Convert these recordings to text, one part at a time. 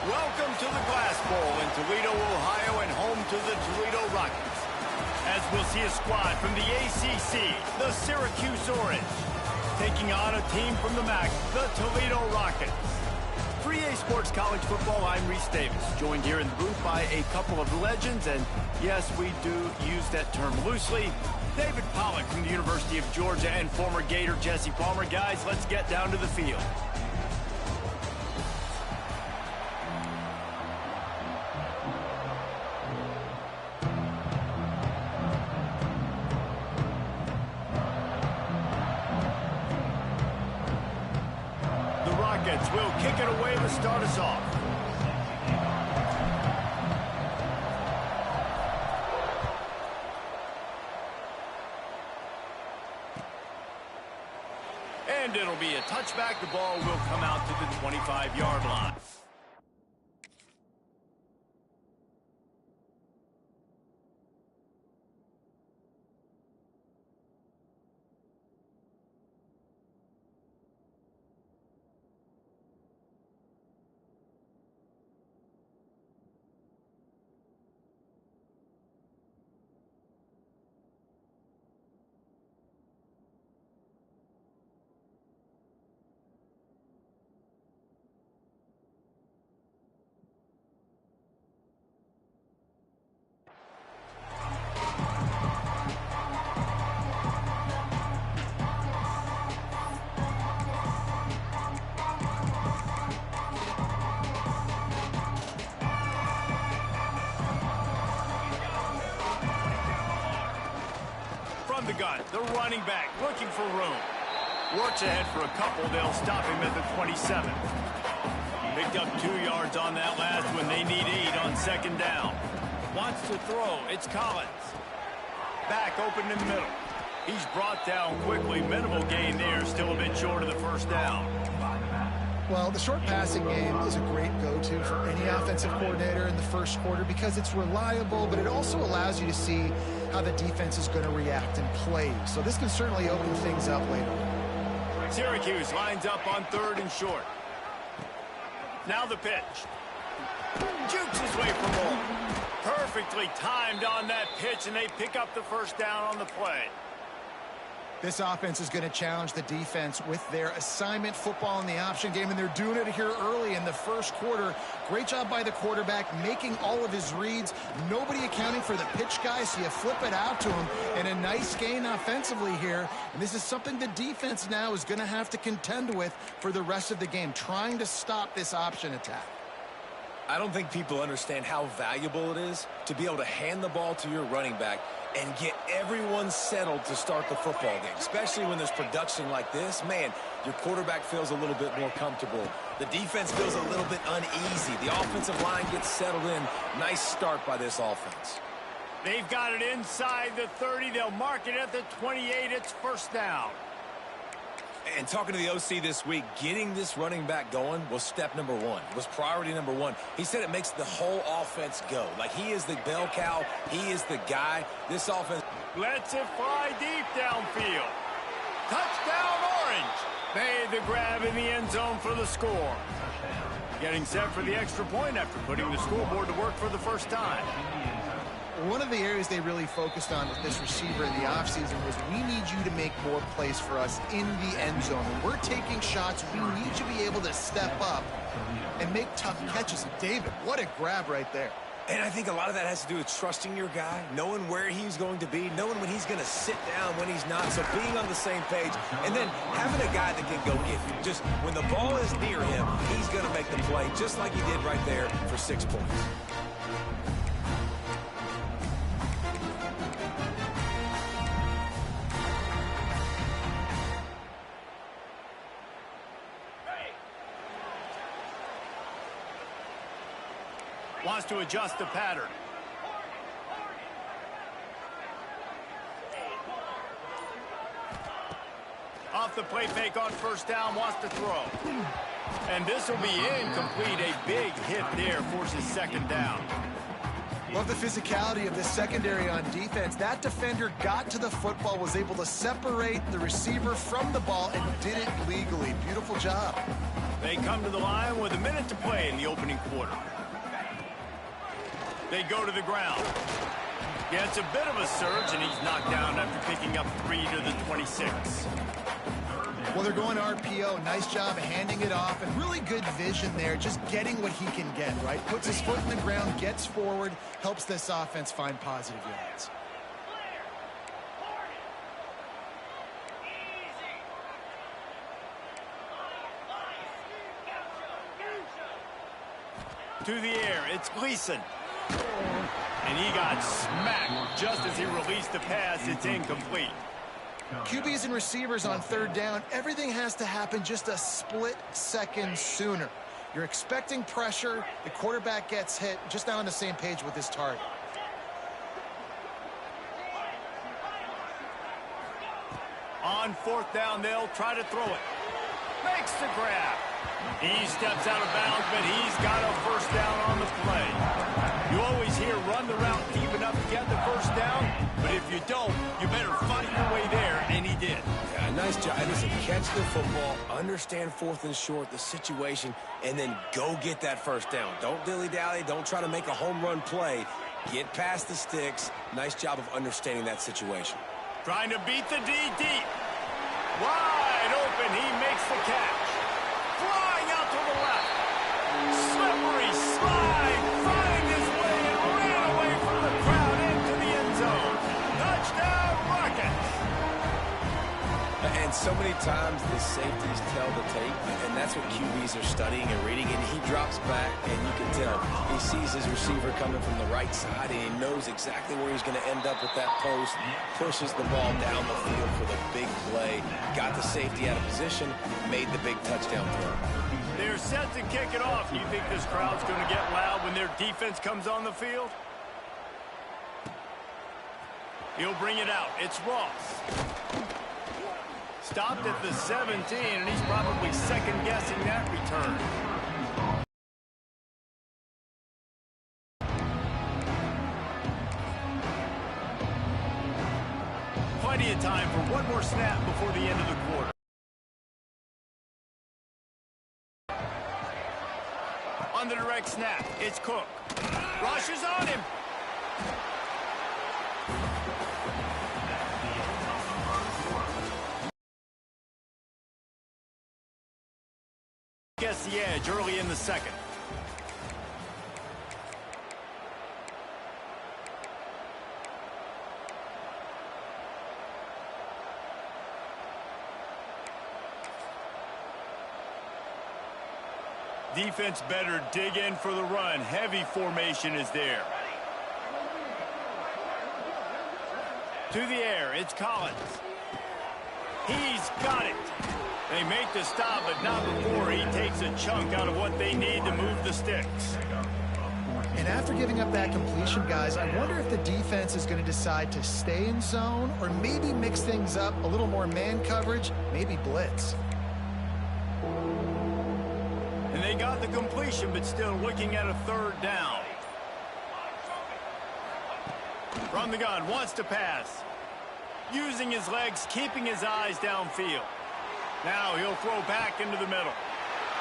Welcome to the Glass Bowl in Toledo, Ohio, and home to the Toledo Rockets. As we'll see a squad from the ACC, the Syracuse Orange, taking on a team from the MAC, the Toledo Rockets. For EA Sports College Football, I'm Reese Davis, joined here in the booth by a couple of legends, and yes, we do use that term loosely. David Pollack from the University of Georgia and former Gator Jesse Palmer. Guys, let's get down to the field. Will kick it away to start us off. And it'll be a touchback. The ball will come out to the 25-yard line. The gun, the running back looking for room. Works ahead for a couple. They'll stop him at the 27. Picked up 2 yards on that last one. They need 8 on second down. Wants to throw. It's Collins. Back open in the middle. He's brought down quickly. Minimal gain there. Still a bit short of the first down. Well, the short passing game is a great go-to for any offensive coordinator in the first quarter because it's reliable, but it also allows you to see how the defense is going to react and play. So this can certainly open things up later. Syracuse lines up on 3rd and short. Now the pitch. Jukes his way for more. Perfectly timed on that pitch, and they pick up the first down on the play. This offense is going to challenge the defense with their assignment football in the option game, and they're doing it here early in the first quarter. Great job by the quarterback, making all of his reads. Nobody accounting for the pitch guy, so you flip it out to him, and a nice gain offensively here. And this is something the defense now is going to have to contend with for the rest of the game, trying to stop this option attack. I don't think people understand how valuable it is to be able to hand the ball to your running back and get everyone settled to start the football game, especially when there's production like this. Man, your quarterback feels a little bit more comfortable. The defense feels a little bit uneasy. The offensive line gets settled in. Nice start by this offense. They've got it inside the 30. They'll mark it at the 28. It's first down. And talking to the OC this week, getting this running back going was step number one. It was priority number one. He said it makes the whole offense go. Like, he is the bell cow. He is the guy. This offense. Lets it fly deep downfield. Touchdown, Orange. Made the grab in the end zone for the score. Getting set for the extra point after putting the scoreboard to work for the first time. One of the areas they really focused on with this receiver in the offseason was, we need you to make more plays for us in the end zone. When we're taking shots, we need you to be able to step up and make tough catches. And David, what a grab right there. And I think a lot of that has to do with trusting your guy, knowing where he's going to be, knowing when he's going to sit down, when he's not, so being on the same page, and then having a guy that can go get you. Just when the ball is near him, he's going to make the play, just like he did right there for 6 points. Wants to adjust the pattern. Off the play fake on first down, wants to throw. And this will be incomplete. A big hit there, forces second down. Love the physicality of this secondary on defense. That defender got to the football, was able to separate the receiver from the ball, and did it legally. Beautiful job. They come to the line with a minute to play in the opening quarter. They go to the ground. Gets a bit of a surge, and he's knocked down after picking up 3 to the 26. Well, they're going RPO. Nice job handing it off, and really good vision there, just getting what he can get, right? Puts his foot in the ground, gets forward, helps this offense find positive yards. To the air, it's Gleason. And he got smacked just as he released the pass. It's incomplete. QBs and receivers on third down, everything has to happen just a split second sooner. You're expecting pressure, the quarterback gets hit, just not on the same page with his target. On fourth down, they'll try to throw it. Makes the grab. He steps out of bounds, but he's got a first down on the play. You always hear run the route deep enough to get the first down, but if you don't, you better fight your way there, and he did. Yeah, nice job. Listen, catch the football, understand fourth and short, the situation, and then go get that first down. Don't dilly-dally. Don't try to make a home run play. Get past the sticks. Nice job of understanding that situation. Trying to beat the D deep. Wide open. He makes the catch. Flying out to the left. Slippery slide. Find his way and ran away from the crowd into the end zone. Touchdown, Rockets. And so many times the safeties tell the tape, and that's what QBs are studying and reading, and he drops back, and you can tell he sees his receiver coming from the right side, and he knows exactly where he's going to end up with that post, pushes the ball down the field for the big play, got the safety out of position, made the big touchdown throw. They're set to kick it off. You think this crowd's going to get loud when their defense comes on the field? He'll bring it out. It's Ross. Stopped at the 17, and he's probably second-guessing that return. Plenty of time for one more snap before the end of the quarter. On the direct snap, it's Cook. Rushes on him. Gets the edge early in the second. Defense better dig in for the run. Heavy formation is there. To the air, it's Collins. He's got it. They make the stop, but not before he takes a chunk out of what they need to move the sticks. And after giving up that completion, guys, I wonder if the defense is going to decide to stay in zone or maybe mix things up, a little more man coverage, maybe blitz. And they got the completion, but still looking at a third down. From the gun, wants to pass. Using his legs, keeping his eyes downfield. Now he'll throw back into the middle.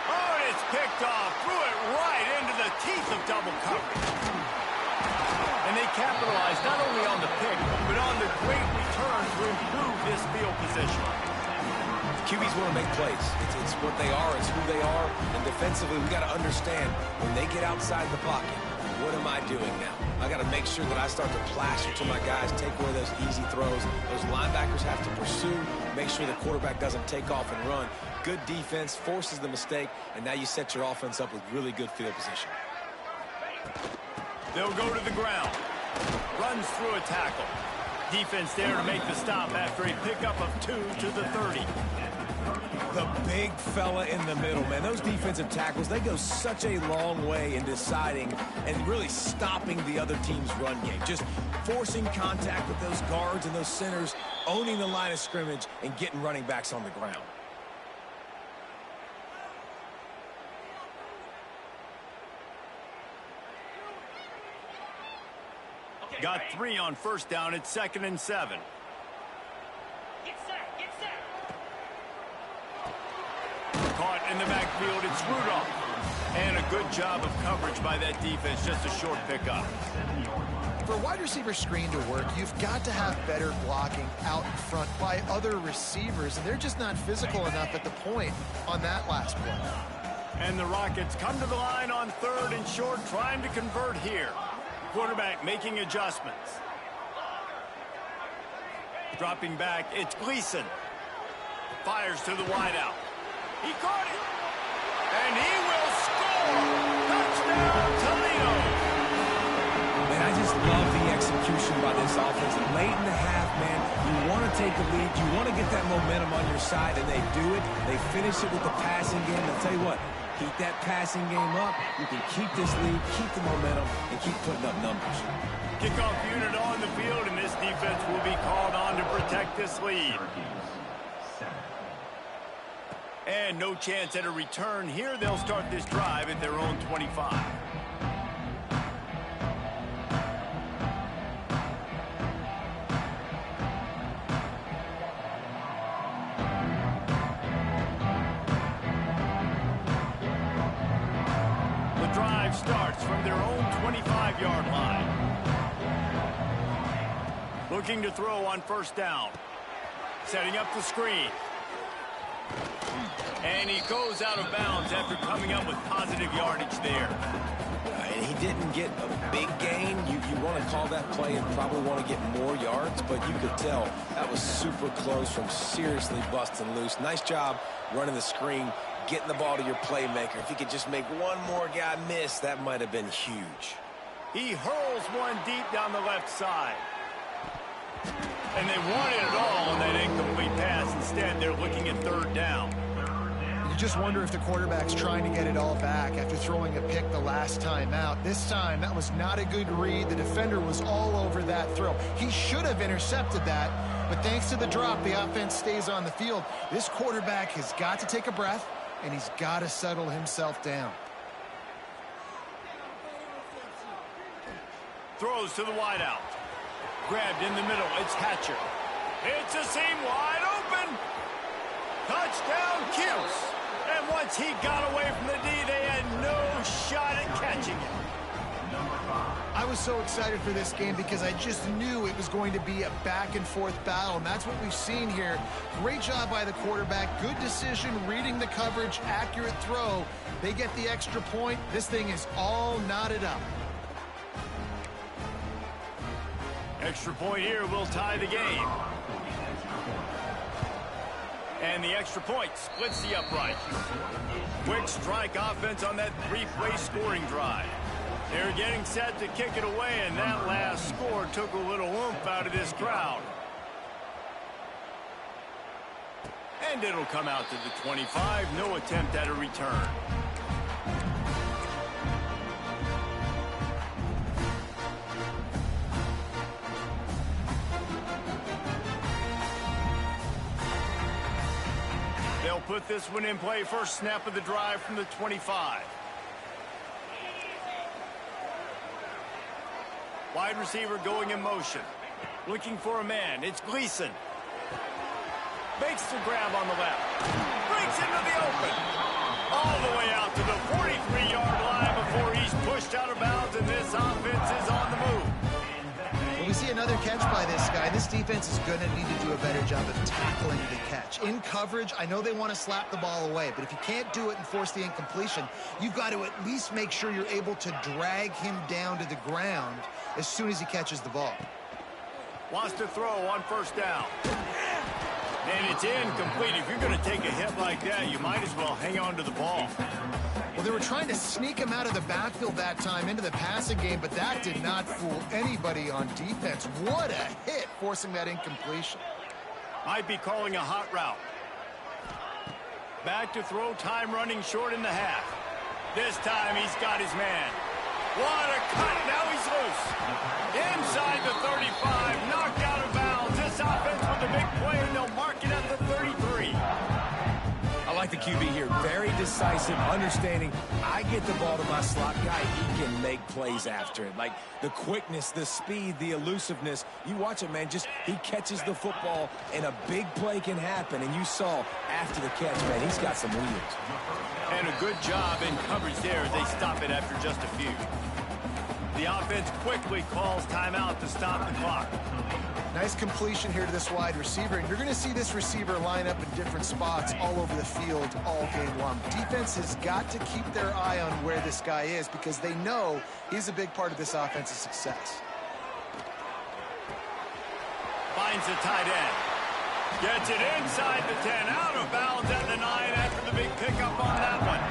Oh, and it's picked off. Threw it right into the teeth of double coverage. And they capitalized not only on the pick, but on the great return to improve this field position. QBs want to make plays. It's what they are. It's who they are. And defensively, we got to understand when they get outside the pocket, what am I doing now? I got to make sure that I start to plaster to my guys, take away those easy throws. Those linebackers have to pursue, make sure the quarterback doesn't take off and run. Good defense forces the mistake, and now you set your offense up with really good field position. They'll go to the ground. Runs through a tackle. Defense there to make the stop after a pickup of 2 to the 30. The big fella in the middle, man. Those defensive tackles, they go such a long way in deciding and really stopping the other team's run game. Just forcing contact with those guards and those centers, owning the line of scrimmage, and getting running backs on the ground. Got 3 on first down. It's 2nd and 7. Caught in the backfield. It's Rudolph. And a good job of coverage by that defense. Just a short pickup. For a wide receiver screen to work, you've got to have better blocking out in front by other receivers, and they're just not physical enough at the point on that last play. And the Rockets come to the line on 3rd and short, trying to convert here. Quarterback making adjustments. Dropping back, it's Gleason. Fires to the wideout. He caught it. And he will score. Touchdown, Toledo. Man, I just love the execution by this offense. Late in the half, man, you want to take the lead. You want to get that momentum on your side, and they do it. They finish it with the passing game. I'll tell you what, keep that passing game up. You can keep this lead, keep the momentum, and keep putting up numbers. Kickoff unit on the field, and this defense will be called on to protect this lead. And no chance at a return here. They'll start this drive at their own 25. The drive starts from their own 25-yard line. Looking to throw on first down. Setting up the screen. And he goes out of bounds after coming up with positive yardage there. And he didn't get a big gain. You want to call that play and probably want to get more yards, but you could tell that was super close from seriously busting loose. Nice job running the screen, getting the ball to your playmaker. If he could just make one more guy miss, that might have been huge. He hurls one deep down the left side. And they wanted it all on that incomplete pass. Instead, they're looking at 3rd down. You just wonder if the quarterback's trying to get it all back after throwing a pick the last time out. This time, that was not a good read. The defender was all over that throw. He should have intercepted that, but thanks to the drop, the offense stays on the field. This quarterback has got to take a breath, and he's got to settle himself down. Throws to the wideout. Grabbed in the middle. It's Hatcher. It's a seam wide open. Touchdown, Cuse. And once he got away from the D, they had no shot at catching him. I was so excited for this game because I just knew it was going to be a back-and-forth battle, and that's what we've seen here. Great job by the quarterback. Good decision, reading the coverage, accurate throw. They get the extra point. This thing is all knotted up. Extra point here will tie the game. And the extra point splits the uprights. Quick strike offense on that 3-play scoring drive. They're getting set to kick it away, and that last score took a little oomph out of this crowd. And it'll come out to the 25. No attempt at a return. They'll put this one in play. First snap of the drive from the 25. Wide receiver going in motion. Looking for a man. It's Gleason. Makes the grab on the left. Breaks into the open. All the way out to the 43-yard line before he's pushed out of bounds, and this offense is on the move. When we see another catch by this guy, this defense is going to need to do a better job of tackling the catch. In coverage, I know they want to slap the ball away, but if you can't do it and force the incompletion, you've got to at least make sure you're able to drag him down to the ground as soon as he catches the ball. Wants to throw on first down. And it's incomplete. If you're going to take a hit like that, you might as well hang on to the ball. Well, they were trying to sneak him out of the backfield that time into the passing game, but that did not fool anybody on defense. What a hit, forcing that incompletion. Might be calling a hot route. Back to throw, time running short in the half. This time he's got his man. What a cut, now he's loose. Inside the 35, knocked out of bounds. This offense with a big play, and they'll mark it at the 33. I like the QB here. Very decisive, understanding I get the ball to my slot guy, he can make plays after it. Like the quickness, the speed, the elusiveness. You watch it, man, just he catches the football and a big play can happen. And you saw after the catch, man, he's got some wheels. And a good job in coverage there as they stop it after just a few. The offense quickly calls timeout to stop the clock. Nice completion here to this wide receiver, and you're going to see this receiver line up in different spots all over the field all game long. Defense has got to keep their eye on where this guy is because they know he's a big part of this offense's success. Finds the tight end. Gets it inside the 10, out of bounds at the 9 after the big pickup on that one.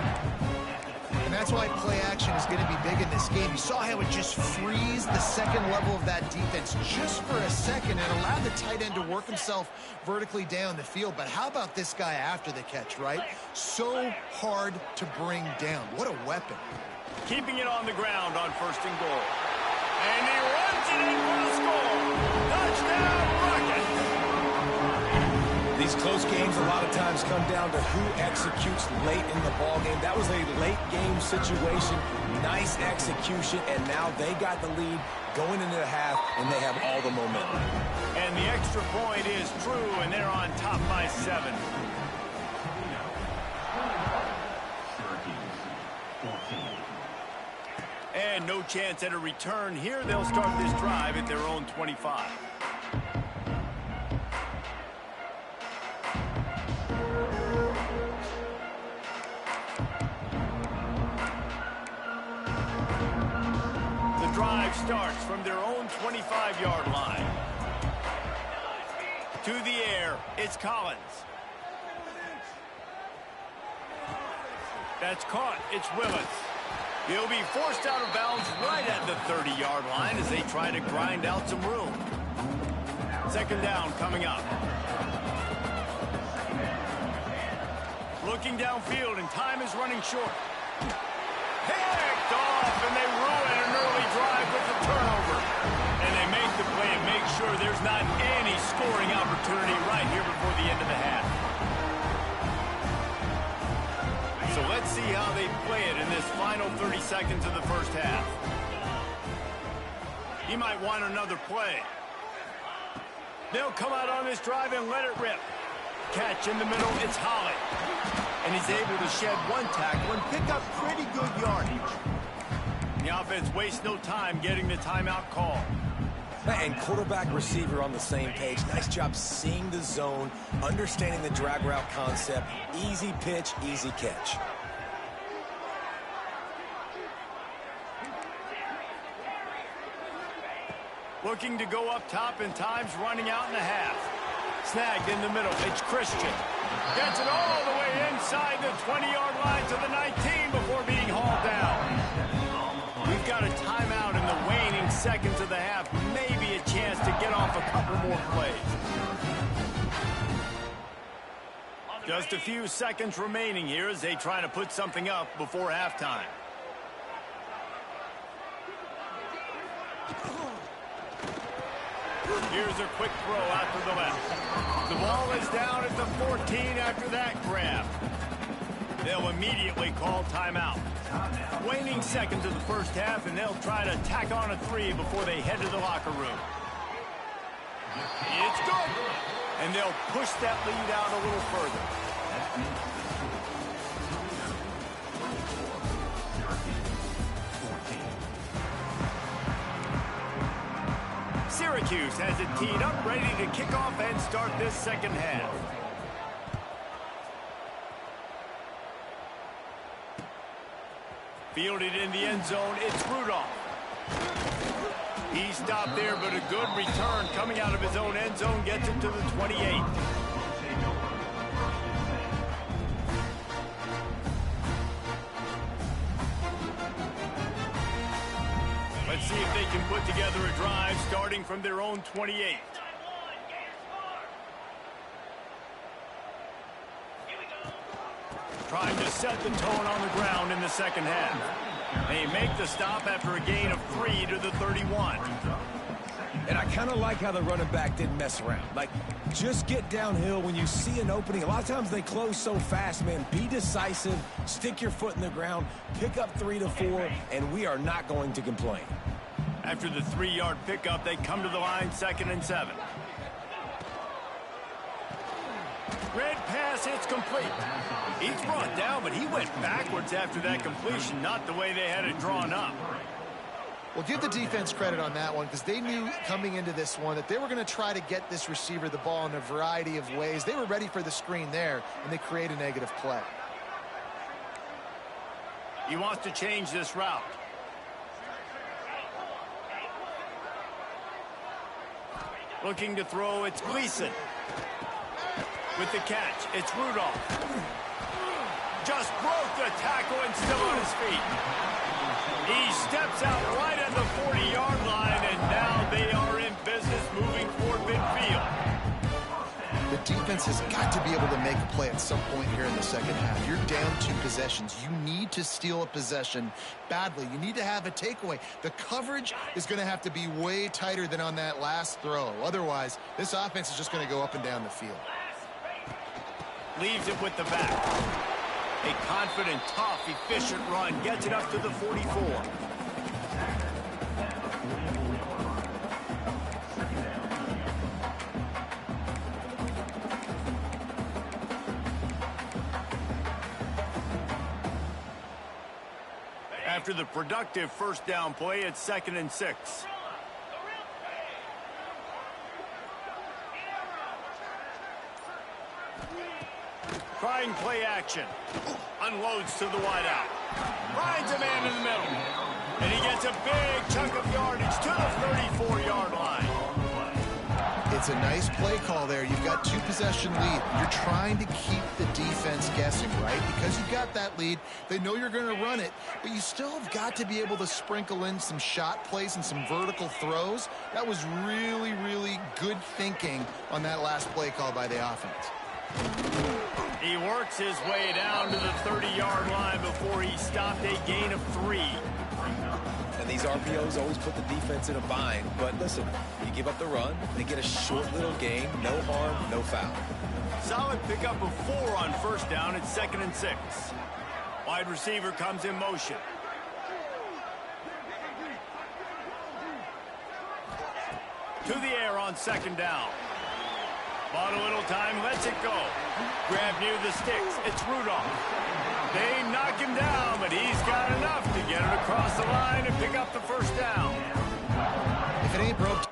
And that's why play action is going to be big in this game. You saw how it just frees the second level of that defense just for a second and allowed the tight end to work himself vertically down the field. But how about this guy after the catch, right? So hard to bring down. What a weapon. Keeping it on the ground on first and goal. And he runs it in for the score. Touchdown, Rockets. These close games a lot of times come down to who executes late in the ball game. That was a late game situation. Nice execution, and now they got the lead going into the half, and they have all the momentum. And the extra point is true, and they're on top by 7. And no chance at a return here. They'll start this drive at their own 25. Drive starts from their own 25-yard line. To the air, it's Collins. That's caught, it's Willis. He'll be forced out of bounds right at the 30-yard line as they try to grind out some room. Second down coming up. Looking downfield, and time is running short. Picked off, and they ruin an early drive with the turnover. And they make the play and make sure there's not any scoring opportunity right here before the end of the half. So let's see how they play it in this final 30 seconds of the first half. He might want another play. They'll come out on this drive and let it rip. Catch in the middle, it's Holly. And he's able to shed one tackle and pick up pretty good yardage. The offense wastes no time getting the timeout call. And quarterback receiver on the same page. Nice job seeing the zone, understanding the drag route concept. Easy pitch, easy catch. Looking to go up top, and time's running out in the half. Snagged in the middle, it's Christian. Gets it all the way inside the 20-yard line to the 19 before being hauled down. We've got a timeout in the waning seconds of the half. Maybe a chance to get off a couple more plays. Just a few seconds remaining here as they try to put something up before halftime. Here's a quick throw out to the left. The ball is down at the 14 after that grab. They'll immediately call timeout. Waning seconds of the first half, and they'll try to tack on a 3 before they head to the locker room. It's good. And they'll push that lead out a little further. Syracuse has it teed up, ready to kick off and start this second half. Fielded in the end zone, it's Rudolph. He stopped there, but a good return coming out of his own end zone gets him to the 28. Let's see if they can put together a drive starting from their own 28. Trying to set the tone on the ground in the second half. They make the stop after a gain of 3 to the 31. And I kind of like how the running back didn't mess around. Like, just get downhill when you see an opening. A lot of times they close so fast, man. Be decisive, stick your foot in the ground, pick up 3 to 4, and we are not going to complain. After the 3-yard pickup, they come to the line, 2nd and 7. Red pass, it's complete. He's brought down, but he went backwards after that completion, not the way they had it drawn up. Well, give the defense credit on that one because they knew coming into this one that they were going to try to get this receiver the ball in a variety of ways. They were ready for the screen there, and they create a negative play. He wants to change this route. Looking to throw, it's Gleason. With the catch, it's Rudolph. Just broke the tackle and still on his feet. He steps out right at the 40-yard line, and now they are in business moving toward midfield. The defense has got to be able to make a play at some point here in the second half. You're down 2 possessions. You need to steal a possession badly. You need to have a takeaway. The coverage is going to have to be way tighter than on that last throw. Otherwise, this offense is just going to go up and down the field. Leaves it with the back. A confident, tough, efficient run gets it up to the 44. After the productive first down play, it's 2nd and 6. Trying play action. Unloads to the wideout. Finds a man in the middle. And he gets a big chunk of yardage to the 34-yard line. It's a nice play call there. You've got 2 possession lead. You're trying to keep the defense guessing, right? Because you've got that lead. They know you're going to run it, but you still have got to be able to sprinkle in some shot plays and some vertical throws. That was really, really good thinking on that last play call by the offense. He works his way down to the 30-yard line before he stopped a gain of 3. And these RPOs always put the defense in a bind. But listen, you give up the run, they get a short little gain, no harm, no foul. Solid pickup of 4 on first down. It's 2nd and 6. Wide receiver comes in motion. To the air on 2nd down. Bought a little time, lets it go. Grab near the sticks, it's Rudolph. They knock him down, but he's got enough to get it across the line and pick up the first down. If it ain't broke...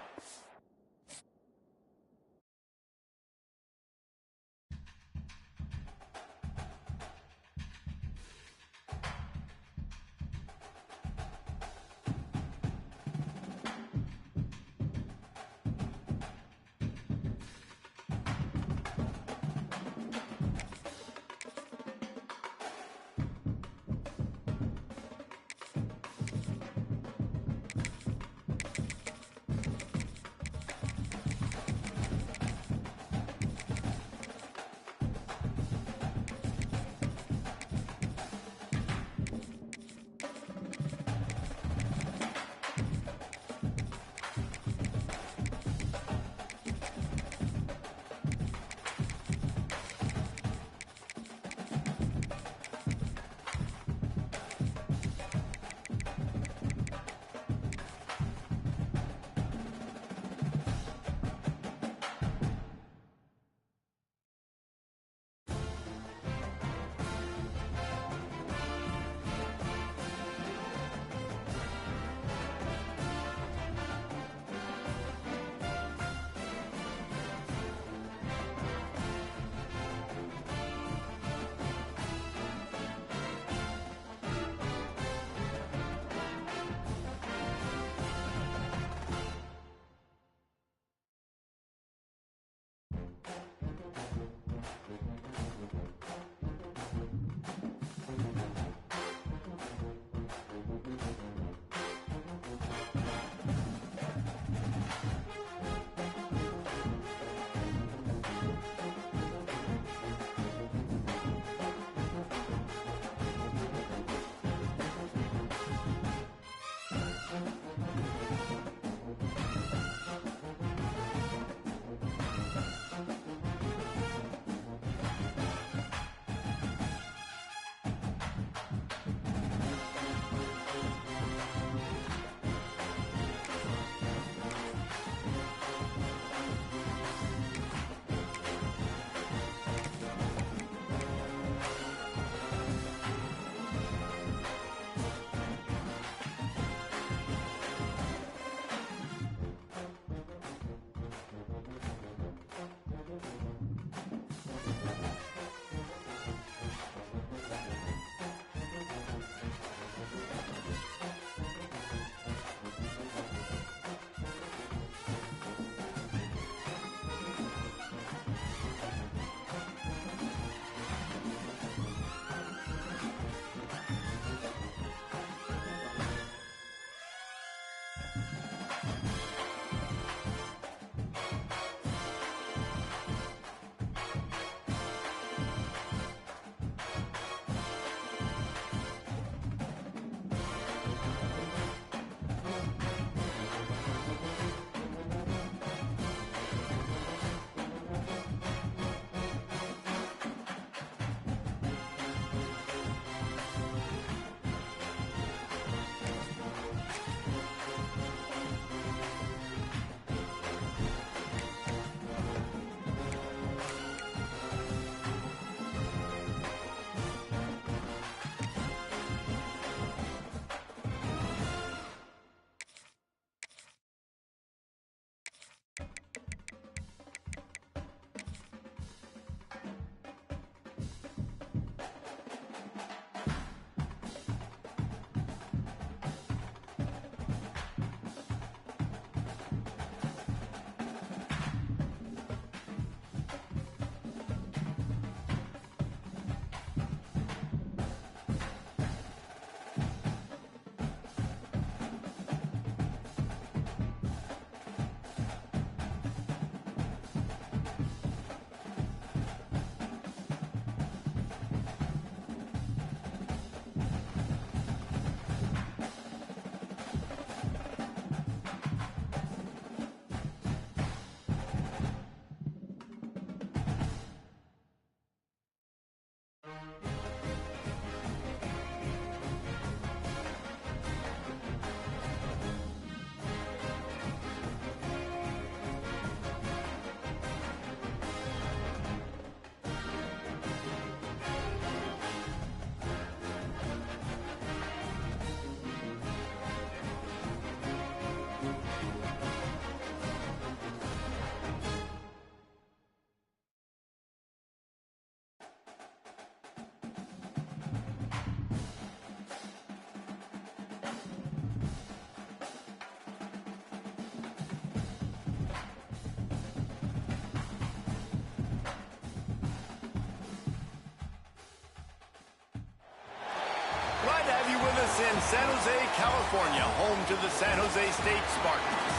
us in San Jose, California, home to the San Jose State Spartans.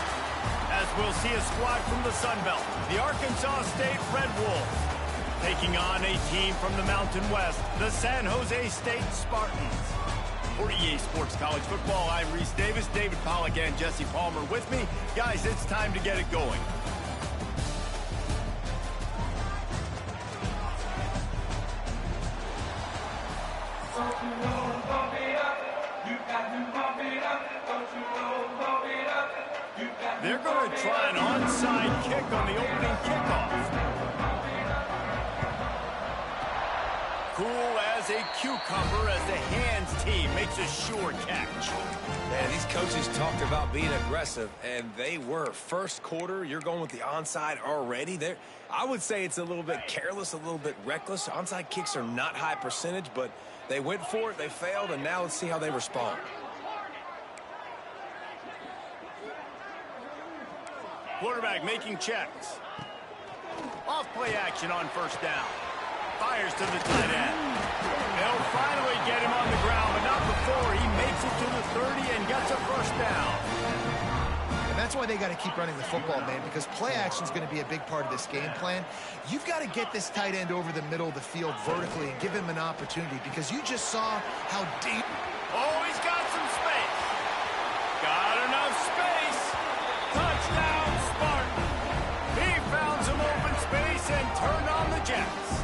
As we'll see a squad from the Sun Belt, the Arkansas State Red Wolves, taking on a team from the Mountain West, the San Jose State Spartans. For EA Sports College Football, I'm Reese Davis, David Pollack, and Jesse Palmer with me. Guys, it's time to get it going. They're going to try an onside kick on the opening kickoff. Cool as a cucumber as the hands team makes a sure catch. Man, these coaches talked about being aggressive, and they were. First quarter, you're going with the onside already. I would say it's a little bit careless, a little bit reckless. Onside kicks are not high percentage, but they went for it, they failed, and now let's see how they respond. Quarterback making checks. Off play action on first down. Fires to the tight end. They'll finally get him on the ground, but not before he makes it to the 30 and gets a first down. And that's why they got to keep running the football, man, because play action is going to be a big part of this game plan. You've got to get this tight end over the middle of the field vertically and give him an opportunity, because you just saw how deep. Oh, he's got some space. Got enough space. Touchdown, Spartan. He found some open space and turned on the Jets.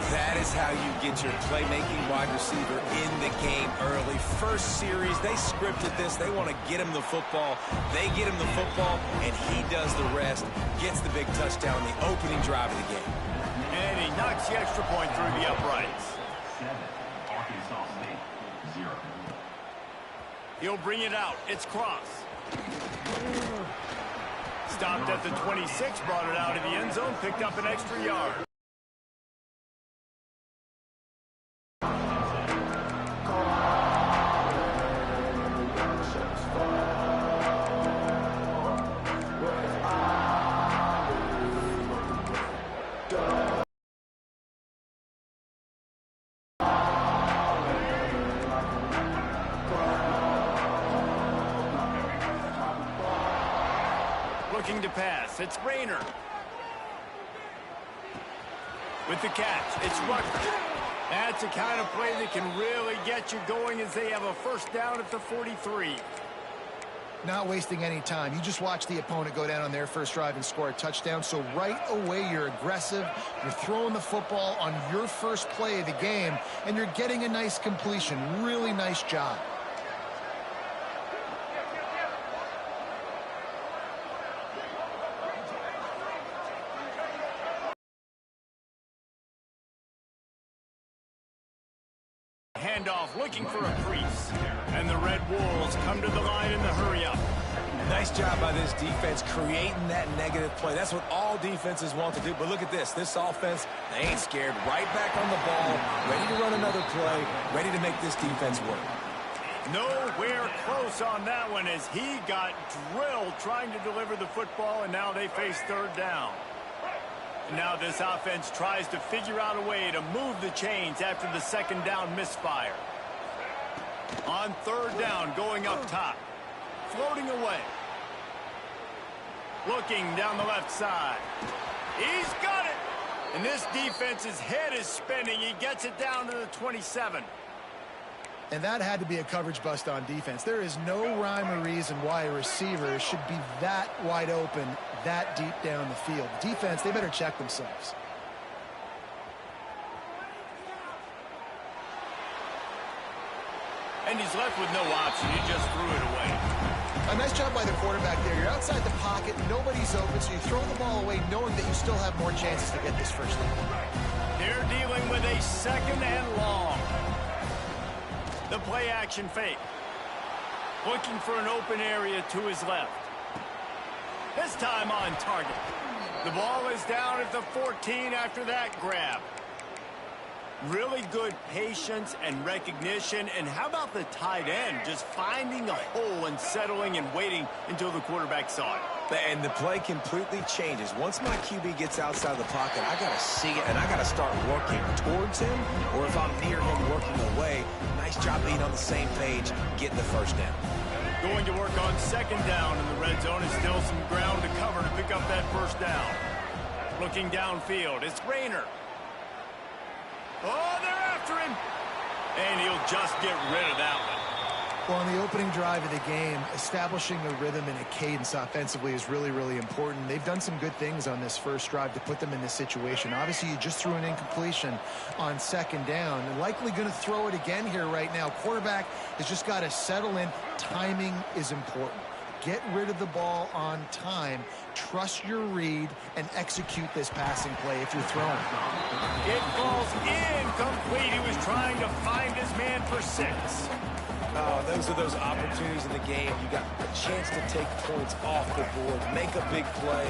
That is how you get your playmaking wide receiver in the game early. First series, they scripted this. They want to get him the football. They get him the football, and he does the rest. Gets the big touchdown, the opening drive of the game. And he knocks the extra point through the uprights. 7, Arkansas State, 0. He'll bring it out. It's Cross. Stopped at the 26, brought it out of the end zone, picked up an extra yard. Looking to pass, it's Rayner. With the catch, it's Rutgers. That's the kind of play that can really get you going as they have a first down at the 43. Not wasting any time. You just watch the opponent go down on their first drive and score a touchdown. So right away, you're aggressive. You're throwing the football on your first play of the game, and you're getting a nice completion. Really nice job. Handoff looking for a crease. And the Red Wolves come to the line in the hurry-up. Nice job by this defense creating that negative play. That's what all defenses want to do. But look at this. This offense, they ain't scared. Right back on the ball, ready to run another play, ready to make this defense work. Nowhere close on that one as he got drilled trying to deliver the football, and now they face third down. And now this offense tries to figure out a way to move the chains after the second down misfire. On third down, going up top. Floating away. Looking down the left side. He's got it! And this defense's head is spinning. He gets it down to the 27. And that had to be a coverage bust on defense. There is no rhyme or reason why a receiver should be that wide open, that deep down the field. Defense, they better check themselves. And he's left with no option. He just threw it away. A nice job by the quarterback there. You're outside the pocket, nobody's open, so you throw the ball away knowing that you still have more chances to get this first down. They're dealing with a second and long. The play action fake. Looking for an open area to his left. This time on target. The ball is down at the 14 after that grab. Really good patience and recognition. And how about the tight end just finding the hole and settling and waiting until the quarterback saw it? And the play completely changes. Once my QB gets outside the pocket, I got to see it, and I got to start working towards him, or if I'm near him working away, nice job being on the same page, getting the first down. Going to work on second down in the red zone. Is still some ground to cover to pick up that first down. Looking downfield, it's Rayner. Oh, they're after him. And he'll just get rid of that one. Well, on the opening drive of the game, establishing a rhythm and a cadence offensively is really, really important. They've done some good things on this first drive to put them in this situation. Obviously, you just threw an incompletion on second down and likely going to throw it again here right now. Quarterback has just got to settle in. Timing is important. Get rid of the ball on time. Trust your read and execute this passing play if you're throwing. It falls incomplete. He was trying to find his man for 6. Those are those opportunities in the game. You got a chance to take points off the board, make a big play,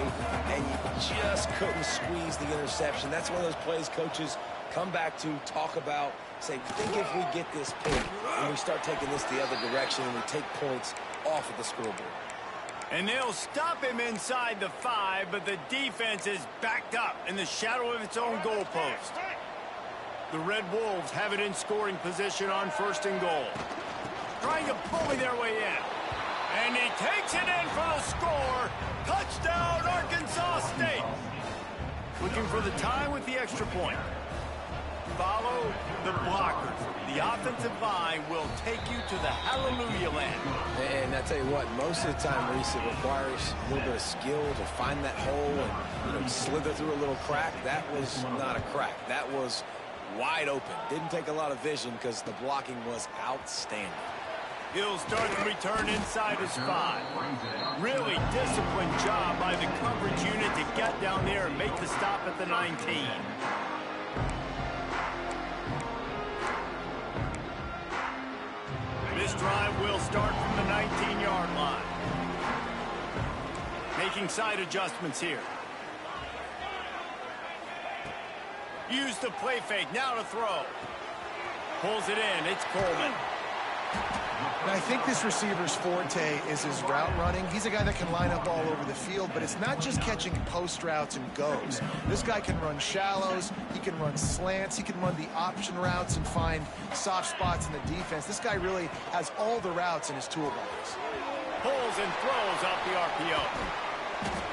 and you just couldn't squeeze the interception. That's one of those plays coaches come back to, talk about, say, think if we get this pick and we start taking this the other direction and we take points off of the scoreboard. And they'll stop him inside the 5, but the defense is backed up in the shadow of its own goalpost. The Red Wolves have it in scoring position on 1st and goal. Trying to bully their way in. And he takes it in for the score. Touchdown, Arkansas State. Looking for the tie with the extra point. Follow the blockers. The offensive line will take you to the hallelujah land. And I tell you what, most of the time, Reese, it requires a little bit of skill to find that hole and slither through a little crack. That was not a crack. That was wide open. Didn't take a lot of vision because the blocking was outstanding. He'll start the return inside his 5. Really disciplined job by the coverage unit to get down there and make the stop at the 19. This drive will start from the 19-yard line. Making side adjustments here. Use the play fake, now to throw. Pulls it in, it's Coolin. And I think this receiver's forte is his route running. He's a guy that can line up all over the field, but it's not just catching post routes and goes. This guy can run shallows, he can run slants, he can run the option routes and find soft spots in the defense. This guy really has all the routes in his toolbox. Pulls and throws off the RPO.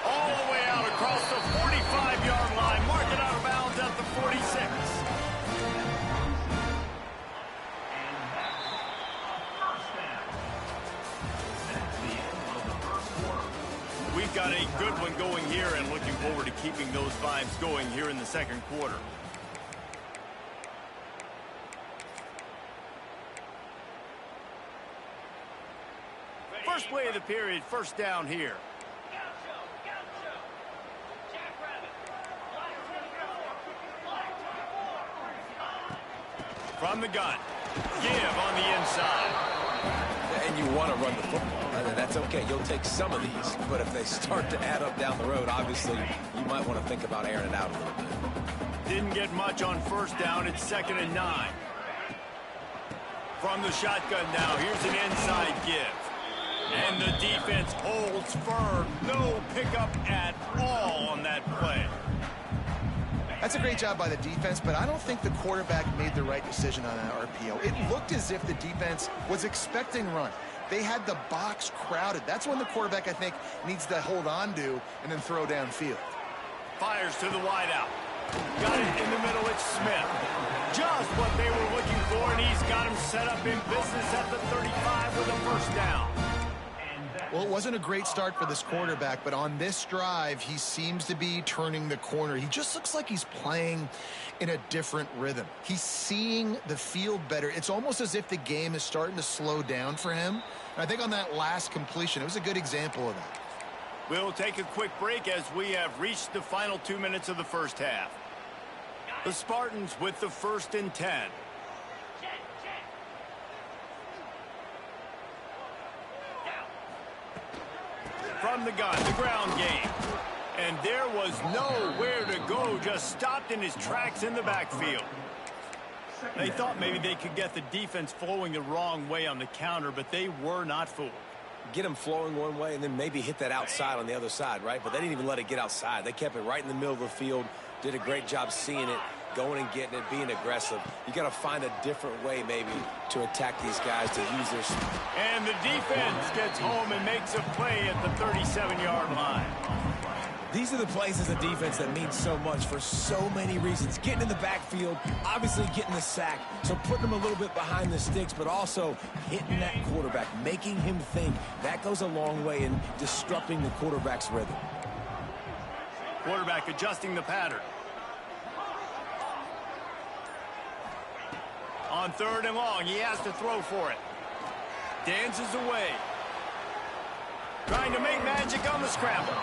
All the way out across the 45-yard line. Mark it out of bounds at the 46. We've got a good one going here and looking forward to keeping those vibes going here in the second quarter. First play of the period, first down here. From the gun. Give on the inside. And you want to run the football. That's okay. You'll take some of these. But if they start to add up down the road, obviously, you might want to think about airing it out a little bit. Didn't get much on first down. It's 2nd and 9. From the shotgun now, here's an inside give. And the defense holds firm. No pickup at all on that play. That's a great job by the defense, but I don't think the quarterback made the right decision on that RPO. It looked as if the defense was expecting run. They had the box crowded. That's when the quarterback, I think, needs to hold on to and then throw downfield. Fires to the wideout. Got it in the middle. It's Smith. Just what they were looking for, and he's got him set up in business at the 35 with a first down. Well, it wasn't a great start for this quarterback, but on this drive, he seems to be turning the corner. He just looks like he's playing in a different rhythm. He's seeing the field better. It's almost as if the game is starting to slow down for him. And I think on that last completion, it was a good example of that. We'll take a quick break as we have reached the final 2 minutes of the first half. The Spartans with the 1st and 10. From the gun, the ground game. And there was nowhere to go, just stopped in his tracks in the backfield. They thought maybe they could get the defense flowing the wrong way on the counter, but they were not fooled. get them flowing one way and then maybe hit that outside on the other side, right? But they didn't even let it get outside. They kept it right in the middle of the field, did a great job seeing it, going and getting it, being aggressive. You got to find a different way maybe to attack these guys, to use their... And the defense gets home and makes a play at the 37-yard line. These are the plays as a defense that mean so much for so many reasons. Getting in the backfield, obviously getting the sack, so putting them a little bit behind the sticks, but also hitting that quarterback, making him think. That goes a long way in disrupting the quarterback's rhythm. Quarterback adjusting the pattern. On 3rd and long, he has to throw for it. Dances away. Trying to make magic on the scramble.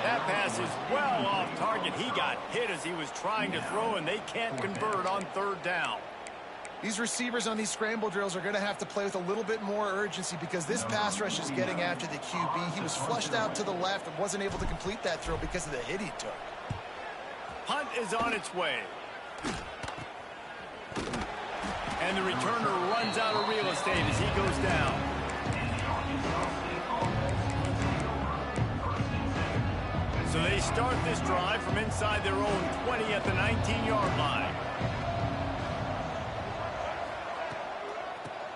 That pass is well off target. He got hit as he was trying to throw, and they can't convert on 3rd down. These receivers on these scramble drills are going to have to play with a little bit more urgency because this pass rush is getting after the QB. He was flushed out to the left and wasn't able to complete that throw because of the hit he took. Punt is on its way. And the returner runs out of real estate as he goes down. So they start this drive from inside their own 20 at the 19-yard line.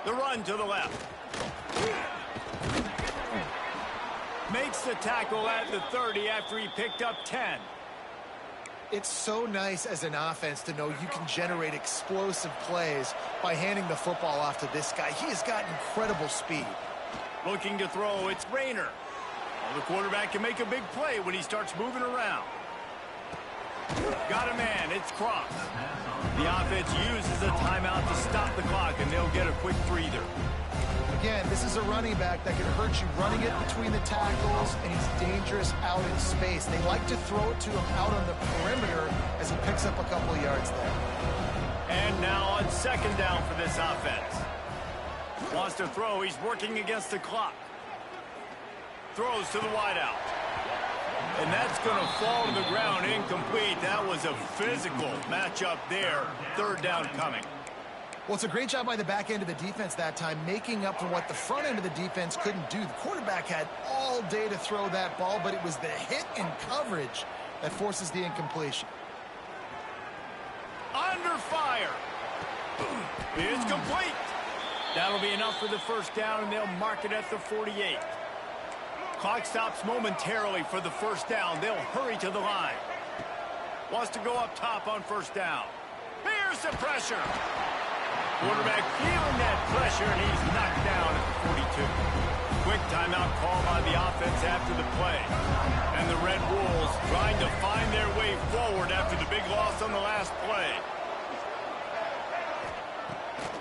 The run to the left. Makes the tackle at the 30 after he picked up 10. It's so nice as an offense to know you can generate explosive plays by handing the football off to this guy. He has got incredible speed. Looking to throw, it's Rayner. Well, the quarterback can make a big play when he starts moving around. Got a man, it's Cross. The offense uses a timeout to stop the clock, and they'll get a quick breather. Again, this is a running back that can hurt you running it between the tackles, and he's dangerous out in space. They like to throw it to him out on the perimeter as he picks up a couple of yards there. And now on 2nd down for this offense. Wants to throw, he's working against the clock. Throws to the wideout. And that's going to fall to the ground incomplete. That was a physical matchup there. 3rd down coming. Well, it's a great job by the back end of the defense that time, making up for what the front end of the defense couldn't do. The quarterback had all day to throw that ball, but it was the hit and coverage that forces the incompletion. Under fire. It's complete. That'll be enough for the 1st down, and they'll mark it at the 48. Clock stops momentarily for the 1st down. They'll hurry to the line. Wants to go up top on 1st down. Here's the pressure. Quarterback feeling that pressure, and he's knocked down at the 42. Quick timeout call by the offense after the play. And the Red Wolves trying to find their way forward after the big loss on the last play.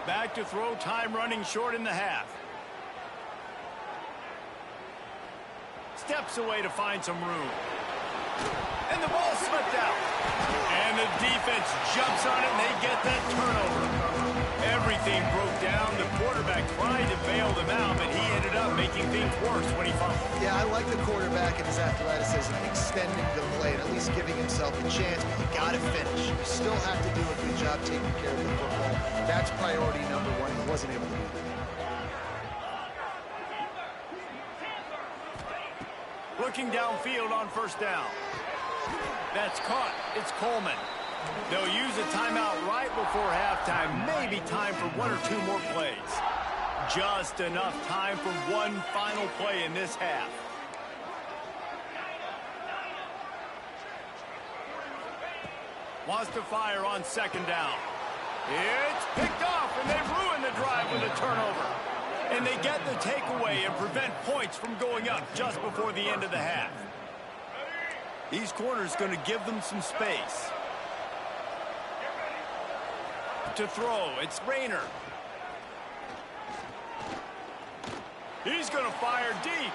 Back to throw, time running short in the half. Steps away to find some room. And the ball slipped out. And the defense jumps on it, and they get that turnover. Everything broke down. The quarterback tried to bail them out, but he ended up making things worse when he fumbled. Yeah, I like the quarterback and his athleticism, extending the play and at least giving himself a chance, but you got to finish. You still have to do a good job taking care of the football. That's priority number 1. He wasn't able to do that. Looking downfield on 1st down. That's caught. It's Coleman. They'll use a timeout right before halftime. Maybe time for 1 or 2 more plays. Just enough time for one final play in this half. Wants to fire on 2nd down. It's picked off, and they ruin the drive with a turnover. And they get the takeaway and prevent points from going up just before the end of the half. These corners going to give them some space. To throw, it's Rayner. He's going to fire deep.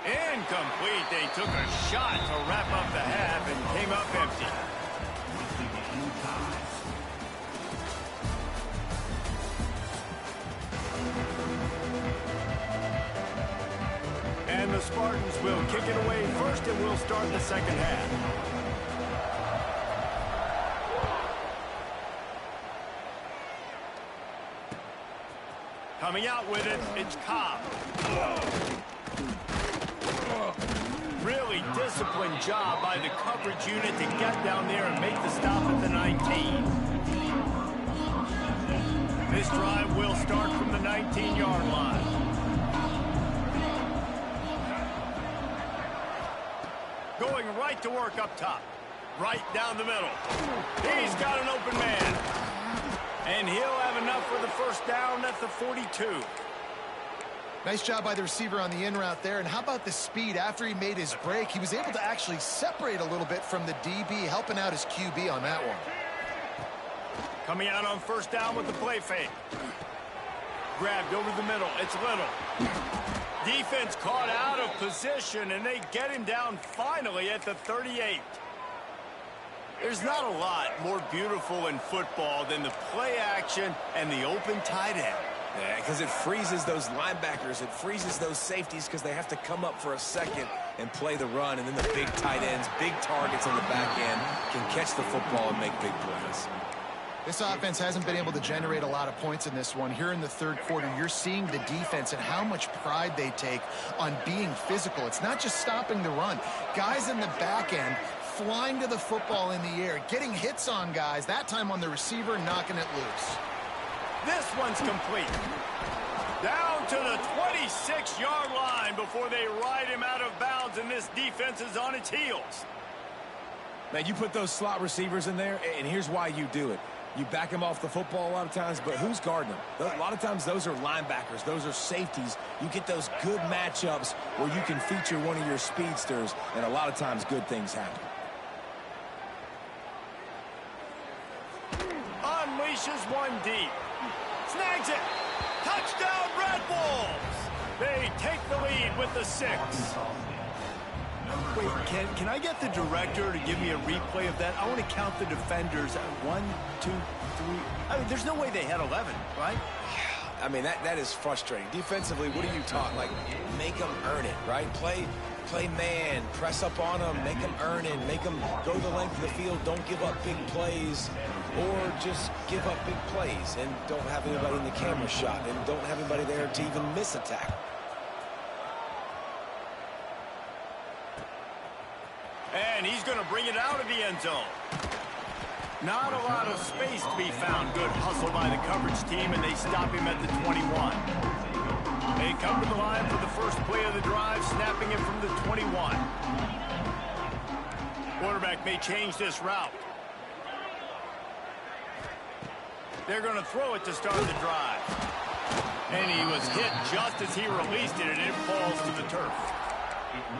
Incomplete. They took a shot to wrap up the half and came up empty. And the Spartans will kick it away first, and we'll start the 2nd half. Coming out with it, it's Cobb. Really disciplined job by the coverage unit to get down there and make the stop at the 19. This drive will start from the 19-yard line. Going right to work up top. Right down the middle. He's got an open man. And he'll have enough for the first down at the 42. Nice job by the receiver on the in route there. And how about the speed? After he made his break, he was able to actually separate a little bit from the DB, helping out his QB on that one. Coming out on first down with the play fake. Grabbed over the middle. It's Little. Defense caught out of position, and they get him down finally at the 38. There's not a lot more beautiful in football than the play action and the open tight end. Yeah, because it freezes those linebackers. It freezes those safeties because they have to come up for a second and play the run. And then the big tight ends, big targets on the back end can catch the football and make big plays. This offense hasn't been able to generate a lot of points in this one. Here in the third quarter, you're seeing the defense and how much pride they take on being physical. It's not just stopping the run. Guys in the back end flying to the football in the air, getting hits on guys, that time on the receiver, knocking it loose. This one's complete. Down to the 26-yard line before they ride him out of bounds, and this defense is on its heels. Now, you put those slot receivers in there, and here's why you do it. You back them off the football a lot of times, but who's guarding them? A lot of times those are linebackers. Those are safeties. You get those good matchups where you can feature one of your speedsters, and a lot of times good things happen. Unleashes one deep. Snags it. Touchdown, Red Wolves. They take the lead with the 6. Wait, can I get the director to give me a replay of that? I want to count the defenders at 1, 2, 3. I mean, there's no way they had 11, right? I mean, that is frustrating. Defensively, what are you taught? Like, make them earn it, right? Play man, press up on them, make them earn it, make them go the length of the field, don't give up big plays, or just give up big plays and don't have anybody in the camera shot and don't have anybody there to even miss a tackle. And he's going to bring it out of the end zone. Not a lot of space to be found. Good hustle by the coverage team, and they stop him at the 21. They come to the line for the first play of the drive, snapping it from the 21. Quarterback may change this route. They're going to throw it to start the drive. And he was hit just as he released it, and it falls to the turf.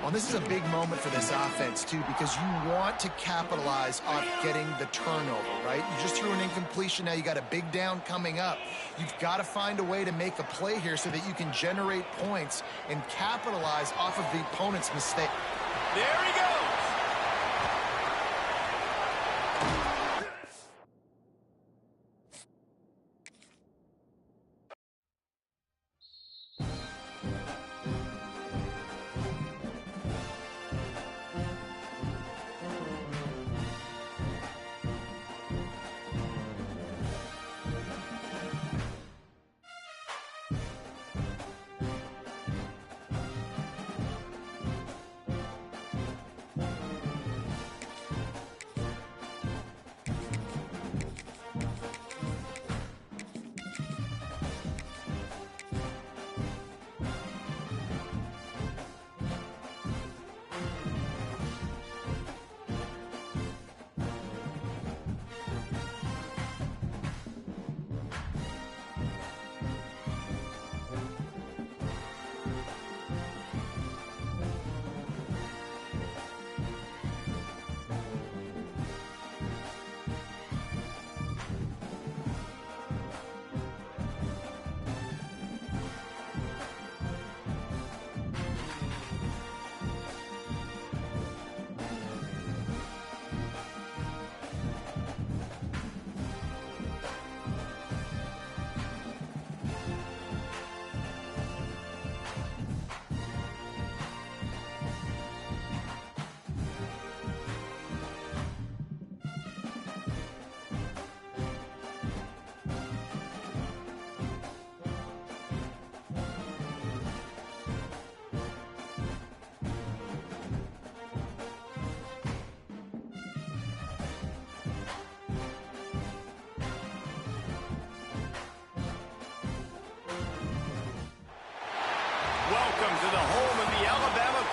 Well, this is a big moment for this offense, too, because you want to capitalize on getting the turnover, right? You just threw an incompletion. Now you got a big down coming up. You've got to find a way to make a play here so that you can generate points and capitalize off of the opponent's mistake. There he goes.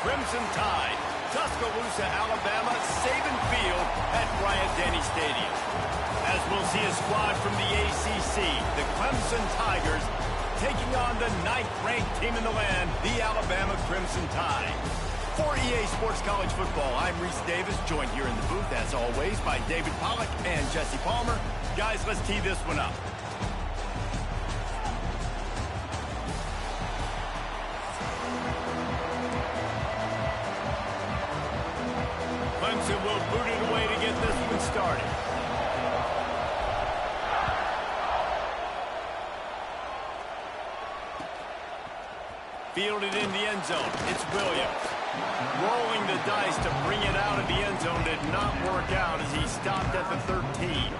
Crimson Tide. Tuscaloosa, Alabama, Saban Field at Bryant-Denny Stadium. As we'll see a squad from the ACC, the Clemson Tigers, taking on the 9th-ranked team in the land, the Alabama Crimson Tide. For EA Sports College Football, I'm Reese Davis, joined here in the booth, as always, by David Pollack and Jesse Palmer. Guys, let's tee this one up. Clemson will boot it away to get this one started. Fielded in the end zone. It's Williams. Rolling the dice to bring it out of the end zone did not work out as he stopped at the 13.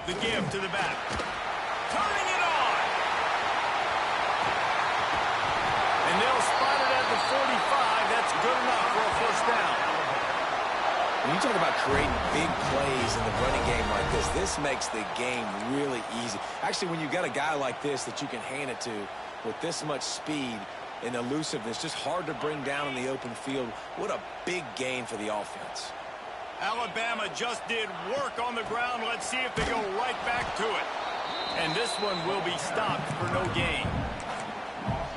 The give to the back. Turning it on. And they'll spot it at the 45. That's good enough for a first down. When you talk about creating big plays in the running game like this makes the game really easy. Actually, when you've got a guy like this that you can hand it to with this much speed and elusiveness, just hard to bring down in the open field, what a big gain for the offense. Alabama just did work on the ground. Let's see if they go right back to it. And this one will be stopped for no gain.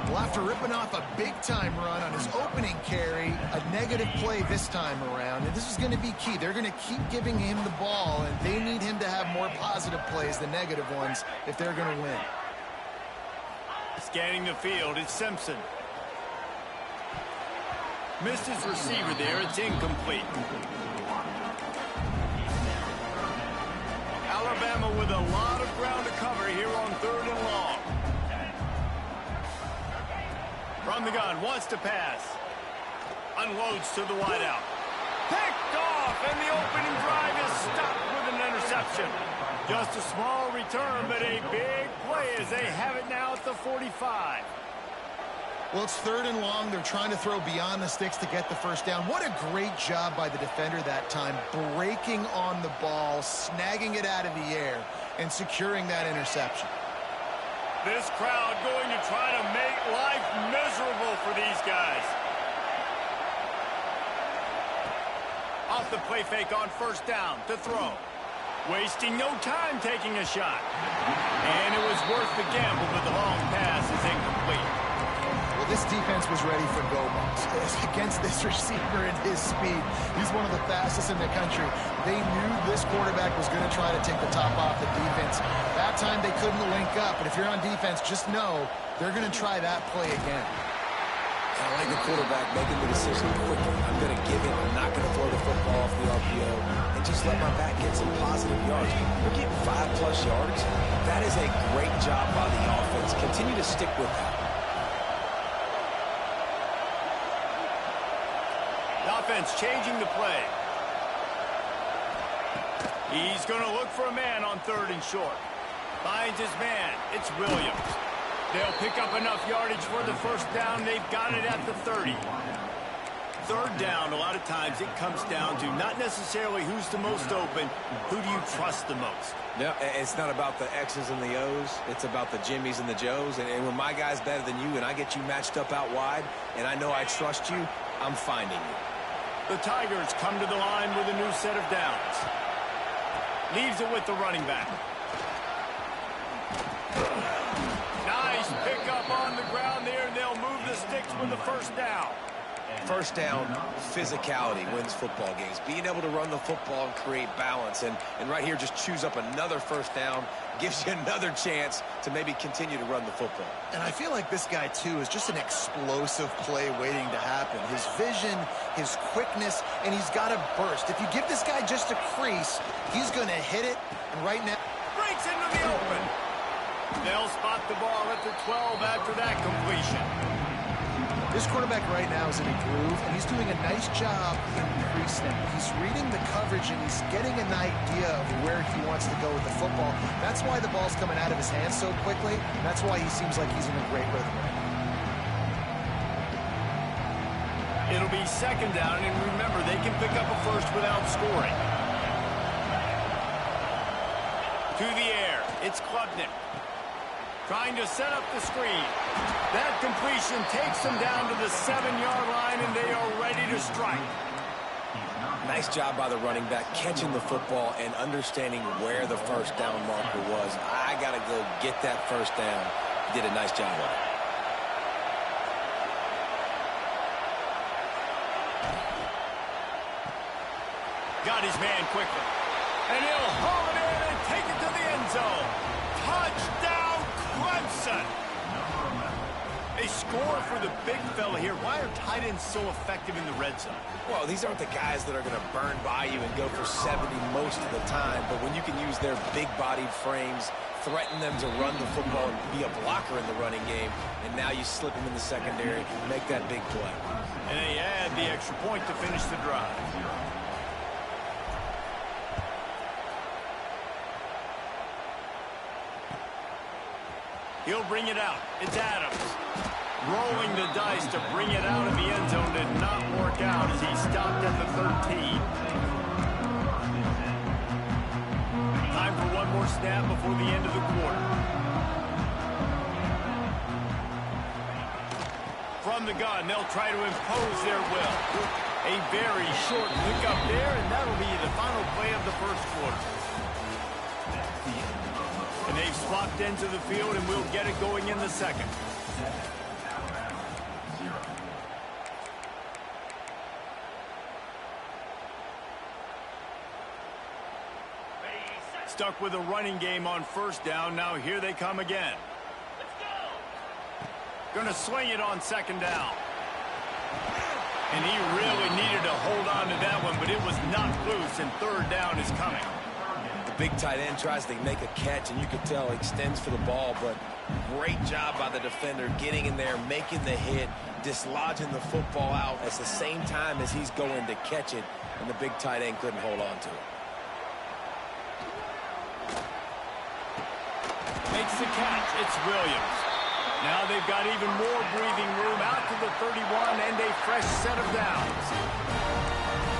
Well, after ripping off a big-time run on his opening carry, a negative play this time around, and this is going to be key. They're going to keep giving him the ball, and they need him to have more positive plays than negative ones if they're going to win. Scanning the field, it's Simpson. Missed his receiver there. It's incomplete. Alabama with a lot of ground to cover here on 3rd and long. From the gun, wants to pass. Unloads to the wideout. Picked off, and the opening drive is stopped with an interception. Just a small return, but a big play as they have it now at the 45. Well, it's 3rd and long. They're trying to throw beyond the sticks to get the first down. What a great job by the defender that time, breaking on the ball, snagging it out of the air, and securing that interception. This crowd going to try to make life miserable for these guys. Off the play fake on first down to throw. Wasting no time taking a shot. And it was worth the gamble, but the long pass is incomplete. Well, this defense was ready for go-balls against this receiver and his speed. He's one of the fastest in the country. They knew this quarterback was going to try to take the top off the defense. That time they couldn't link up, but if you're on defense, just know they're going to try that play again. I like the quarterback making the decision quickly. I'm going to give it. I'm not going to throw the football off the RPO and just let my back get some positive yards. We're getting 5+ yards. That is a great job by the offense. Continue to stick with that. Offense changing the play. He's going to look for a man on 3rd and short. Finds his man. It's Williams. They'll pick up enough yardage for the first down. They've got it at the 30. 3rd down, a lot of times it comes down to not necessarily who's the most open, who do you trust the most? No, it's not about the X's and the O's. It's about the Jimmys and the Joes. And when my guy's better than you and I get you matched up out wide and I know I trust you, I'm finding you. The Tigers come to the line with a new set of downs. Leaves it with the running back. Nice pickup on the ground there, and they'll move the sticks with the first down. First down, physicality wins football games. Being able to run the football and create balance. And right here, just choose up another first down, gives you another chance to maybe continue to run the football. And I feel like this guy, too, is just an explosive play waiting to happen. His vision, his quickness, and he's got a burst. If you give this guy just a crease, he's going to hit it. And right now, breaks into the open. They'll spot the ball at the 12 after that completion. This quarterback right now is in a groove, and he's doing a nice job in pre-snap. He's reading the coverage, and he's getting an idea of where he wants to go with the football. That's why the ball's coming out of his hands so quickly. That's why he seems like he's in a great rhythm right now. It'll be second down, and remember, they can pick up a first without scoring. To the air, it's Klubnik. Trying to set up the screen. That completion takes them down to the 7-yard line, and they are ready to strike. Nice job by the running back, catching the football and understanding where the first down marker was. I got to go get that first down. He did a nice job of it. Got his man quickly. And he'll haul it in and take it to the end zone. Touchdown, Clemson. They score for the big fella here. Why are tight ends so effective in the red zone? Well, these aren't the guys that are going to burn by you and go for 70 most of the time, but when you can use their big-bodied frames, threaten them to run the football and be a blocker in the running game, and now you slip them in the secondary, make that big play. And they add the extra point to finish the drive. He'll bring it out. It's Adams. Rolling the dice to bring it out of the end zone did not work out as he stopped at the 13. Time for one more snap before the end of the quarter. From the gun, they'll try to impose their will. A very short pickup there, and that'll be the final play of the first quarter. And they've swapped into the field, and we'll get it going in the second. Stuck with a running game on first down. Now here they come again. Gonna swing it on second down. And he really needed to hold on to that one, but it was knocked loose, and third down is coming. The big tight end tries to make a catch, and you can tell he extends for the ball, but great job by the defender getting in there, making the hit, dislodging the football out at the same time as he's going to catch it, and the big tight end couldn't hold on to it. Makes the catch. It's Williams. Now they've got even more breathing room out to the 31 and a fresh set of downs.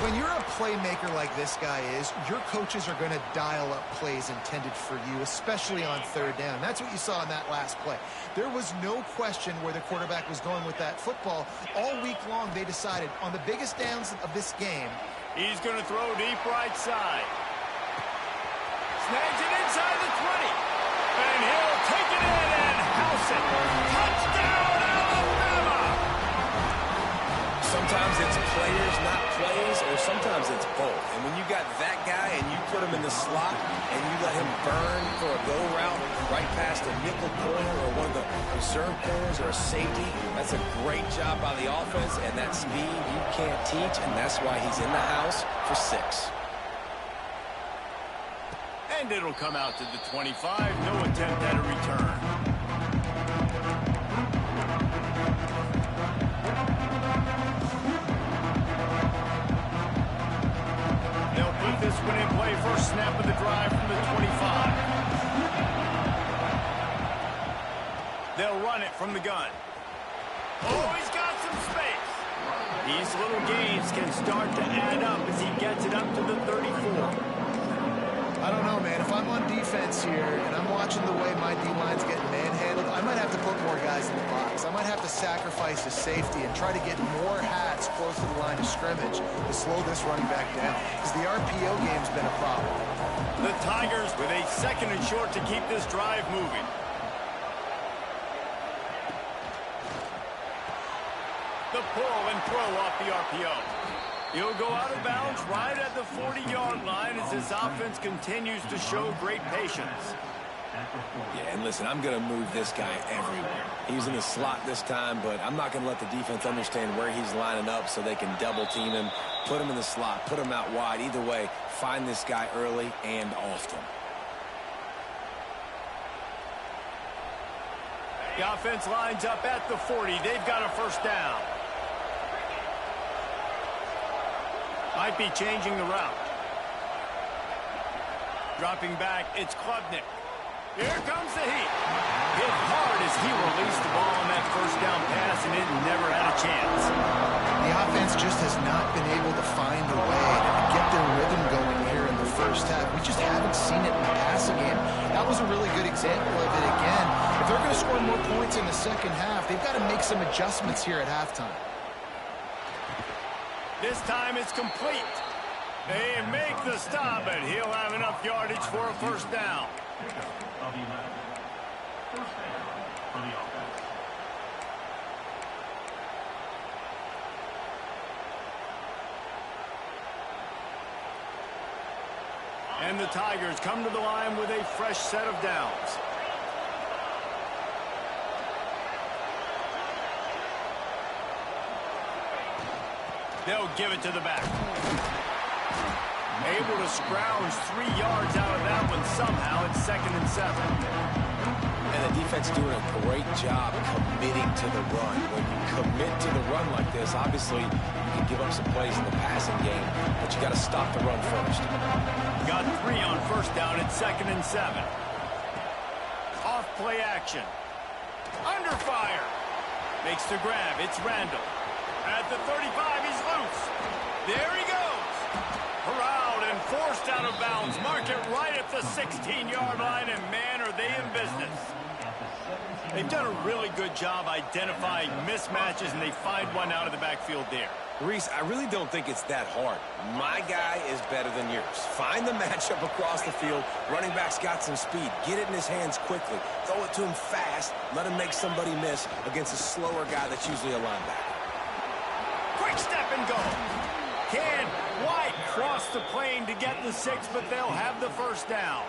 When you're a playmaker like this guy is, your coaches are going to dial up plays intended for you, especially on third down. That's what you saw in that last play. There was no question where the quarterback was going with that football. All week long, they decided on the biggest downs of this game. He's going to throw deep right side. Snags it inside the 20. And he'll take it in and house it. Touchdown, Alabama! Sometimes it's players, not plays, or sometimes it's both. And when you got that guy and you put him in the slot and you let him burn for a go route right past a nickel corner or one of the reserve corners or a safety, that's a great job by the offense, and that speed you can't teach, and that's why he's in the house for 6. And it'll come out to the 25. No attempt at a return. They'll put this one in play. First snap of the drive from the 25. They'll run it from the gun. Oh, he's got some space. These little gains can start to add up as he gets it up to the 34. I don't know, man. If I'm on defense here and I'm watching the way my D-line's getting manhandled, I might have to put more guys in the box. I might have to sacrifice the safety and try to get more hats close to the line of scrimmage to slow this running back down, because the RPO game's been a problem. The Tigers with a second and short to keep this drive moving. The pull and throw off the RPO. He'll go out of bounds right at the 40-yard line as this offense continues to show great patience. Yeah, and listen, I'm going to move this guy everywhere. He's in the slot this time, but I'm not going to let the defense understand where he's lining up so they can double-team him, put him in the slot, put him out wide. Either way, find this guy early and often. The offense lines up at the 40. They've got a first down. Might be changing the route. Dropping back, it's Klubnik. Here comes the heat. Hit hard as he released the ball on that first down pass, and it never had a chance. The offense just has not been able to find a way to get their rhythm going here in the first half. We just haven't seen it in the passing game. That was a really good example of it again. If they're going to score more points in the second half, they've got to make some adjustments here at halftime. This time it's complete. They make the stop, and he'll have enough yardage for a first down. Of 11. First down for the offense. And the Tigers come to the line with a fresh set of downs. They'll give it to the back. Able to scrounge 3 yards out of that one somehow. It's 2nd and 7. And the defense doing a great job committing to the run. When you commit to the run like this, obviously you can give up some plays in the passing game, but you got to stop the run first. Got 3 on first down. It's 2nd and 7. Off play action. Under fire. Makes the grab. It's Randall. At the 35, he's loose. There he goes. Corralled and forced out of bounds. Mark it right at the 16-yard line, and man, are they in business. They've done a really good job identifying mismatches, and they find one out of the backfield there. Reese, I really don't think it's that hard. My guy is better than yours. Find the matchup across the field. Running back's got some speed. Get it in his hands quickly. Throw it to him fast. Let him make somebody miss against a slower guy that's usually a linebacker. Quick step and go. Can White cross the plane to get the 6, but they'll have the first down.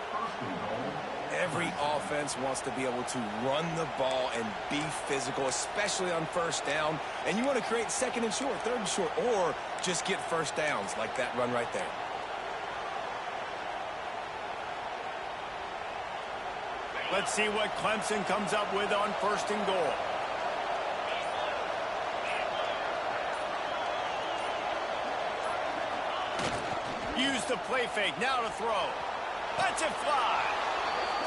Every offense wants to be able to run the ball and be physical, especially on first down. And you want to create 2nd and short, 3rd and short, or just get first downs like that run right there. Let's see what Clemson comes up with on 1st and goal. Use the play fake, now to throw. Lets it fly.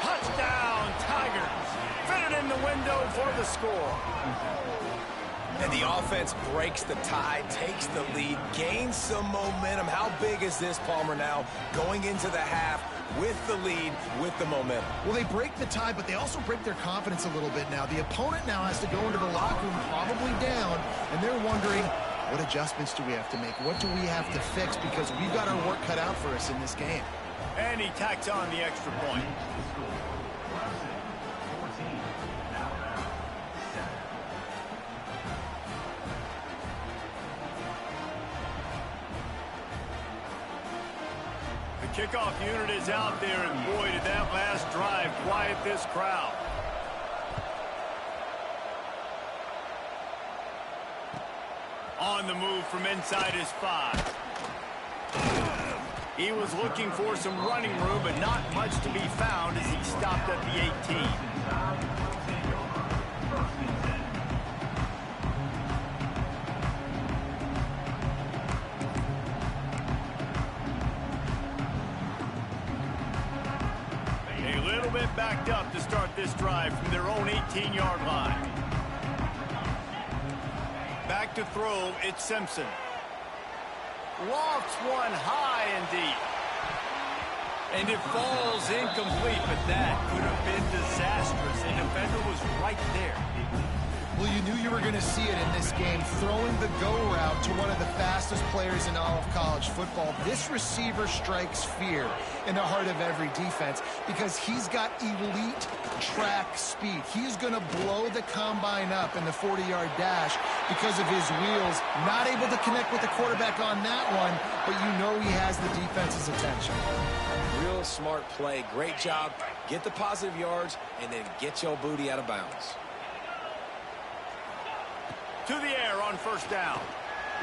Touchdown, Tigers. Fit it in the window for the score. And the offense breaks the tie, takes the lead, gains some momentum. How big is this, Palmer, now going into the half with the lead, with the momentum? Well, they break the tie, but they also break their confidence a little bit now. The opponent now has to go into the locker room probably down, and they're wondering, what adjustments do we have to make? What do we have to fix? Because we've got our work cut out for us in this game. And he tacks on the extra point. The kickoff unit is out there, and boy, did that last drive quiet this crowd. On the move from inside his 5. He was looking for some running room, but not much to be found as he stopped at the 18. A little bit backed up to start this drive from their own 18-yard line. Back to throw, it's Simpson. Lofts one high and deep. And it falls incomplete, but that could have been disastrous. The defender was right there. Well, you knew you were going to see it in this game, throwing the go route to one of the fastest players in all of college football. This receiver strikes fear in the heart of every defense because he's got elite track speed. He's going to blow the combine up in the 40-yard dash because of his wheels. Not able to connect with the quarterback on that one, but you know he has the defense's attention. Real smart play. Great job. Get the positive yards and then get your booty out of bounds. To the air on first down.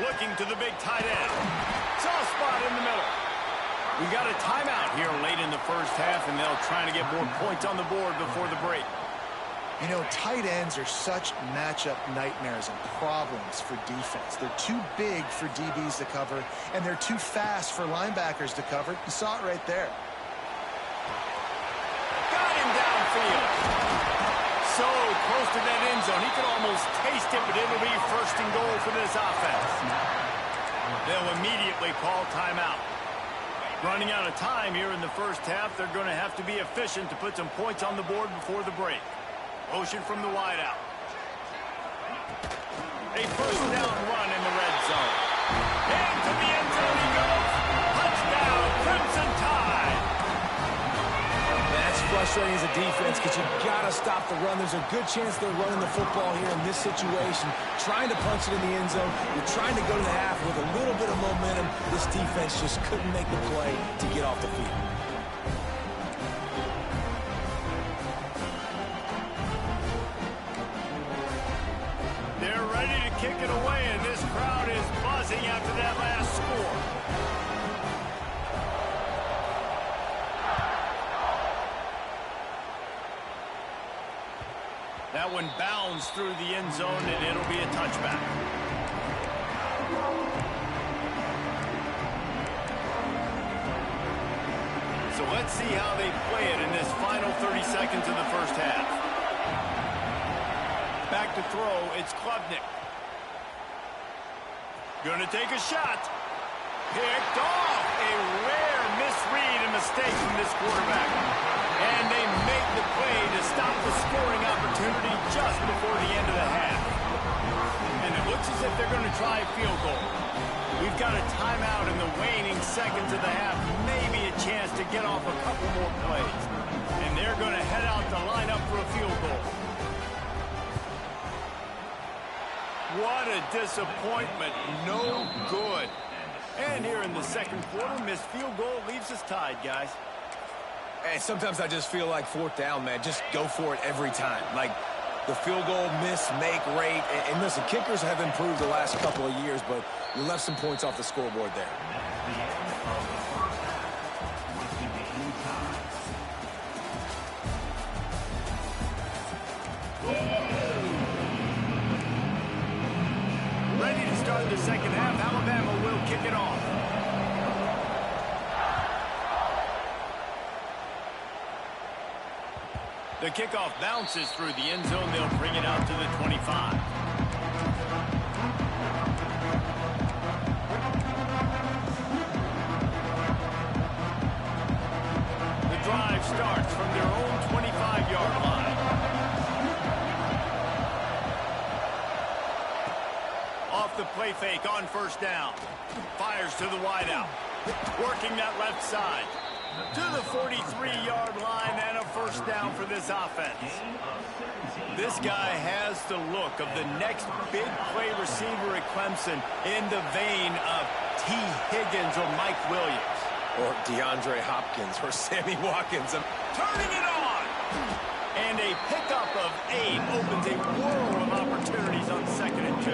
Looking to the big tight end. Soft spot in the middle. We got a timeout here late in the first half, and they'll try to get more points on the board before the break. You know, tight ends are such matchup nightmares and problems for defense. They're too big for DBs to cover, and they're too fast for linebackers to cover. You saw it right there. Got him downfield. to that end zone. He could almost taste it, but it'll be first and goal for this offense. They'll immediately call timeout. Running out of time here in the first half. They're going to have to be efficient to put some points on the board before the break. Motion from the wideout. A first down run in the red zone. Into the end zone he goes. Touchdown, Clemson Tide. That's frustrating as a defense because you got to stop the run. There's a good chance they're running the football here in this situation, trying to punch it in the end zone. You're trying to go to the half with a little bit of momentum. This defense just couldn't make the play to get off the field. They're ready to kick it away, and this crowd is buzzing after that last score. That one bounds through the end zone, and it'll be a touchback. So let's see how they play it in this final 30 seconds of the first half. Back to throw, it's Klubnik. Gonna take a shot. Picked off. A rare misread and mistake from this quarterback. And they make the play to stop the scoring opportunity just before the end of the half. And it looks as if they're going to try a field goal. We've got a timeout in the waning seconds of the half. Maybe a chance to get off a couple more plays. And they're going to head out to line up for a field goal. What a disappointment. No good. And here in the second quarter, missed field goal leaves us tied, guys. And sometimes I just feel like fourth down, man. Just go for it every time. Like the field goal miss, make rate. And listen, kickers have improved the last couple of years, but you left some points off the scoreboard there. Ready to start the second half. Alabama will kick it off. The kickoff bounces through the end zone. They'll bring it out to the 25. The drive starts from their own 25-yard line. Off the play fake on first down. Fires to the wideout. Working that left side. To the 43-yard line and a first down for this offense. This guy has the look of the next big play receiver at Clemson in the vein of T. Higgins or Mike Williams. Or DeAndre Hopkins or Sammy Watkins. Turning it on! And a pickup of 8 opens a world of opportunities on 2nd and 2.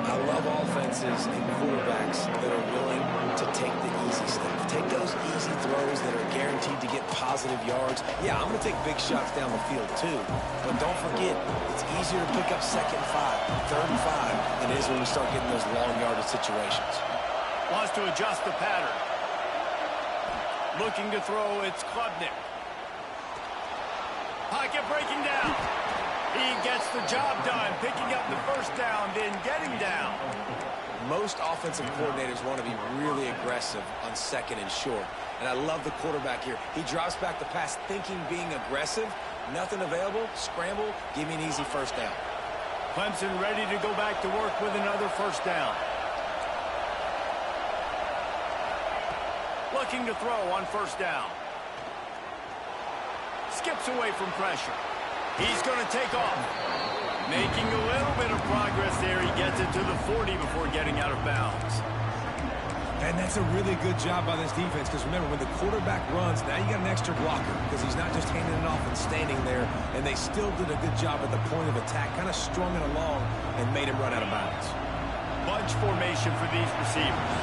I love offenses and quarterbacks that are willing to take the easy stuff. Take those easy throws that are guaranteed to get positive yards. Yeah, I'm going to take big shots down the field too. But don't forget, it's easier to pick up 2nd and 5, 3rd and 5 than it is when we start getting those long yardage situations. Wants to adjust the pattern. Looking to throw, it's Klubnik. Pocket breaking down. He gets the job done, picking up the first down, then getting down. Most offensive coordinators want to be really aggressive on 2nd and short. And I love the quarterback here. He drops back the pass thinking being aggressive. Nothing available, scramble, give me an easy first down. Clemson ready to go back to work with another first down. Looking to throw on first down. Skips away from pressure. He's going to take off. Making a little bit of progress there. He gets it to the 40 before getting out of bounds. And that's a really good job by this defense because remember, when the quarterback runs, now you got an extra blocker because he's not just handing it off and standing there. And they still did a good job at the point of attack, kind of strung it along and made him run out of bounds. Bunch formation for these receivers.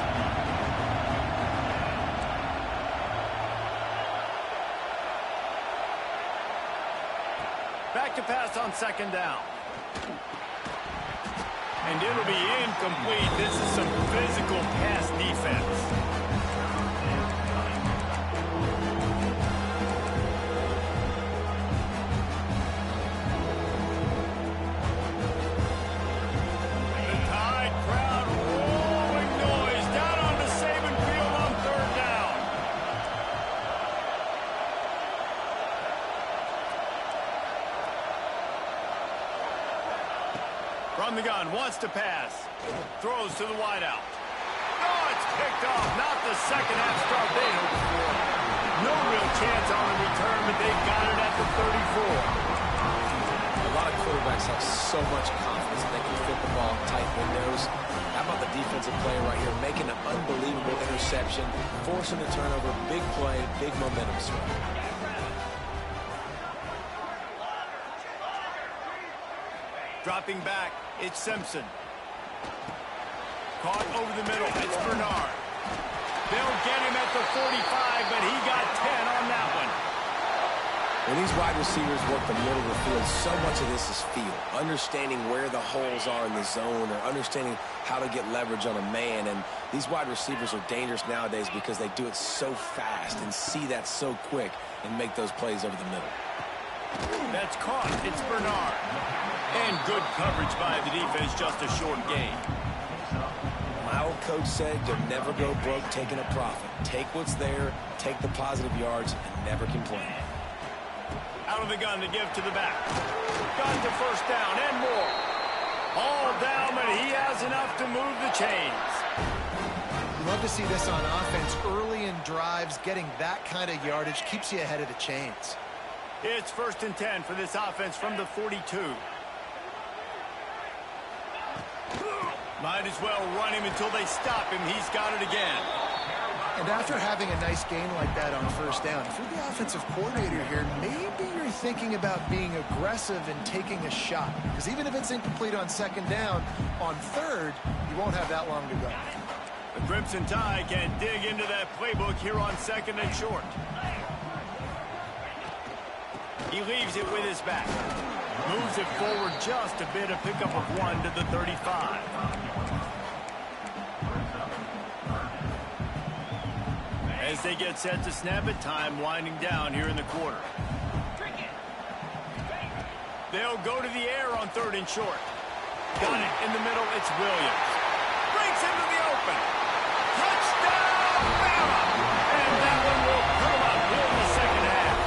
Back to pass on 2nd down. And it'll be incomplete. This is some physical pass defense. From the gun, wants to pass. Throws to the wideout. Oh, it's picked off. Not the second half start they hoped for. No real chance on the return, but they got it at the 34. A lot of quarterbacks have so much confidence that they can fit the ball in tight windows. How about the defensive player right here making an unbelievable interception, forcing a turnover, big play, big momentum swing. Dropping back, it's Simpson. Caught over the middle, it's Bernard. They'll get him at the 45, but he got 10 on that one. When these wide receivers work the middle of the field, so much of this is feel. Understanding where the holes are in the zone or understanding how to get leverage on a man. And these wide receivers are dangerous nowadays because they do it so fast and see that so quick and make those plays over the middle. That's caught. It's Bernard. And good coverage by the defense, just a short gain. My old coach said you'll never go broke taking a profit. Take what's there, take the positive yards, and never complain. Out of the gun to give to the back. Got the first down and more. All down, but he has enough to move the chains. Love to see this on offense. Early in drives, getting that kind of yardage keeps you ahead of the chains. It's 1st and 10 for this offense from the 42. Might as well run him until they stop him. He's got it again. And after having a nice gain like that on first down, if you're the offensive coordinator here, maybe you're thinking about being aggressive and taking a shot. Because even if it's incomplete on second down, on third, you won't have that long to go. The Crimson Tide can dig into that playbook here on 2nd and short. He leaves it with his back. Moves it forward just a bit, a pickup of 1 to the 35. As they get set to snap it, time winding down here in the quarter. They'll go to the air on 3rd and short. Got it in the middle, it's Williams. Breaks into the open. Touchdown, Bama! And that one will put him up here in the second half.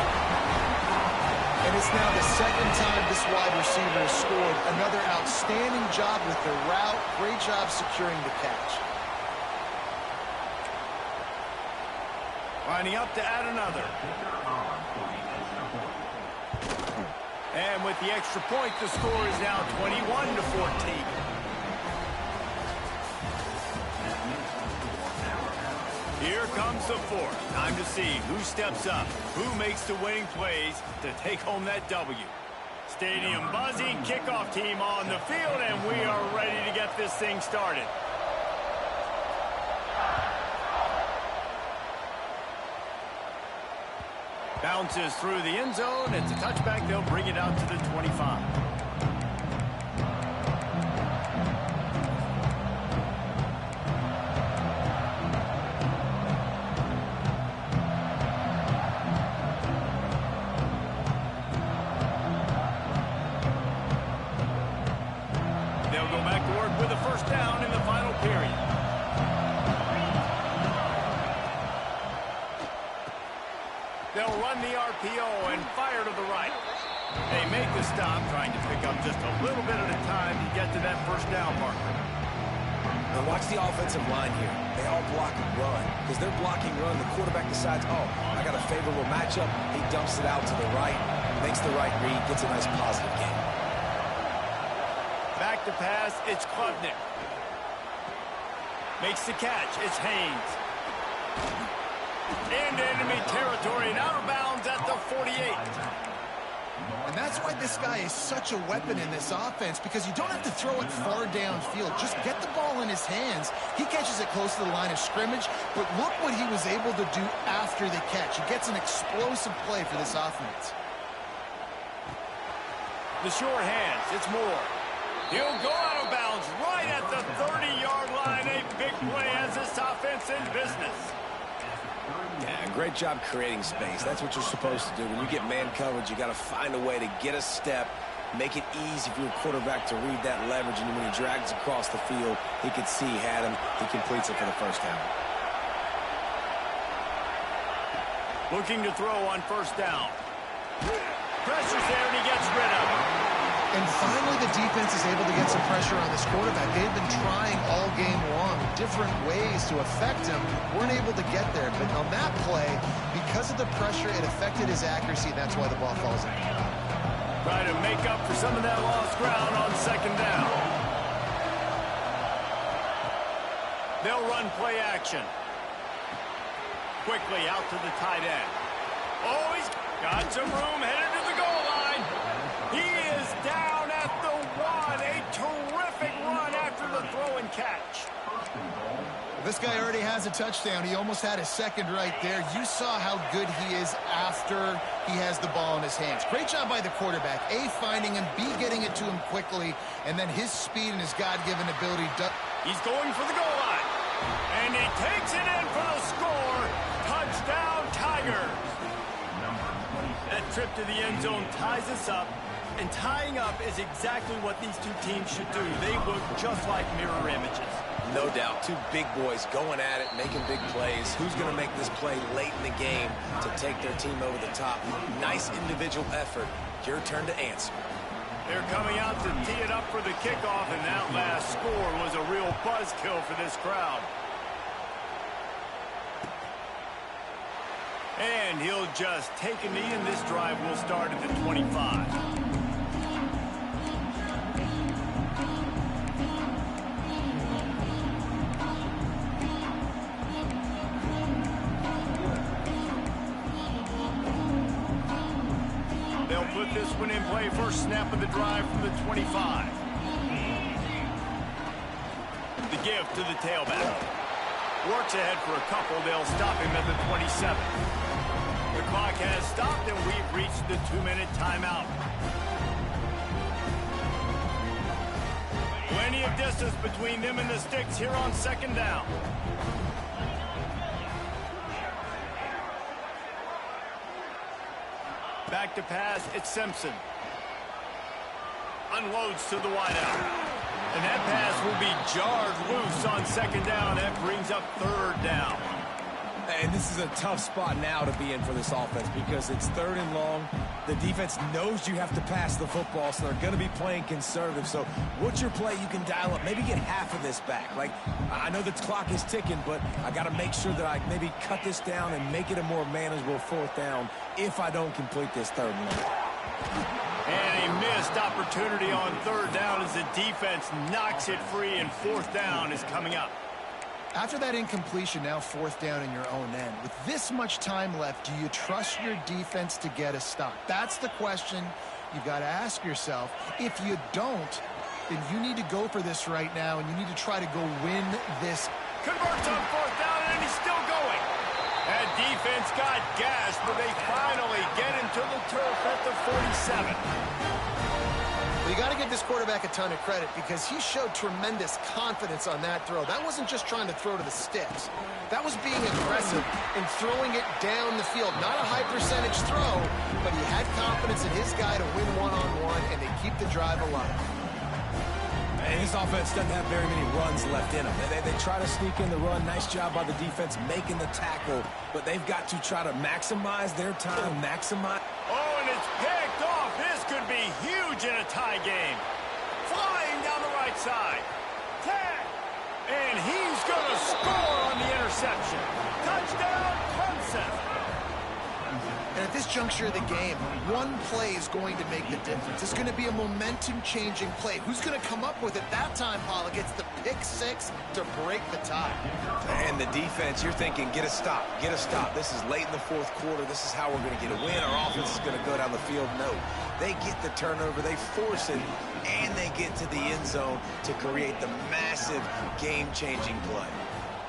And it's now the second time this wide receiver has scored. Another outstanding job with the route. Great job securing the catch. Lining up to add another. And with the extra point, the score is now 21 to 14. Here comes the 4th. Time to see who steps up, who makes the winning plays to take home that W. Stadium buzzing, kickoff team on the field, and we are ready to get this thing started. Bounces through the end zone. It's a touchback. They'll bring it out to the 25. They'll go back to work with a first down in the final period. They'll run the RPO and fire to the right. They make the stop, trying to pick up just a little bit at a time to get to that first down marker. Now watch the offensive line here. They all block and run. Because they're blocking run, the quarterback decides, oh, I got a favorable matchup. He dumps it out to the right, makes the right read, gets a nice positive gain. Back to pass, it's Klubnik. Makes the catch, it's Haynes. Into enemy territory and out of bounds at the 48. And that's why this guy is such a weapon in this offense, because you don't have to throw it far downfield. Just get the ball in his hands. He catches it close to the line of scrimmage, but look what he was able to do after the catch. He gets an explosive play for this offense. The short hands, it's Moore. He'll go out of bounds right at the 30-yard line. A big play as this offense in business. Yeah, great job creating space. That's what you're supposed to do. When you get man coverage, you got to find a way to get a step, make it easy for your quarterback to read that leverage, and when he drags across the field, he could see he had him. He completes it for the first down. Looking to throw on first down. Pressure's there, and he gets rid of it. And finally, the defense is able to get some pressure on this quarterback. They've been trying all game long different ways to affect him. Weren't able to get there. But on that play, because of the pressure, it affected his accuracy. That's why the ball falls in. Trying to make up for some of that lost ground on second down. They'll run play action. Quickly out to the tight end. Oh, he's got some room headed to the goal line. He is down at the 1. A terrific run after the throw and catch. This guy already has a touchdown. He almost had a second right there. You saw how good he is after he has the ball in his hands. Great job by the quarterback. A, finding him, B, getting it to him quickly, and then his speed and his God-given ability. He's going for the goal line. And he takes it in for the score. Touchdown, Tigers. That trip to the end zone ties us up. And tying up is exactly what these two teams should do. They look just like mirror images. No doubt, two big boys going at it, making big plays. Who's going to make this play late in the game to take their team over the top? Nice individual effort. Your turn to answer. They're coming out to tee it up for the kickoff, and that last score was a real buzzkill for this crowd. And he'll just take a knee, and this drive will start at the 25. They'll put this one in play. First snap of the drive from the 25. The give to the tailback. Works ahead for a couple. They'll stop him at the 27. The clock has stopped, and we've reached the 2-minute timeout. Plenty of distance between them and the sticks here on second down. Back to pass, it's Simpson. Unloads to the wideout. And that pass will be jarred loose on second down. That brings up third down. And this is a tough spot now to be in for this offense because it's third and long. The defense knows you have to pass the football, so they're going to be playing conservative. So what's your play you can dial up? Maybe get half of this back. Like, I know the clock is ticking, but I got to make sure that I maybe cut this down and make it a more manageable fourth down if I don't complete this third and long. And a missed opportunity on third down as the defense knocks it free, and fourth down is coming up. After that incompletion, now fourth down in your own end. With this much time left, do you trust your defense to get a stop? That's the question you've got to ask yourself. If you don't, then you need to go for this right now, and you need to try to go win this. Converts on fourth down, and he's still going. That defense got gashed, but they finally get him to the turf at the 47. Well, you got to give this quarterback a ton of credit because he showed tremendous confidence on that throw. That wasn't just trying to throw to the sticks. That was being aggressive and throwing it down the field. Not a high percentage throw, but he had confidence in his guy to win one-on-one, and they keep the drive alive. And his offense doesn't have very many runs left in them. They try to sneak in the run. Nice job by the defense making the tackle, but they've got to try to maximize their time, maximize. Oh, and it's picked off. This could be huge in a tie game. Flying down the right side. Tag. And he's going to score on the interception. Touchdown, Clemson. And at this juncture of the game, one play is going to make the difference. It's going to be a momentum-changing play. Who's going to come up with it that time, Paul? It gets the pick six to break the tie. And the defense, you're thinking, get a stop, get a stop. This is late in the fourth quarter. This is how we're going to get a win. Our offense is going to go down the field. No, they get the turnover, they force it, and they get to the end zone to create the massive game-changing play.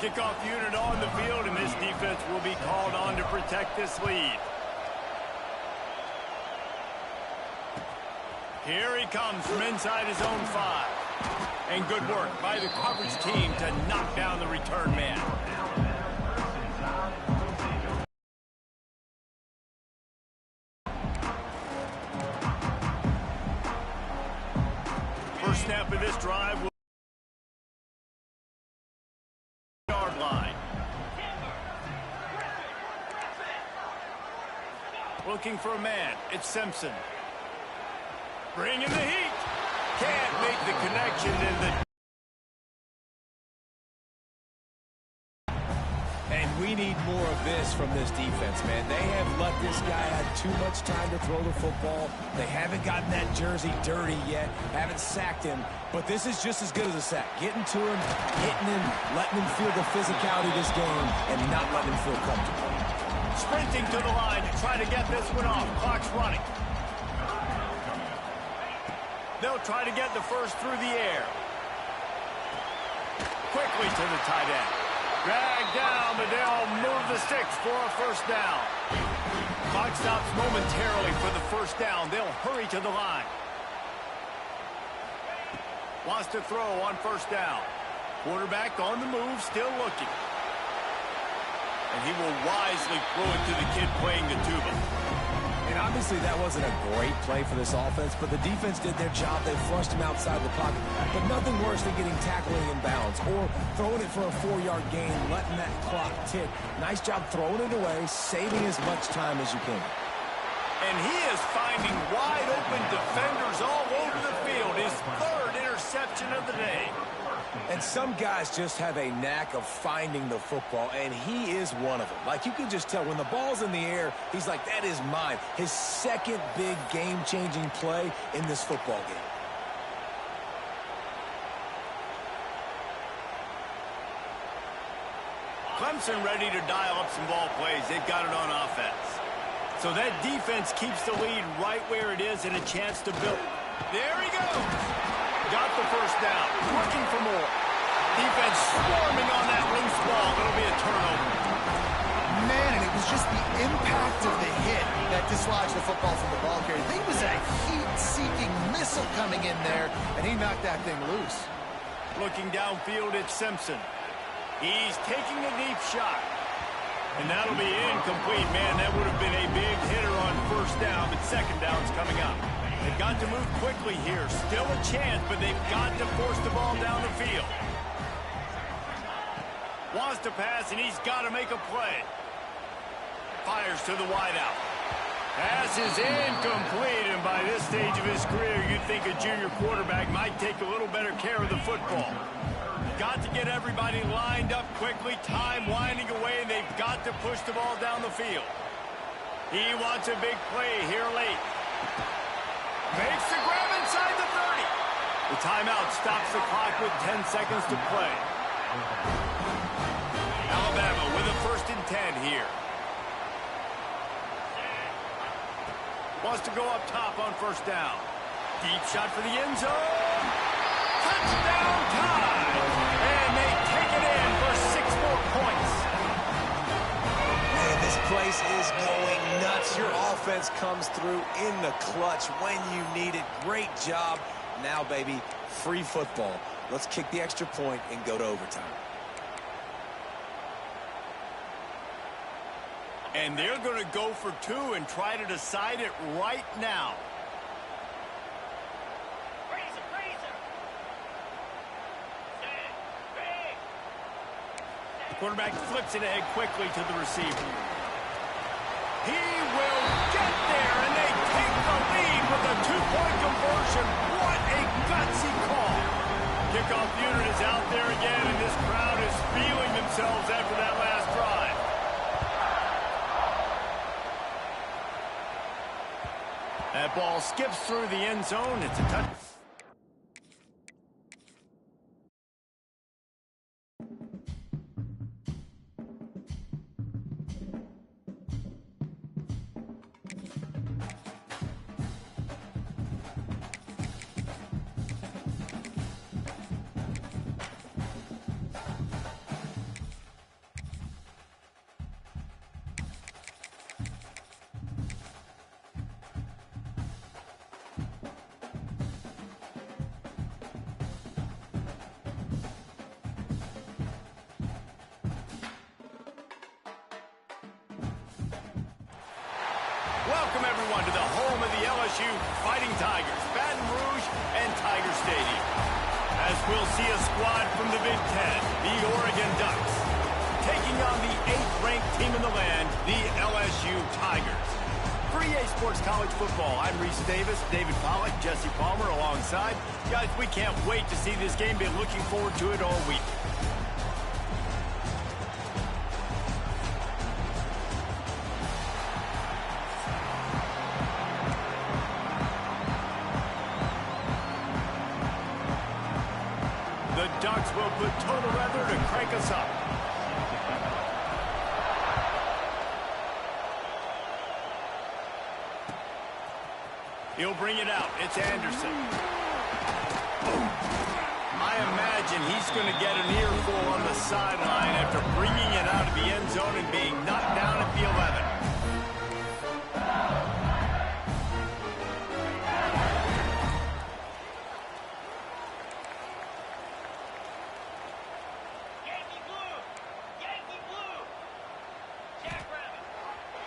Kickoff unit on the field, and this defense will be called on to protect this lead. Here he comes from inside his own 5. And good work by the coverage team to knock down the return man. First snap of this drive will yard line. Looking for a man. It's Simpson. Bringing the heat. can't make the connection in the... And we need more of this from this defense, man. They have let this guy have too much time to throw the football. They haven't gotten that jersey dirty yet, haven't sacked him. But this is just as good as a sack. Getting to him, hitting him, letting him feel the physicality of this game, and not letting him feel comfortable. Sprinting to the line to try to get this one off. Clock's running. They'll try to get the first through the air. Quickly to the tight end. Drag down, but they'll move the sticks for a first down. Clock stops momentarily for the first down. They'll hurry to the line. Wants to throw on first down. Quarterback on the move, still looking. And he will wisely throw it to the kid playing the tuba. And obviously that wasn't a great play for this offense, but the defense did their job. They flushed him outside the pocket. But nothing worse than getting tackling in bounds or throwing it for a 4-yard gain, letting that clock tick. Nice job throwing it away, saving as much time as you can. And he is finding wide open defenders all over the field. His third interception of the day. And some guys just have a knack of finding the football, and he is one of them. Like, you can just tell when the ball's in the air, he's like, that is mine. His second big game-changing play in this football game. Clemson ready to dial up some ball plays. They've got it on offense. So that defense keeps the lead right where it is and a chance to build. There he goes. Got the first down. Looking for more. Defense swarming on that loose ball. It'll be a turnover. Man, and it was just the impact of the hit that dislodged the football from the ball carrier. I think it was a heat-seeking missile coming in there, and he knocked that thing loose. Looking downfield at Simpson. He's taking a deep shot. And that'll be incomplete. Man, that would have been a big hitter on first down, but second down's coming up. They've got to move quickly here. Still a chance, but they've got to force the ball down the field. Wants to pass, and he's got to make a play. Fires to the wideout. Pass is incomplete, and by this stage of his career, you'd think a junior quarterback might take a little better care of the football. Got to get everybody lined up quickly, time winding away, and they've got to push the ball down the field. He wants a big play here late. Makes the grab inside the 30. The timeout stops the clock with 10 seconds to play. Alabama with a 1st and 10 here. Wants to go up top on first down. Deep shot for the end zone. Touchdown time. And they take it in for 6 more points. Man, this place is going nuts. Your offense comes through in the clutch when you need it. Great job. Now, baby, free football. Let's kick the extra point and go to overtime. And they're going to go for 2 and try to decide it right now. The quarterback flips it ahead quickly to the receiver. He will get there, and they take the lead with a 2-point conversion. What a gutsy call. Kickoff unit is out there again, and this crowd is feeling themselves after that last drive. That ball skips through the end zone. It's a touchdown. Welcome, everyone, to the home of the LSU Fighting Tigers, Baton Rouge and Tiger Stadium. As we'll see a squad from the Big Ten, the Oregon Ducks, taking on the 8th-ranked team in the land, the LSU Tigers. For EA Sports College Football, I'm Reese Davis, David Pollack, Jesse Palmer alongside. Guys, we can't wait to see this game. Been looking forward to it all week. The Ducks will put total weather to crank us up. He'll bring it out. It's Anderson. I imagine he's going to get an earful on the sideline after bringing it out of the end zone and being knocked down at the 11.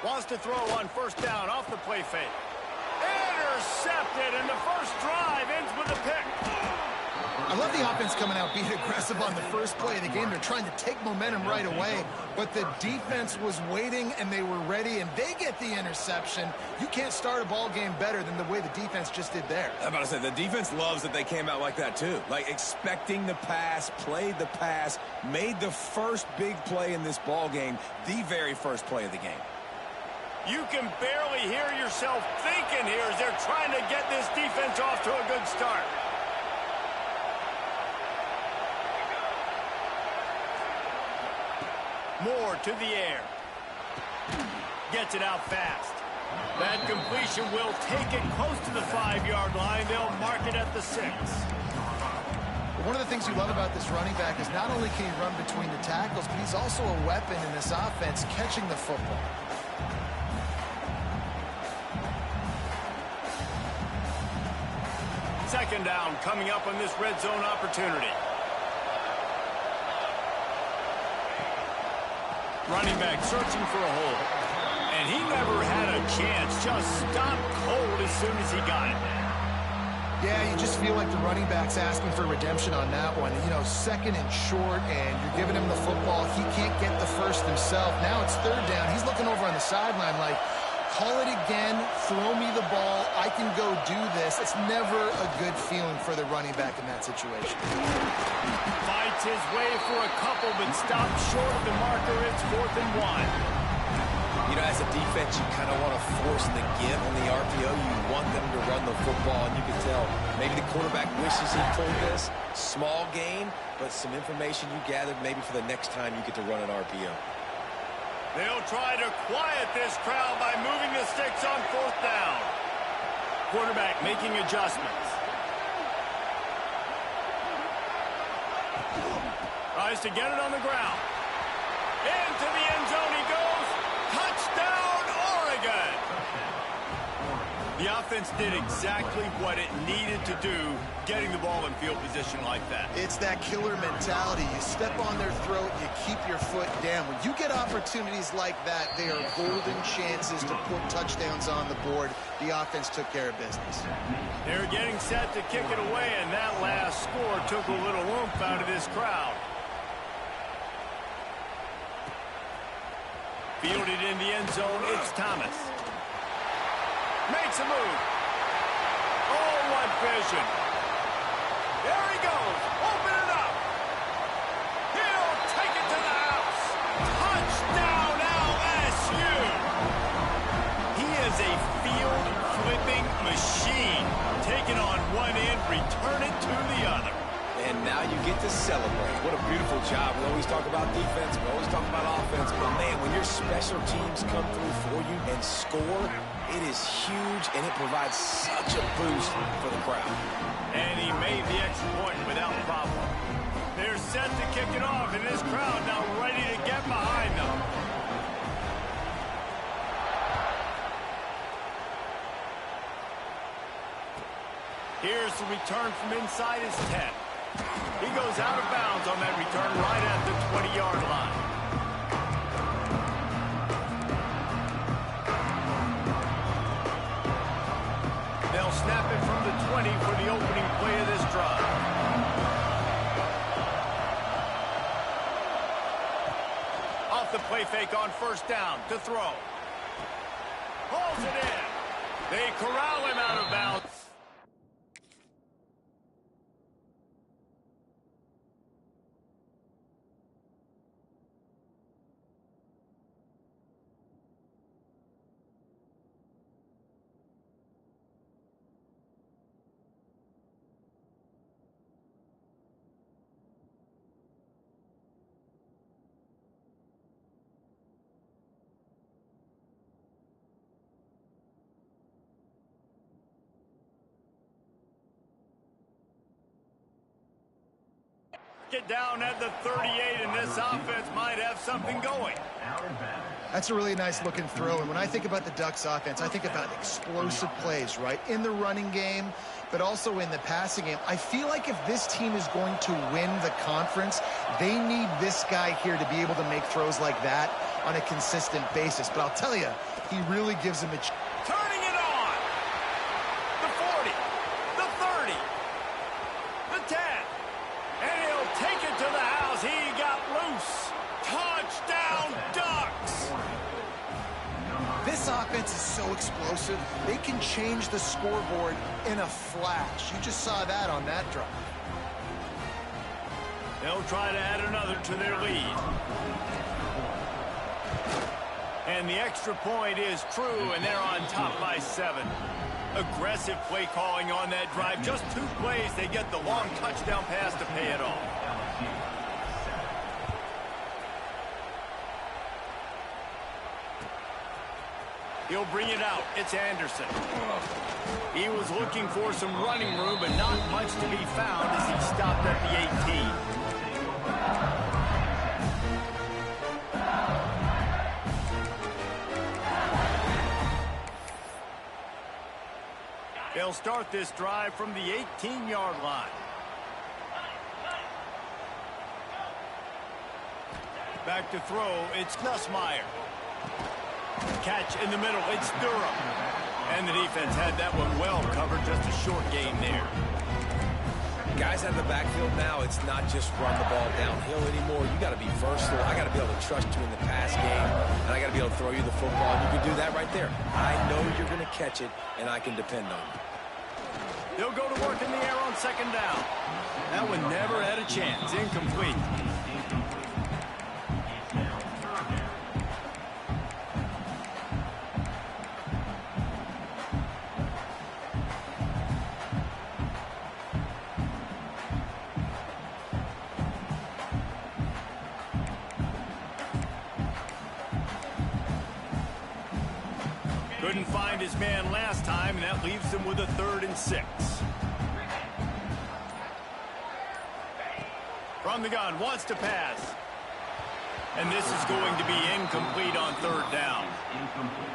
Wants to throw on first down off the play fake. Intercepted, and the first drive ends with a pick. I love the offense coming out being aggressive on the first play of the game. They're trying to take momentum right away, but the defense was waiting, and they were ready, and they get the interception. You can't start a ball game better than the way the defense just did there. I'm about to say, the defense loves that they came out like that, too. Like, expecting the pass, played the pass, made the first big play in this ball game, the very first play of the game. You can barely hear yourself thinking here as they're trying to get this defense off to a good start. Moore to the air. Gets it out fast. That completion will take it close to the 5-yard line. They'll mark it at the 6. One of the things you love about this running back is not only can he run between the tackles, but he's also a weapon in this offense catching the football. Second down coming up on this red zone opportunity. Running back searching for a hole. And he never had a chance. Just stopped cold as soon as he got it. Yeah, you just feel like the running back's asking for redemption on that one. You know, second and short, and you're giving him the football. He can't get the first himself. Now it's third down. He's looking over on the sideline like, call it again, throw me the ball, I can go do this. It's never a good feeling for the running back in that situation. Fights his way for a couple, but stops short of the marker. It's 4th and 1. You know, as a defense, you kind of want to force the give on the RPO. You want them to run the football, and you can tell maybe the quarterback wishes he pulled this. Small gain, but some information you gathered maybe for the next time you get to run an RPO. They'll try to quiet this crowd by moving the sticks on 4th down. Quarterback making adjustments. Tries to get it on the ground. Into the end zone he goes. Touchdown, Oregon! The offense did exactly what it needed to do, getting the ball in field position like that. It's that killer mentality. You step on their throat, you keep your foot down. When you get opportunities like that, they are golden chances to put touchdowns on the board. The offense took care of business. They're getting set to kick it away, and that last score took a little oomph out of this crowd. Fielded in the end zone, it's Thomas. Makes a move. Oh, what vision. There he goes. Open it up. He'll take it to the house. Touchdown, LSU. He is a field-flipping machine. Take it on one end, return it to the other. And now you get to celebrate. What a beautiful job. We always talk about defense. We always talk about offense. But, man, when your special teams come through for you and score, it is huge, and it provides such a boost for the crowd. And he made the extra point without problem. They're set to kick it off, and this crowd now ready to get behind them. Here's the return from inside his 10. He goes out of bounds on that return right at the 20-yard line. They'll snap it from the 20 for the opening play of this drive. Off the play fake on first down to throw. Hauls it in. They corral him out of bounds. Get down at the 38, and this offense might have something going. That's a really nice looking throw. And when I think about the Ducks offense, I think about explosive plays, right? In the running game, but also in the passing game. I feel like if this team is going to win the conference, they need this guy here to be able to make throws like that on a consistent basis. But I'll tell you, he really gives them a chance. Turning it on. The 40, the 30, the 10. And he'll take it to the house. He got loose. Touchdown, Ducks. This offense is so explosive, they can change the scoreboard in a flash. You just saw that on that drive. They'll try to add another to their lead. And the extra point is true, and they're on top by 7. Aggressive play calling on that drive. Just 2 plays, they get the long touchdown pass to pay it off. He'll bring it out. It's Anderson. He was looking for some running room, but not much to be found as he stopped at the 18. They'll start this drive from the 18-yard line. Back to throw, it's Nussmeier. Catch in the middle, it's Durham. And the defense had that one well covered, just a short game there. Guys out of the backfield now, it's not just run the ball downhill anymore. You got to be versatile. I got to be able to trust you in the pass game, and I got to be able to throw you the football. And you can do that right there. I know you're going to catch it, and I can depend on you. They'll go to work in the air on 2nd down. That one never had a chance. Incomplete. Couldn't find his man last time, and that leaves him with a 3rd and 6. From the gun, wants to pass. And this is going to be incomplete on 3rd down.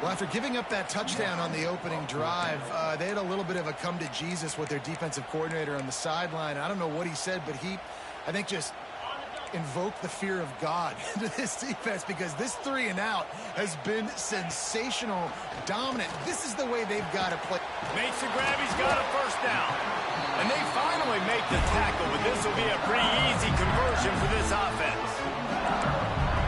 Well, after giving up that touchdown on the opening drive, they had a little bit of a come to Jesus with their defensive coordinator on the sideline. I don't know what he said, but he, I think, just invoke the fear of God into this defense, because this 3 and out has been sensational, dominant. This is the way they've got to play. Makes the grab, he's got a 1st down. And they finally make the tackle, but this will be a pretty easy conversion for this offense.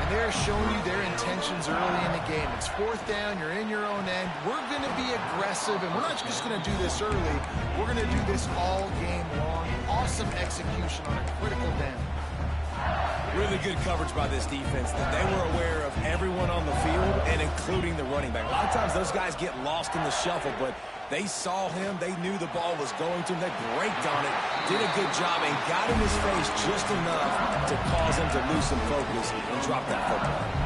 And they're showing you their intentions early in the game. It's 4th down, you're in your own end. We're going to be aggressive, and we're not just going to do this early. We're going to do this all game long. Awesome execution on a critical down. Really good coverage by this defense. They were aware of everyone on the field, and including the running back. A lot of times those guys get lost in the shuffle, but they saw him. They knew the ball was going to him. They braked on it, did a good job, and got in his face just enough to cause him to lose some focus and drop that football.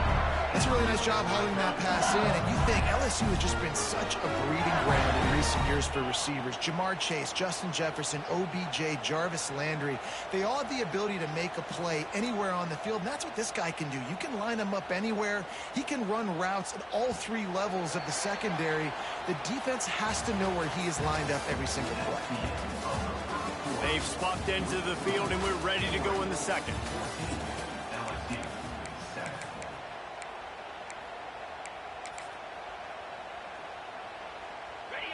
That's a really nice job holding that pass in, and you think LSU has just been such a breeding ground in recent years for receivers. Jamar Chase, Justin Jefferson, OBJ, Jarvis Landry, they all have the ability to make a play anywhere on the field, and that's what this guy can do. You can line him up anywhere. He can run routes at all 3 levels of the secondary. The defense has to know where he is lined up every single play. They've swapped ends of the field, and we're ready to go in the 2nd.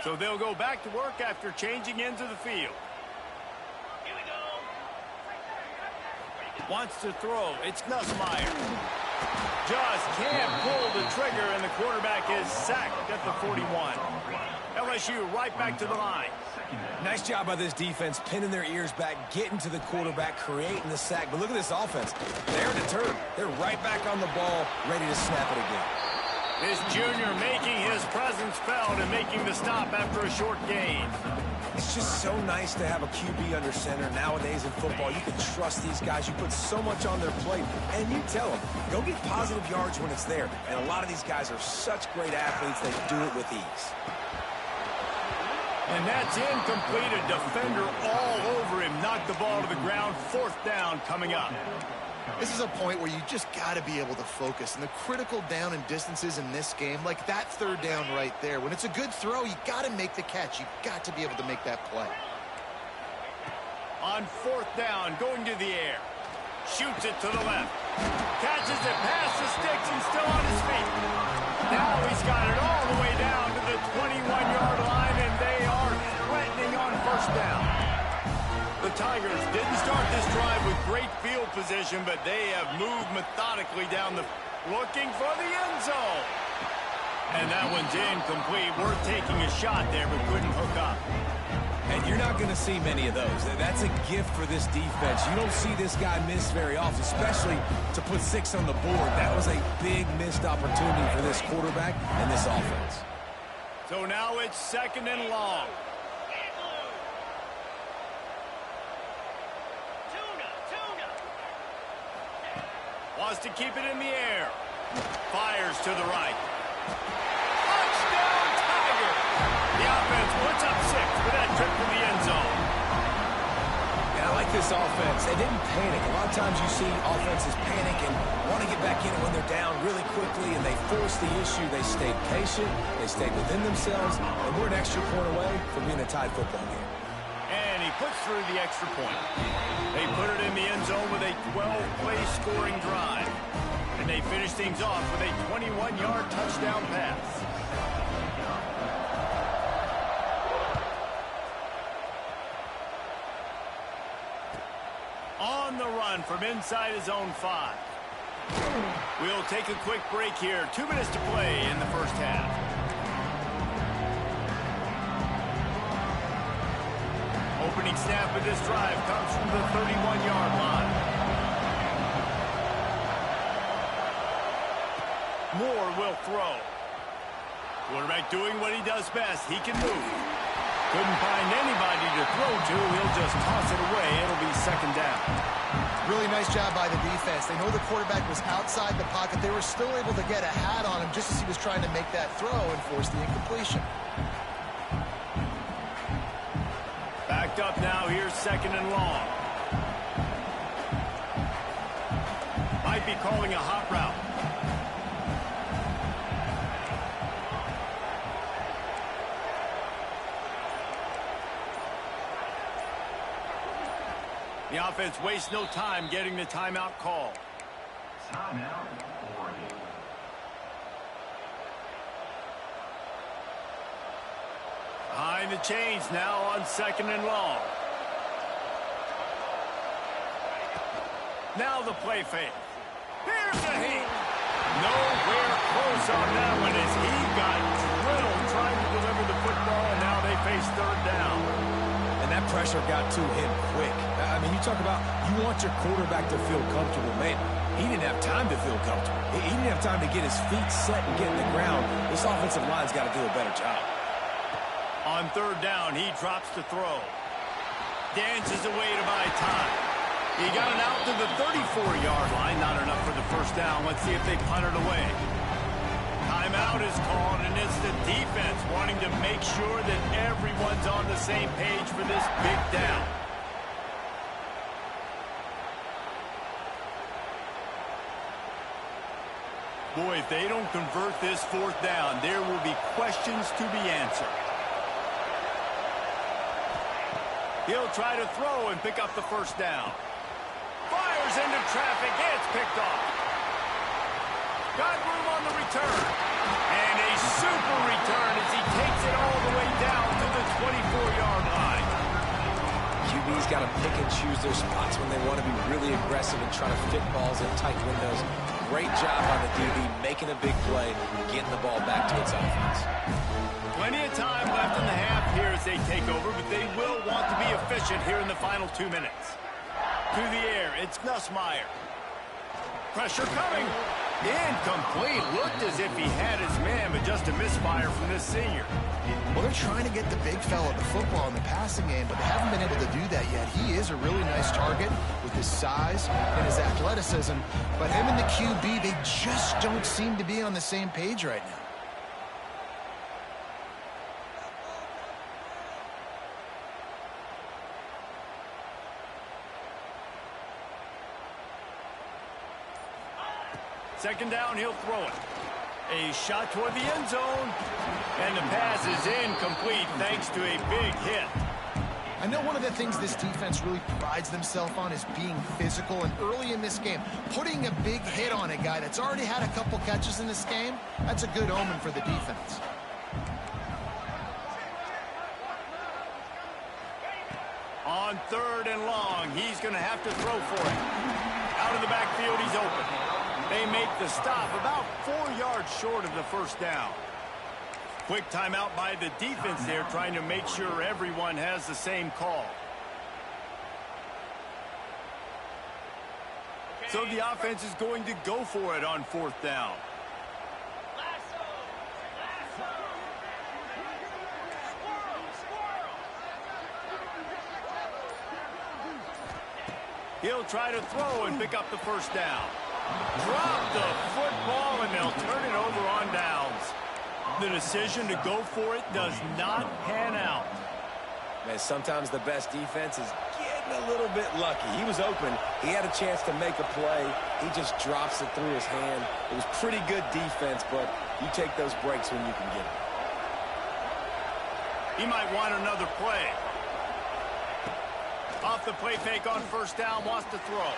So they'll go back to work after changing ends of the field. Wants to throw. It's Nussmeier. Just can't pull the trigger, and the quarterback is sacked at the 41. LSU right back to the line. Nice job by this defense, pinning their ears back, getting to the quarterback, creating the sack. But look at this offense. They're deterred. They're right back on the ball, ready to snap it again. This junior making his presence felt and making the stop after a short gain. It's just so nice to have a QB under center. Nowadays in football, you can trust these guys. You put so much on their plate, and you tell them, go get positive yards when it's there. And a lot of these guys are such great athletes, they do it with ease. And that's incomplete. A defender all over him. Knocked the ball to the ground. 4th down coming up. This is a point where you just got to be able to focus. And the critical down and distances in this game, like that 3rd down right there, when it's a good throw, you got to make the catch. You got to be able to make that play. On 4th down, going to the air. Shoots it to the left. Catches it past the sticks and still on his feet. Now he's got it all the way down to the 21-yard line, and they are threatening on 1st down. The Tigers didn't start this drive with great field position, but they have moved methodically down the... looking for the end zone. And that one's incomplete. Worth taking a shot there, but couldn't hook up. And you're not going to see many of those. That's a gift for this defense. You don't see this guy miss very often, especially to put 6 on the board. That was a big missed opportunity for this quarterback and this offense. So now it's 2nd and long. Wants to keep it in the air. Fires to the right. Touchdown, Tiger! The offense puts up 6 with that trip to the end zone. And I like this offense. They didn't panic. A lot of times you see offenses panic and want to get back in it when they're down really quickly, and they force the issue. They stayed patient. They stayed within themselves, and we're an extra point away from being a tied football game. And he puts through the extra point. They put it in the end zone with a 12-play scoring drive. And they finish things off with a 21-yard touchdown pass. On the run from inside his own 5. We'll take a quick break here. 2 minutes to play in the 1st half. Opening snap of this drive comes from the 31-yard line. Moore will throw. Quarterback doing what he does best. He can move. Couldn't find anybody to throw to. He'll just toss it away. It'll be 2nd down. Really nice job by the defense. They know the quarterback was outside the pocket. They were still able to get a hat on him just as he was trying to make that throw and force the incompletion. Backed up now. Here's 2nd and long. Might be calling a hot route. The offense wastes no time getting the timeout call. Timeout, Oregon. Behind the chains now on 2nd and long. Now the play fake. Here's the heat. Nowhere close on that one as he got drilled trying to deliver the football, and now they face 3rd down. And that pressure got to him quick. I mean, you talk about you want your quarterback to feel comfortable. Man, he didn't have time to feel comfortable. He didn't have time to get his feet set and get in the ground. This offensive line's got to do a better job. On 3rd down, he drops to throw. Dances away to buy time. He got it out to the 34-yard line. Not enough for the 1st down. Let's see if they punt it away. Timeout is called, and it's the defense wanting to make sure that everyone's on the same page for this big down. Boy, if they don't convert this 4th down, there will be questions to be answered. He'll try to throw and pick up the 1st down. Fires into traffic. It's picked off. Got room on the return. And a super return as he takes it all the way down to the 24-yard line. QB's got to pick and choose their spots when they want to be really aggressive and try to fit balls in tight windows. Great job on the DB, making a big play, getting the ball back to its offense. Plenty of time left in the half here as they take over, but they will want to be efficient here in the final 2 minutes. Through the air, it's Nussmeier. Pressure coming. Incomplete. Looked as if he had his man, but just a misfire from this senior. Well, they're trying to get the big fella the football in the passing game, but they haven't been able to do that yet. He is a really nice target with his size and his athleticism, but him and the QB, they just don't seem to be on the same page right now. Second down, he'll throw it. A shot toward the end zone. And the pass is incomplete thanks to a big hit. I know one of the things this defense really prides themselves on is being physical. And early in this game, putting a big hit on a guy that's already had a couple catches in this game, that's a good omen for the defense. On 3rd and long, he's going to have to throw for it. Out of the backfield, he's open. They make the stop about 4 yards short of the first down. Quick timeout by the defense there, trying to make sure everyone has the same call. So the offense is going to go for it on 4th down. He'll try to throw and pick up the first down. Drop the football, and they'll turn it over on downs. The decision to go for it does not pan out. Man, sometimes the best defense is getting a little bit lucky. He was open. He had a chance to make a play. He just drops it through his hand. It was pretty good defense, but you take those breaks when you can get it. He might want another play. Off the play fake on first down, wants to throw.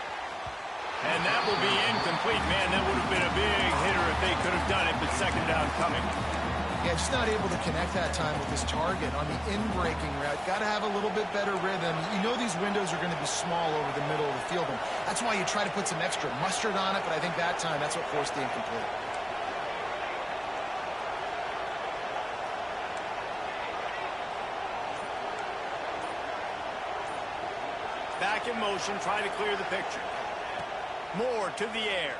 And that will be incomplete. Man, that would have been a big hitter if they could have done it, but second down coming. Yeah, just not able to connect that time with his target on the in-breaking route. Got to have a little bit better rhythm. You know these windows are going to be small over the middle of the field, and that's why you try to put some extra mustard on it, but I think that time that's what forced the incomplete. Back in motion, trying to clear the picture. Moore to the air.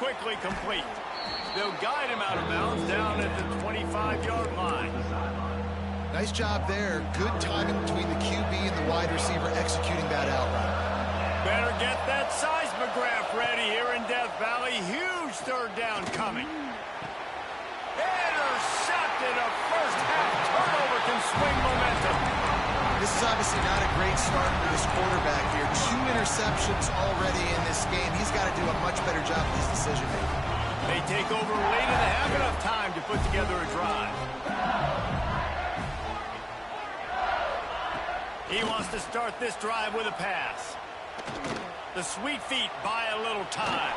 Quickly complete. They'll guide him out of bounds down at the 25-yard line. Nice job there. Good timing between the QB and the wide receiver executing that out route. Better get that seismograph ready here in Death Valley. Huge 3rd down coming. Intercepted. A first half turnover can swing momentum. This is obviously not a great start for this quarterback here. 2 interceptions already in this game. He's got to do a much better job with his decision-making. They take over late and they have enough time to put together a drive. He wants to start this drive with a pass. The sweet feet buy a little time.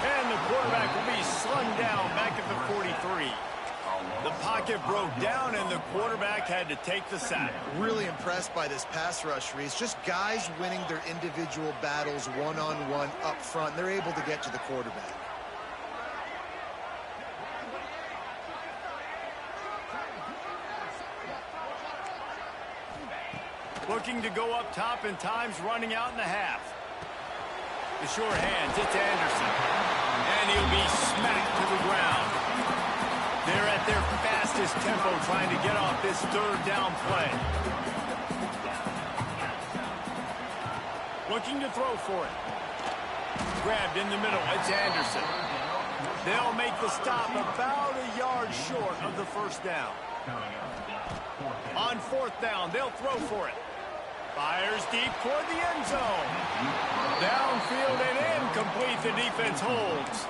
And the quarterback will be slung down back at the 43. The pocket broke down, and the quarterback had to take the sack. Really impressed by this pass rush, Reese. Just guys winning their individual battles one-on-one up front. They're able to get to the quarterback. Looking to go up top, and time's running out in the half. The short hands, it's Anderson. And he'll be smacked to the ground. They're at their fastest tempo trying to get off this 3rd down play. Looking to throw for it. Grabbed in the middle. It's Anderson. They'll make the stop about a yard short of the first down. On 4th down, they'll throw for it. Fires deep toward the end zone. Downfield and incomplete. The defense holds.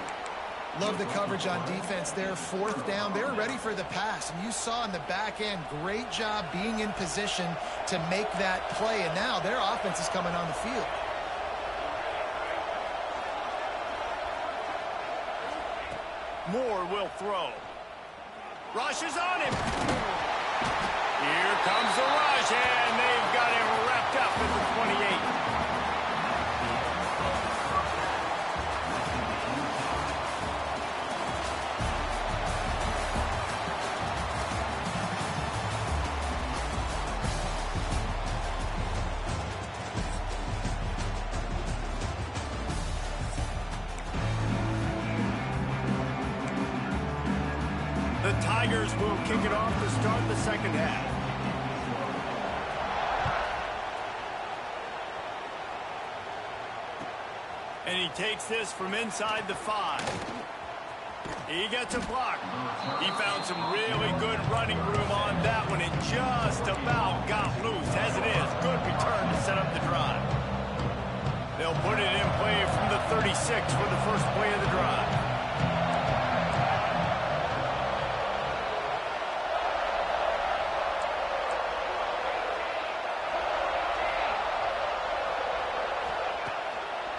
Love the coverage on defense there. 4th down. They're ready for the pass. And you saw in the back end, great job being in position to make that play. And now their offense is coming on the field. Moore will throw. Rush is on him. Here comes the rush, and they've got him wrapped up at the 28. Tigers will kick it off to start the second half. And he takes this from inside the 5. He gets a block. He found some really good running room on that one. It just about got loose. As it is, good return to set up the drive. They'll put it in play from the 36 for the first play of the drive.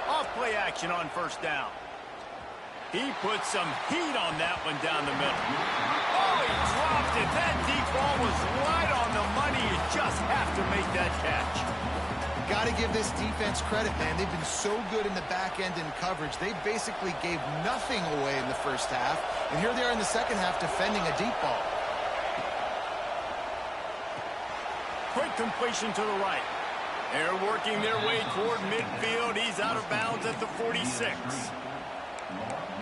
Off-play action on first down. He put some heat on that one down the middle. Oh, he dropped it. That deep ball was right on the money. You just have to make that catch. Got to give this defense credit, man. They've been so good in the back end in coverage. They basically gave nothing away in the first half. And here they are in the second half defending a deep ball. Quick completion to the right. They're working their way toward midfield. He's out of bounds at the 46.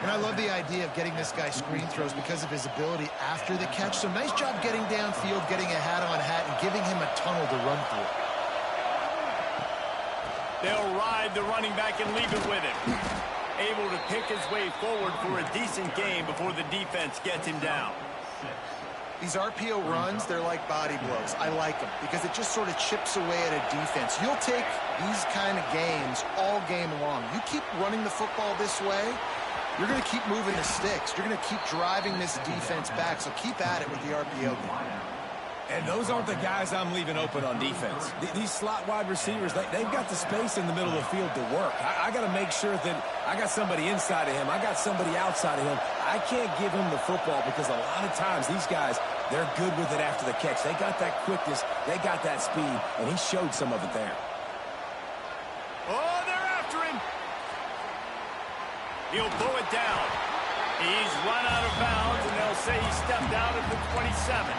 And I love the idea of getting this guy screen throws because of his ability after the catch. So nice job getting downfield, getting a hat-on-hat, and giving him a tunnel to run through. They'll ride the running back and leave it with him. Able to pick his way forward for a decent gain before the defense gets him down. These RPO runs, they're like body blows. I like them because it just sort of chips away at a defense. You'll take these kind of games all game long. You keep running the football this way, you're going to keep moving the sticks. You're going to keep driving this defense back, so keep at it with the RPO game. And those aren't the guys I'm leaving open on defense. These slot wide receivers, they've got the space in the middle of the field to work. I got to make sure that I got somebody inside of him. I got somebody outside of him. I can't give him the football because a lot of times these guys, they're good with it after the catch. They got that quickness. They got that speed, and he showed some of it there. Oh, they're after him. He'll pull it down. He's run out of bounds, and they'll say he stepped out at the 27.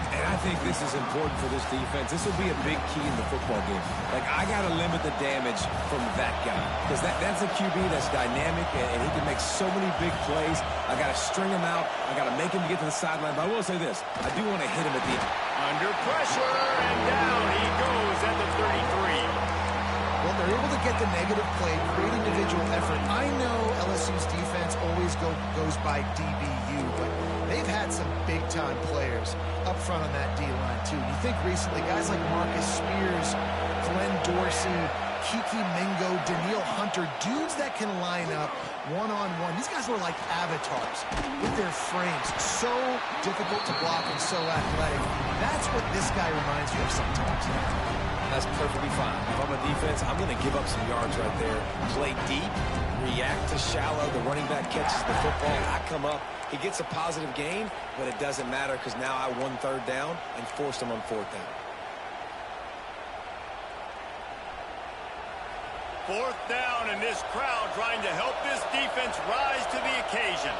And I think this is important for this defense. This will be a big key in the football game. Like, I got to limit the damage from that guy because that's a QB that's dynamic, and he can make so many big plays. I got to string him out. I got to make him get to the sideline. But I will say this. I do want to hit him at the end. Under pressure, and down he goes at the 33. Well, they're able to get the negative play, create individual effort. I know LSU's defense always goes by DBU, but they've had some big-time players up front on that D-line, too. You think recently, guys like Marcus Spears, Glenn Dorsey, Kiki Mingo, Daniil Hunter, dudes that can line up one-on-one. These guys were like avatars with their frames. So difficult to block and so athletic. That's what this guy reminds you of sometimes. That's perfectly fine. If I'm a defense, I'm going to give up some yards right there. Play deep, react to shallow. The running back catches the football. I come up. He gets a positive gain, but it doesn't matter because now I won third down and forced him on fourth down. Fourth down, and this crowd trying to help this defense rise to the occasion.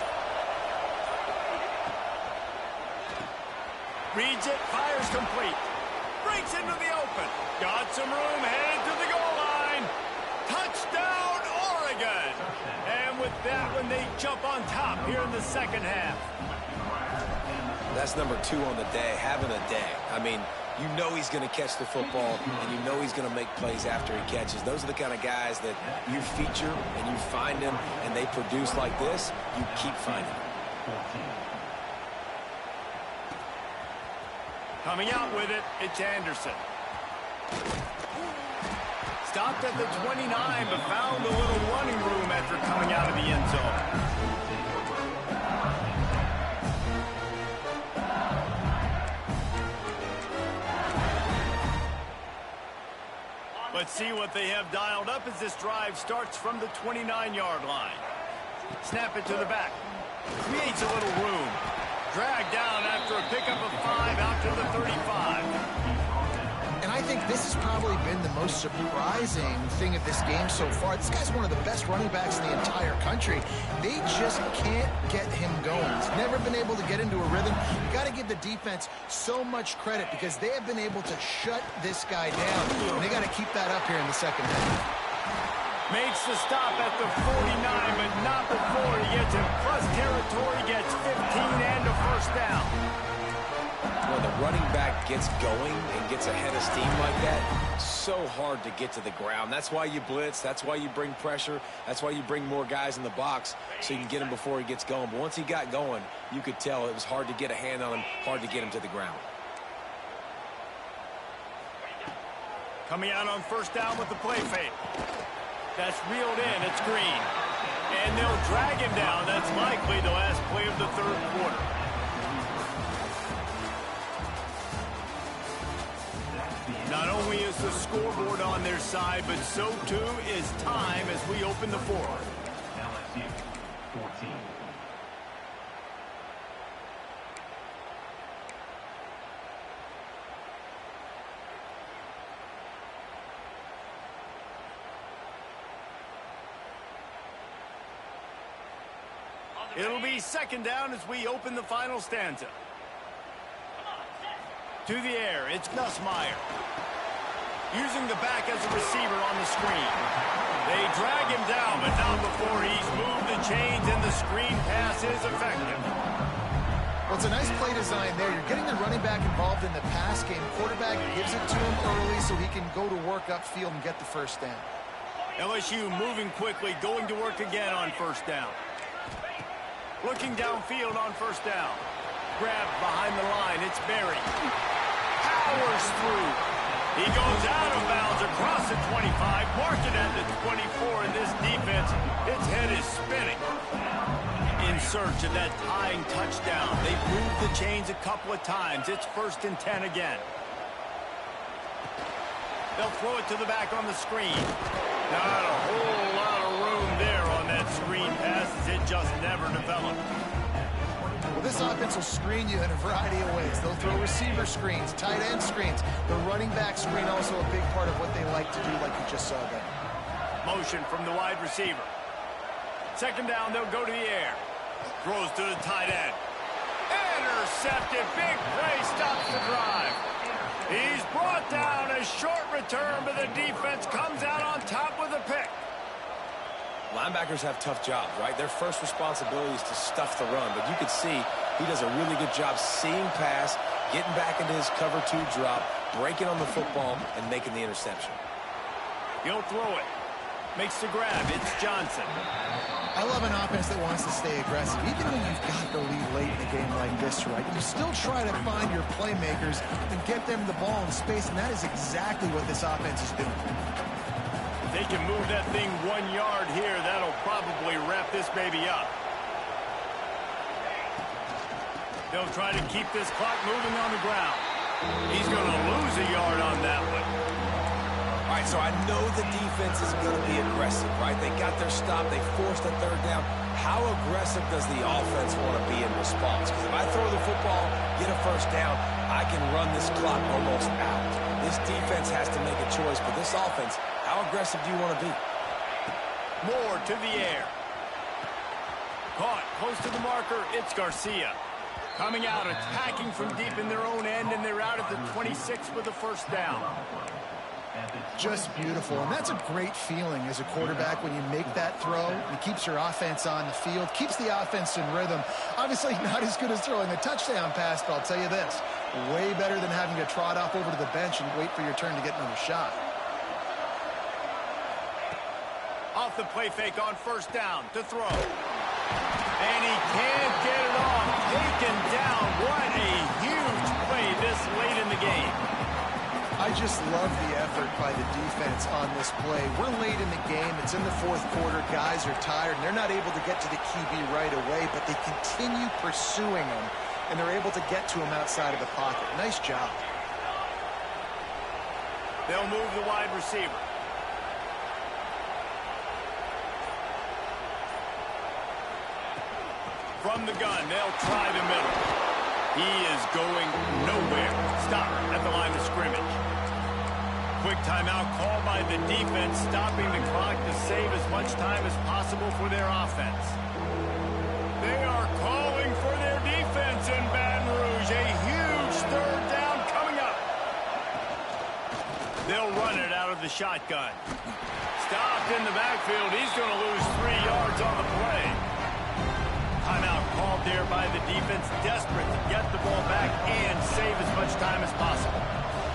Reads it, fires complete. Breaks into the open. Got some room, headed to the goal line. Touchdown, Oregon. And with that one, they jump on top here in the second half. That's number 2 on the day, having a day. I mean, you know he's going to catch the football, and you know he's going to make plays after he catches. Those are the kind of guys that you feature and you find them, and they produce like this. You keep finding them. Coming out with it, it's Anderson. Stopped at the 29, but found a little running room after coming out of the end zone. Let's see what they have dialed up as this drive starts from the 29-yard line. Snap it to the back. Creates a little room. Dragged down after a pickup of 5 out to the 35. And I think this has probably been the most surprising thing of this game so far. This guy's one of the best running backs in the entire country. They just can't get him going. He's never been able to get into a rhythm. You got to give the defense so much credit because they have been able to shut this guy down. And they got to keep that up here in the second half. Makes the stop at the 49, but not before he gets in plus territory, gets 15 and a first down. When the running back gets going and gets ahead of steam like that, so hard to get to the ground. That's why you blitz. That's why you bring pressure. That's why you bring more guys in the box so you can get him before he gets going. But once he got going, you could tell it was hard to get a hand on him, hard to get him to the ground. Coming out on first down with the play fake. That's reeled in. It's Green. And they'll drag him down. That's likely the last play of the third quarter. Not only is the scoreboard on their side, but so too is time as we open the fourth. LSU 14. It'll be second down as we open the final stanza. To the air, it's Nussmeier. Using the back as a receiver on the screen. They drag him down, but not before he's moved the chains and the screen pass is effective. Well, it's a nice play design there. You're getting the running back involved in the pass game. Quarterback gives it to him early so he can go to work upfield and get the first down. LSU moving quickly, going to work again on first down. Looking downfield on first down. Grabbed behind the line. It's Berry. Powers through. He goes out of bounds across the 25. Marked it at the 24. And this defense, its head is spinning. In search of that tying touchdown. They've moved the chains a couple of times. It's 1st and 10 again. They'll throw it to the back on the screen. Not a whole lot of room there on that screen pass as it just never developed. Well, this offense will screen you in a variety of ways. They'll throw receiver screens, tight end screens. The running back screen also a big part of what they like to do, like you just saw there. Motion from the wide receiver. Second down, they'll go to the air. Throws to the tight end. Intercepted. Big play stops the drive. He's brought down. A short return, but the defense comes out on top with a pick. Linebackers have tough jobs, right? Their first responsibility is to stuff the run, but you can see he does a really good job seeing pass, getting back into his cover 2 drop, breaking on the football, and making the interception. He'll throw it. Makes the grab. It's Johnson. I love an offense that wants to stay aggressive. Even when you've got the lead late in a game like this, right, you still try to find your playmakers and get them the ball in space, and that is exactly what this offense is doing. If they can move that thing 1 yard here, that'll probably wrap this baby up. They'll try to keep this clock moving on the ground. He's going to lose a yard on that one. All right, so I know the defense is going to be aggressive, right? They got their stop. They forced a third down. How aggressive does the offense want to be in response? Because if I throw the football, get a first down, I can run this clock almost out. This defense has to make a choice, but this offense, how aggressive do you want to be? Moore to the air. Caught close to the marker. It's Garcia. Coming out, attacking from deep in their own end, and they're out at the 26 with a first down. Just beautiful, and that's a great feeling as a quarterback when you make that throw. It keeps your offense on the field, keeps the offense in rhythm. Obviously not as good as throwing a touchdown pass, but I'll tell you this, way better than having to trot off over to the bench and wait for your turn to get another shot. Off the play fake on first down to throw. And he can't get it off. Taken down. What a huge play this late in the game. I just love the effort by the defense on this play. We're late in the game. It's in the 4th quarter. Guys are tired, and they're not able to get to the QB right away, but they continue pursuing him, and they're able to get to him outside of the pocket. Nice job. They'll move the wide receiver. From the gun, they'll try the middle. He is going nowhere. Stop at the line of scrimmage. Quick timeout called by the defense, stopping the clock to save as much time as possible for their offense. They are calling for their defense in Baton Rouge. A huge third down coming up. They'll run it out of the shotgun. Stopped in the backfield. He's going to lose 3 yards on the play. Timeout called there by the defense, desperate to get the ball back and save as much time as possible.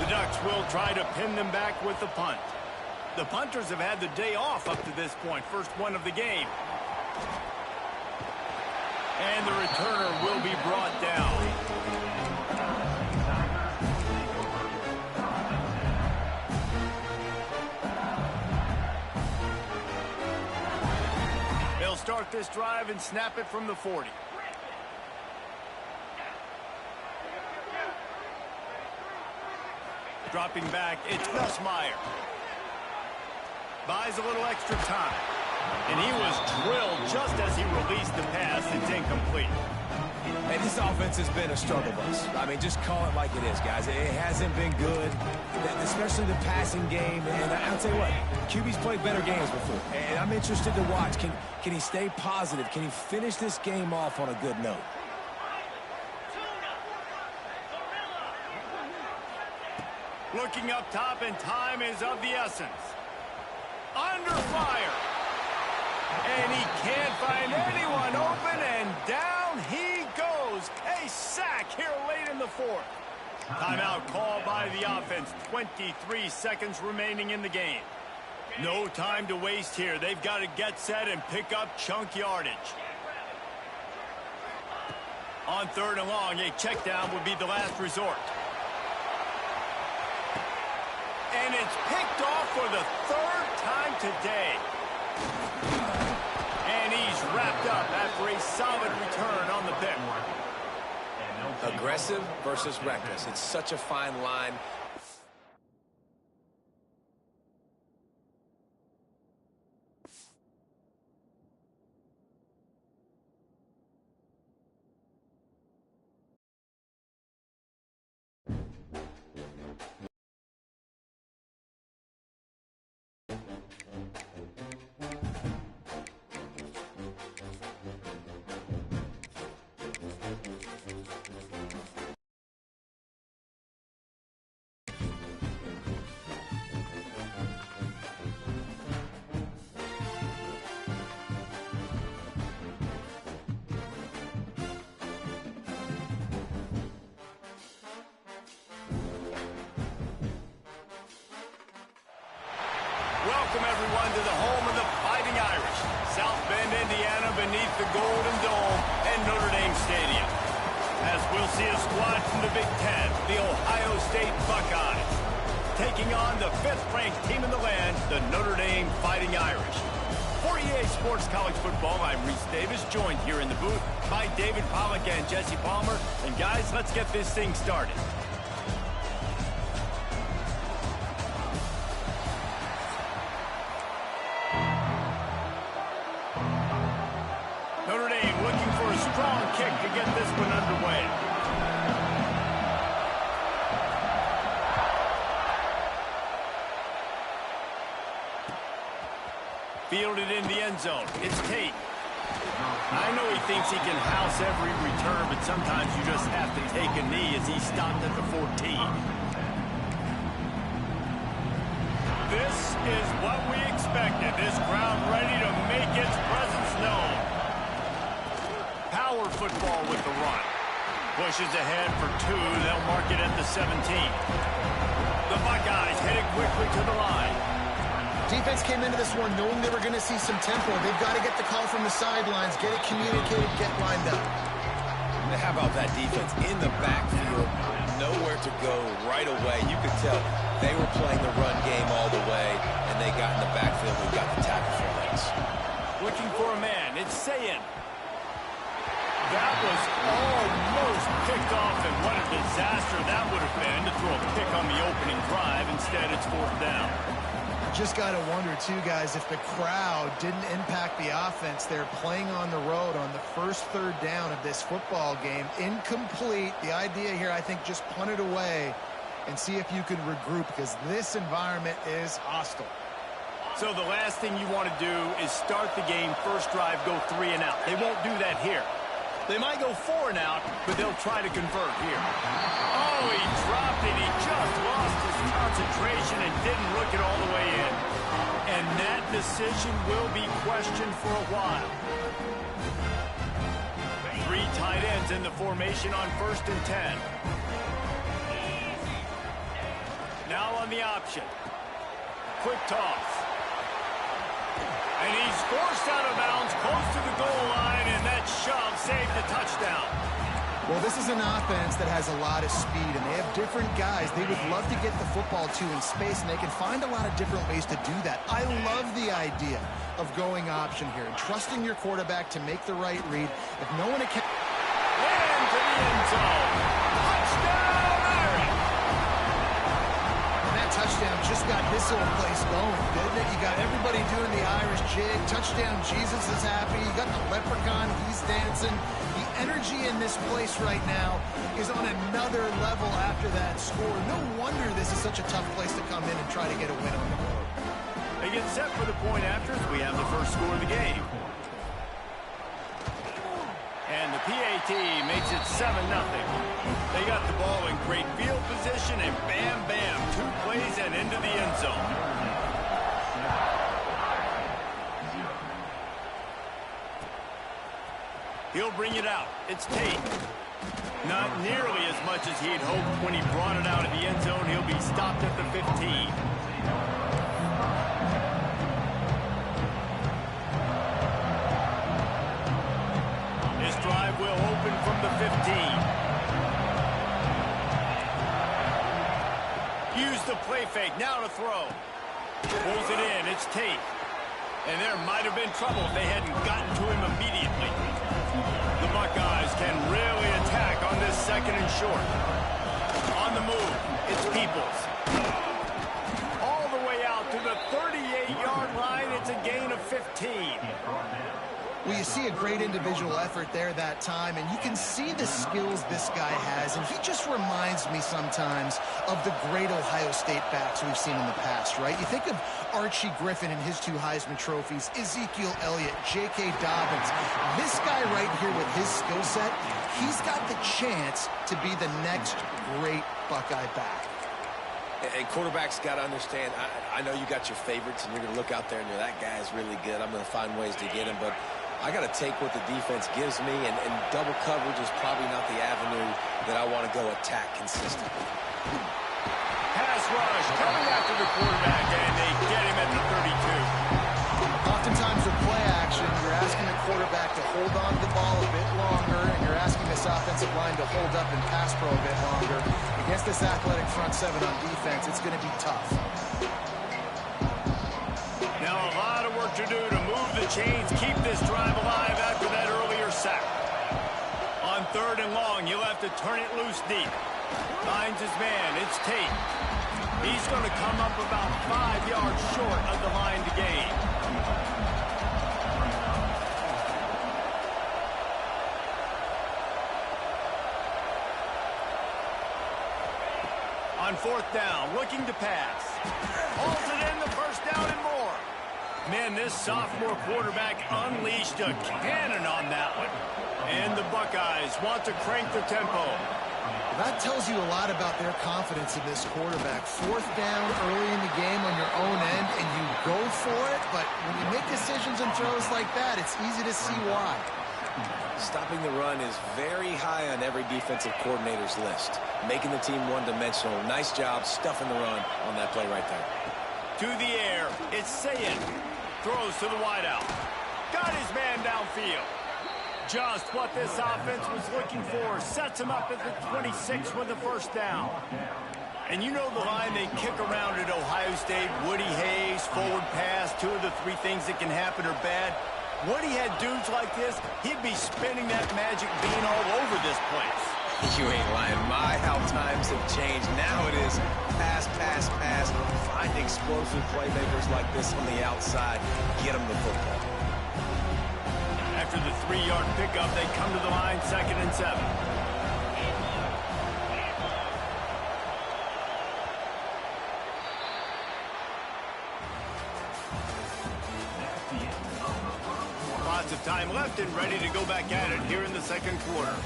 The Ducks will try to pin them back with the punt. The punters have had the day off up to this point, first one of the game. And the returner will be brought down. They'll start this drive and snap it from the 40. Dropping back, it's Nussmeier. Buys a little extra time. And he was drilled just as he released the pass. It's incomplete. Hey, this offense has been a struggle bus. I mean, just call it like it is, guys. It hasn't been good, especially the passing game. And I'll tell you what, QB's played better games before. And I'm interested to watch. Can he stay positive? Can he finish this game off on a good note? Looking up top, and time is of the essence. Under fire. And he can't find anyone open, and down he goes. A sack here late in the fourth. Timeout called by the offense. 23 seconds remaining in the game. No time to waste here. They've got to get set and pick up chunk yardage. On 3rd and long, a check down would be the last resort. And it's picked off for the 3rd time today. And he's wrapped up after a solid return on the pick. Aggressive versus reckless. It's such a fine line. Welcome, everyone, to the home of the Fighting Irish. South Bend, Indiana, beneath the Golden Dome and Notre Dame Stadium. As we'll see a squad from the Big Ten, the Ohio State Buckeyes, taking on the 5th-ranked team in the land, the Notre Dame Fighting Irish. For EA Sports College Football, I'm Reese Davis, joined here in the booth by David Pollack and Jesse Palmer. And guys, let's get this thing started. Notre Dame looking for a strong kick to get this one underway. Fielded in the end zone. It's Tate. I know he thinks he can house every return, but sometimes you just have to take a knee as he stopped at the 14. This is what we expected. This crowd ready to make its presence known. Power football with the run. Pushes ahead for 2. They'll mark it at the 17. The Buckeyes headed quickly to the line. Defense came into this one knowing they were going to see some tempo. They've got to get the call from the sidelines, get it communicated, get lined up. How about that defense in the backfield? Nowhere to go right away. You could tell they were playing the run game all the way, and they got in the backfield and got the tackle for legs. Looking for a man. It's Sayin. That was almost picked off, and what a disaster that would have been to throw a pick on the opening drive. Instead, it's 4th down. Just got to wonder, too, guys, if the crowd didn't impact the offense. They're playing on the road on the first 3rd down of this football game. Incomplete. The idea here, I think, just punt it away and see if you can regroup, because this environment is hostile. So the last thing you want to do is start the game, first drive, go 3 and out. They won't do that here. They might go 4 and out, but they'll try to convert here. Oh, he dropped it. He just lost his concentration and didn't look it all the way in. And that decision will be questioned for a while. 3 tight ends in the formation on 1st and 10. Now on the option. Quick toss. And he's forced out of bounds close to the goal line, and that shove saved the touchdown. Well, this is an offense that has a lot of speed, and they have different guys they would love to get the football to in space, and they can find a lot of different ways to do that. I love the idea of going option here and trusting your quarterback to make the right read. If no one can... Into the end zone. Touchdown, Irish! And that touchdown just got this whole place going, didn't it? You got everybody doing the Irish jig. Touchdown, Jesus is happy. You got the leprechaun, he's dancing. The energy in this place right now is on another level after that score. No wonder this is such a tough place to come in and try to get a win on the road. They get set for the point after as we have the first score of the game. And the PAT makes it 7-0. They got the ball in great field position, and bam, bam, 2 plays and into the end zone. He'll bring it out. It's Tate. Not nearly as much as he'd hoped when he brought it out of the end zone. He'll be stopped at the 15. This drive will open from the 15. Use the play fake. Now to throw. Pulls it in. It's Tate. And there might have been trouble if they hadn't gotten to him immediately. The Buckeyes can really attack on this 2nd and short. On the move, it's Peoples. All the way out to the 38-yard line. It's a gain of 15. Well, you see a great individual effort there that time, and you can see the skills this guy has, and he just reminds me sometimes of the great Ohio State backs we've seen in the past, right? You think of Archie Griffin and his 2 Heisman trophies, Ezekiel Elliott, J.K. Dobbins. This guy right here with his skill set, he's got the chance to be the next great Buckeye back. And quarterbacks got to understand, I know you got your favorites, and you're going to look out there and you're, that guy is really good. I'm going to find ways to get him, but I got to take what the defense gives me, and double coverage is probably not the avenue that I want to go attack consistently. Pass rush coming after the quarterback, and they get him at the 32. Oftentimes with play action, you're asking the quarterback to hold on to the ball a bit longer, and you're asking this offensive line to hold up and pass pro a bit longer. Against this athletic front 7 on defense, it's going to be tough. Now a lot of work to do to move the chains, keep this drive alive after that earlier sack. On 3rd and long, you'll have to turn it loose deep. Finds his man. It's Tate. He's going to come up about 5 yards short of the line to gain. On 4th down, looking to pass. Hauls it in, the 1st down and more. Man, this sophomore quarterback unleashed a cannon on that one. And the Buckeyes want to crank the tempo. That tells you a lot about their confidence in this quarterback. 4th down early in the game on your own end, and you go for it, but when you make decisions and throws like that, it's easy to see why. Stopping the run is very high on every defensive coordinator's list. Making the team one-dimensional. Nice job stuffing the run on that play right there. To the air, it's Sayin. Throws to the wideout. Got his man downfield. Just what this offense was looking for. Sets him up at the 26 with the 1st down. And you know the line they kick around at Ohio State. Woody Hayes, forward pass, 2 of the 3 things that can happen are bad. Woody had dudes like this, he'd be spinning that magic bean all over this place. You ain't lying. My, how times have changed. Now it is pass, pass, pass. Find explosive playmakers like this on the outside. Get them the football. After the 3-yard pickup, they come to the line, 2nd and 7. Lots of time left and ready to go back at it here in the 2nd quarter.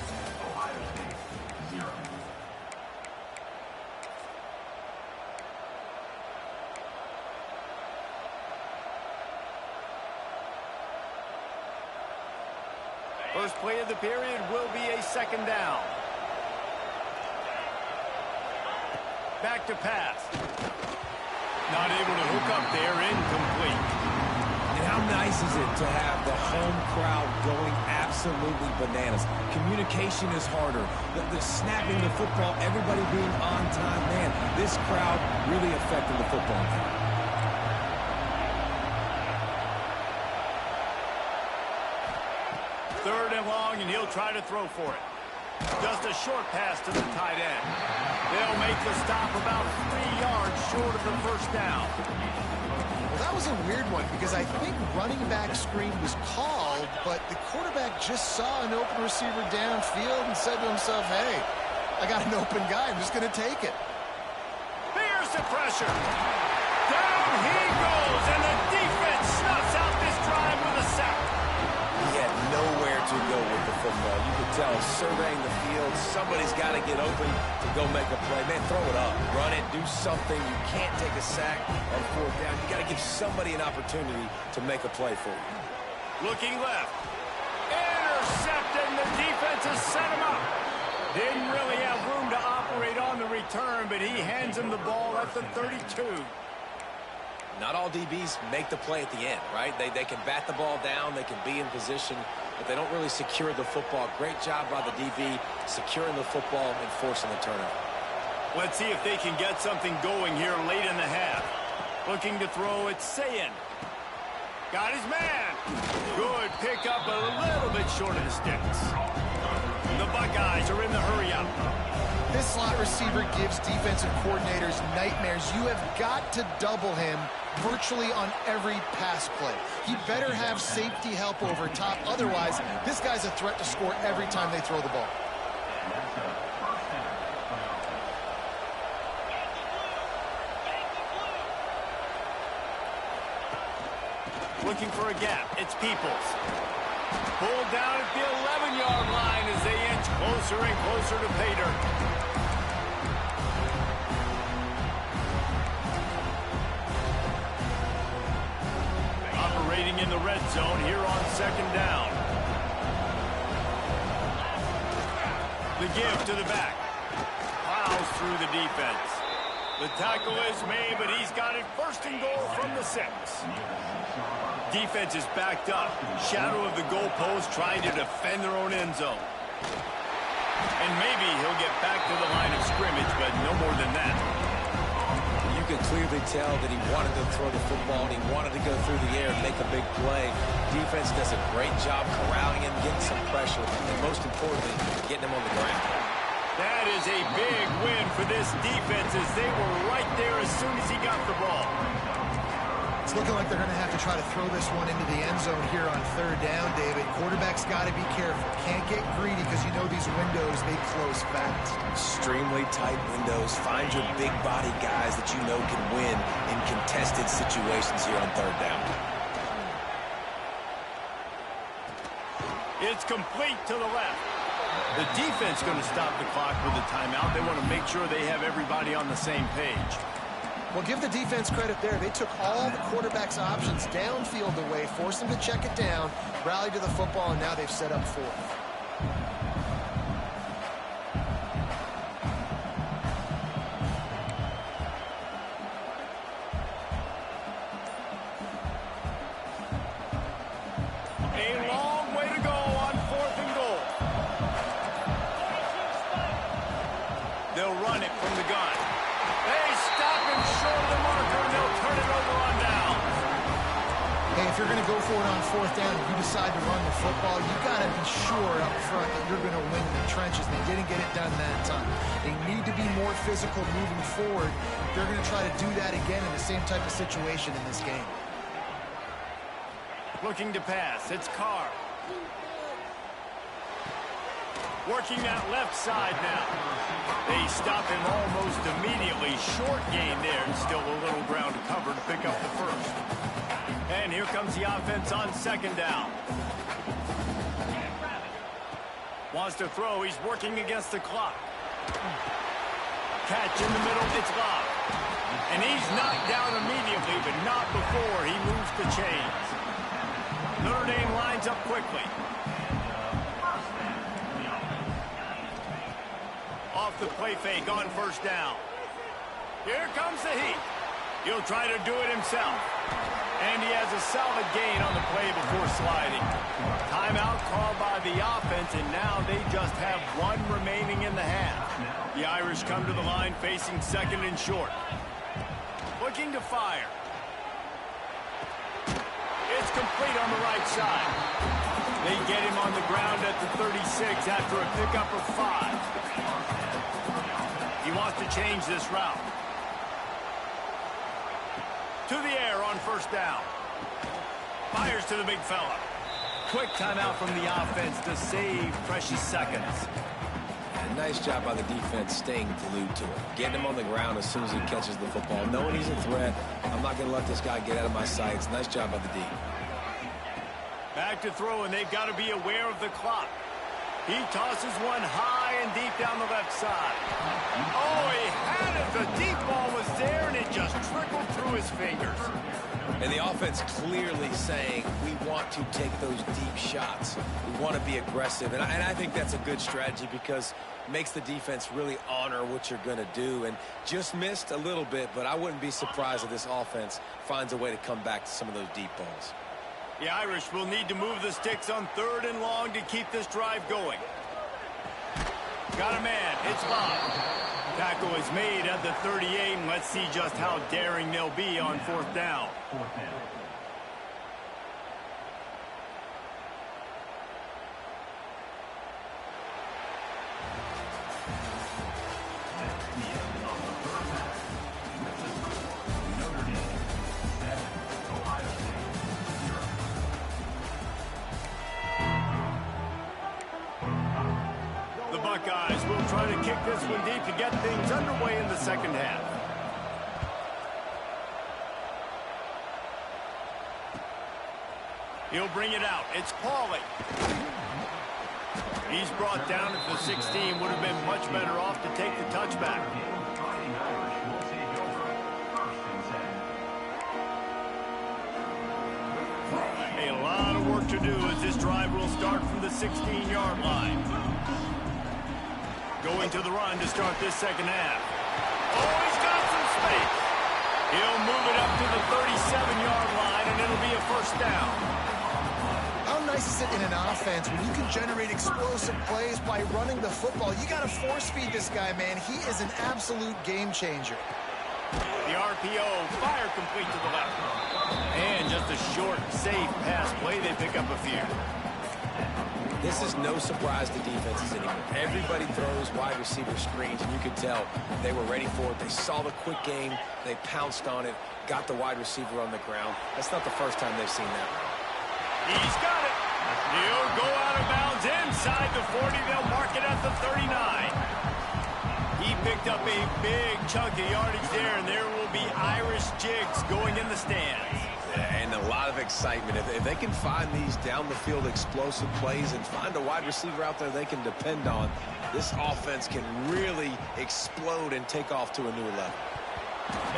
First play of the period will be a second down. Back to pass. Not able to hook up there, incomplete. And how nice is it to have the home crowd going absolutely bananas? Communication is harder. The snapping the football, everybody being on time. Man, this crowd really affecting the football game. Third and long, and he'll try to throw for it. Just a short pass to the tight end. They'll make the stop about 3 yards short of the first down. Well, that was a weird one because I think running back screen was called, but the quarterback just saw an open receiver downfield and said to himself, hey, I got an open guy. I'm just going to take it. Here's the pressure. Down he goes, and the defense snuffs out this drive with a sack. He had nowhere to go with the football. You could tell, surveying the field, somebody's got to get open to go make a play. Man, throw it up, run it, do something. You can't take a sack on fourth down. You got to give somebody an opportunity to make a play for you. Looking left. Intercepted, and the defense has set him up. Didn't really have room to operate on the return, but he hands him the ball at the 32. Not all DBs make the play at the end, right? They can bat the ball down, they can be in position, but they don't really secure the football. Great job by the DB securing the football and forcing the turnover. Let's see if they can get something going here late in the half. Looking to throw, it's Sayin. Got his man. Good pickup, a little bit short of the sticks. The Buckeyes are in the hurry-up. This slot receiver gives defensive coordinators nightmares. You have got to double him virtually on every pass play. He better have safety help over top. Otherwise, this guy's a threat to score every time they throw the ball. Looking for a gap. It's Peoples. Pulled down at the 11-yard line as they inch closer and closer to pay dirt. Operating in the red zone here on second down. The give to the back. Plows through the defense. The tackle is made, but he's got it first and goal from the 6. Defense is backed up. Shadow of the goalpost trying to defend their own end zone. And maybe he'll get back to the line of scrimmage, but no more than that. You could clearly tell that he wanted to throw the football and he wanted to go through the air and make a big play. Defense does a great job corralling him, getting some pressure, and most importantly, getting him on the ground. That is a big win for this defense as they were right there as soon as he got the ball. It's looking like they're going to have to try to throw this one into the end zone here on third down, David. Quarterback's got to be careful. Can't get greedy because you know these windows, they close fast. Extremely tight windows. Find your big body guys that you know can win in contested situations here on third down. It's complete to the left. The defense going to stop the clock with a timeout. They want to make sure they have everybody on the same page. Well, give the defense credit there. They took all the quarterback's options downfield away, forced them to check it down, rallied to the football, and now they've set up fourth. A long way to go on 4th and goal. They'll run it from the gun. They stop him short of the marker, and they'll turn it over on down. Hey, if you're going to go for it on 4th down, if you decide to run the football, you got to be sure up front that you're going to win in the trenches. They didn't get it done that time. They need to be more physical moving forward. They're going to try to do that again in the same type of situation in this game. Looking to pass. It's Carr. Working that left side now. They stop him almost immediately. Short gain there, and still a little ground to cover to pick up the first. And here comes the offense on second down. Wants to throw. He's working against the clock. Catch in the middle. It's locked. And he's knocked down immediately, but not before he moves the chains. Notre Dame lines up quickly. off the play fake on first down. Here comes the heat. He'll try to do it himself. And he has a solid gain on the play before sliding. Timeout called by the offense, and now they just have one remaining in the half. The Irish come to the line facing second and short. Looking to fire. It's complete on the right side. They get him on the ground at the 36 after a pickup of 5. He wants to change this route. To the air on first down. Fires to the big fella. Quick timeout from the offense to save precious seconds. And nice job by the defense staying glued to him. Getting him on the ground as soon as he catches the football. Knowing he's a threat, I'm not going to let this guy get out of my sights. Nice job by the D. Back to throw, and they've got to be aware of the clock. He tosses one high and deep down the left side. Oh, he had it. The deep ball was there, and it just trickled through his fingers. And the offense clearly saying, we want to take those deep shots. We want to be aggressive. And I think that's a good strategy because it makes the defense really honor what you're going to do. And just missed a little bit, but I wouldn't be surprised if this offense finds a way to come back to some of those deep balls. The Irish will need to move the sticks on 3rd and long to keep this drive going. Got a man. It's Bob. Tackle is made at the 38, and let's see just how daring they'll be on 4th down. Buckeyes will try to kick this one deep to get things underway in the second half. He'll bring it out. It's Pauly. He's brought down at the 16. Would have been much better off to take the touchback. A lot of work to do as this drive will start from the 16-yard line. Going to the run to start this second half. Oh, he's got some space. He'll move it up to the 37-yard line, and it'll be a first down. How nice is it in an offense when you can generate explosive plays by running the football? You got to force feed this guy, man. He is an absolute game changer. The RPO, fire complete to the left. And just a short, safe pass play. They pick up a few. This is no surprise to defenses anymore. Everybody throws wide receiver screens, and you could tell they were ready for it. They saw the quick game. They pounced on it, got the wide receiver on the ground. That's not the first time they've seen that. He's got it. He'll go out of bounds inside the 40. They'll mark it at the 39. He picked up a big chunk of yardage there, and there will be Irish jigs going in the stands. And a lot of excitement. If they can find these down-the-field explosive plays and find a wide receiver out there they can depend on, this offense can really explode and take off to a new level.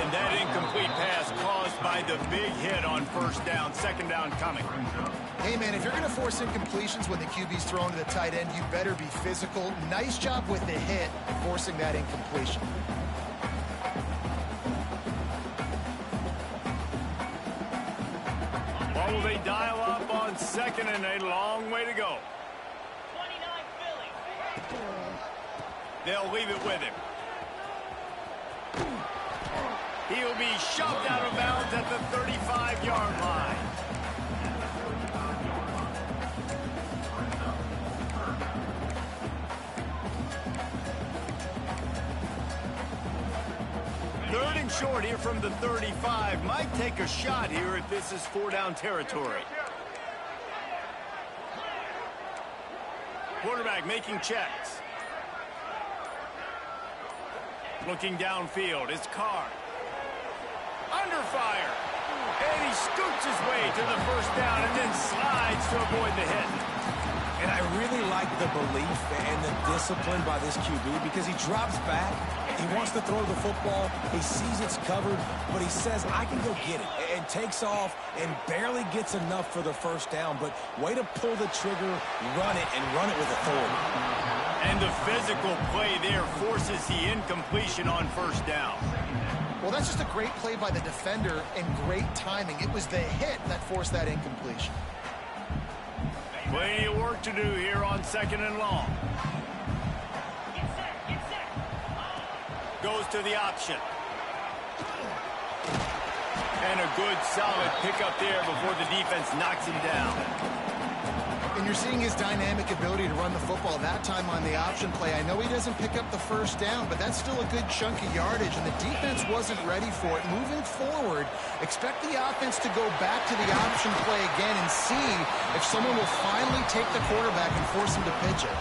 And that incomplete pass caused by the big hit on first down. Second down coming. Hey, man, if you're going to force incompletions when the QB's thrown to the tight end, you better be physical. Nice job with the hit, forcing that incompletion. What will they dial up on second, and a long way to go. 29 Philly. They'll leave it with him. He'll be shoved out of bounds at the 35-yard line. Third and short here from the 35. Might take a shot here if this is 4-down territory. Quarterback making checks. Looking downfield, it's Carr. Under fire. And he scoots his way to the first down and then slides to avoid the hit. And I really like the belief and the discipline by this QB because he drops back. He wants to throw the football. He sees it's covered, but he says, I can go get it, and takes off and barely gets enough for the first down. But way to pull the trigger, run it, and run it with authority. And the physical play there forces the incompletion on first down. Well, that's just a great play by the defender and great timing. It was the hit that forced that incompletion. Plenty of work to do here on 2nd and long. Get set. Goes to the option. And a good, solid pickup there before the defense knocks him down. And you're seeing his dynamic ability to run the football that time on the option play. I know he doesn't pick up the first down, but that's still a good chunk of yardage, and the defense wasn't ready for it. Moving forward, expect the offense to go back to the option play again and see if someone will finally take the quarterback and force him to pitch it.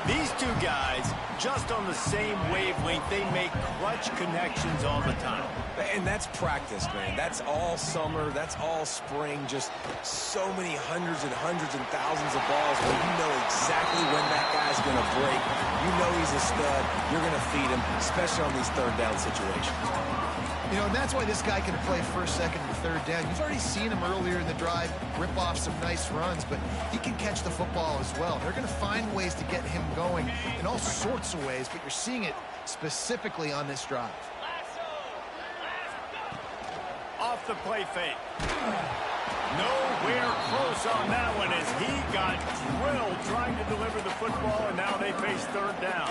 These two guys, just on the same wavelength, they make clutch connections all the time. And that's practice, man. That's all summer. That's all spring. Just so many hundreds and thousands of balls where you know exactly when that guy's going to break. You know he's a stud. You're going to feed him, especially on these third down situations. You know, and that's why this guy can play first, second, and third down. You've already seen him earlier in the drive rip off some nice runs, but he can catch the football as well. They're going to find ways to get him going in all sorts of ways, but you're seeing it specifically on this drive. Off the play fake. Nowhere close on that one as he got drilled trying to deliver the football, and now they face third down.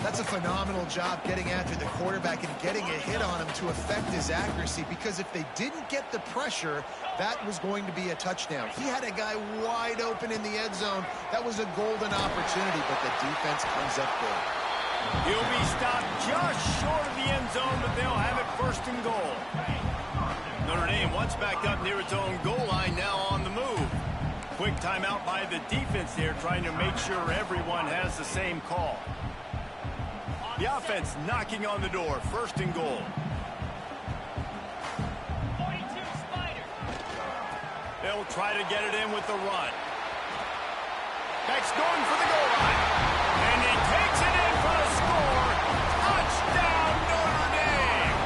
That's a phenomenal job getting after the quarterback and getting a hit on him to affect his accuracy, because if they didn't get the pressure, that was going to be a touchdown. He had a guy wide open in the end zone. That was a golden opportunity, but the defense comes up big. He'll be stopped just short of the end zone, but they'll have it first and goal. Notre Dame once backed up near its own goal line, now on the move. Quick timeout by the defense there, trying to make sure everyone has the same call. The offense knocking on the door, first and goal. 42 Spider. They'll try to get it in with the run. Beck's going for the goal line. And he takes it in for the score. Touchdown, Notre Dame!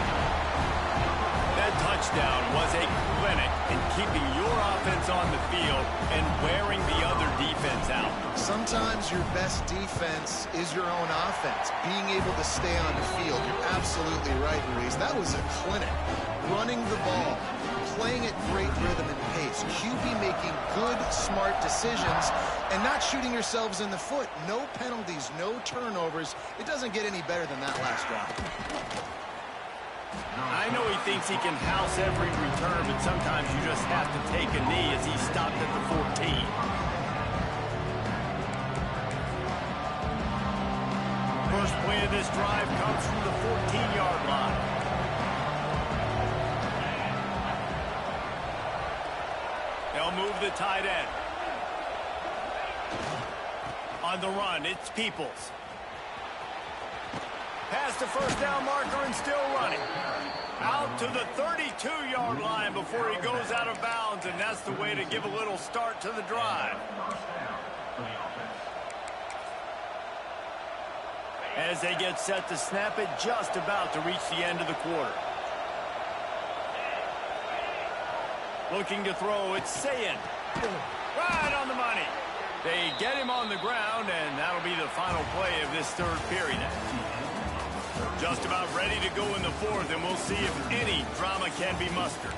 That touchdown was a clinic in keeping your offense on the field and wearing the other defense out. Sometimes your best defense is your own offense, being able to stay on the field. You're absolutely right, Luis. That was a clinic. Running the ball, playing at great rhythm and pace, QB making good, smart decisions, and not shooting yourselves in the foot. No penalties, no turnovers. It doesn't get any better than that last drive. I know he thinks he can house every return, but sometimes you just have to take a knee as he stopped at the 14. First play of this drive comes from the 14-yard line. They'll move the tight end. On the run, it's Peoples. Past the first down marker and still running. Out to the 32-yard line before he goes out of bounds, and that's the way to give a little start to the drive. As they get set to snap it, just about to reach the end of the quarter. Looking to throw, it's Sayin. Right on the money. They get him on the ground, and that'll be the final play of this third period. Just about ready to go in the fourth, and we'll see if any drama can be mustered.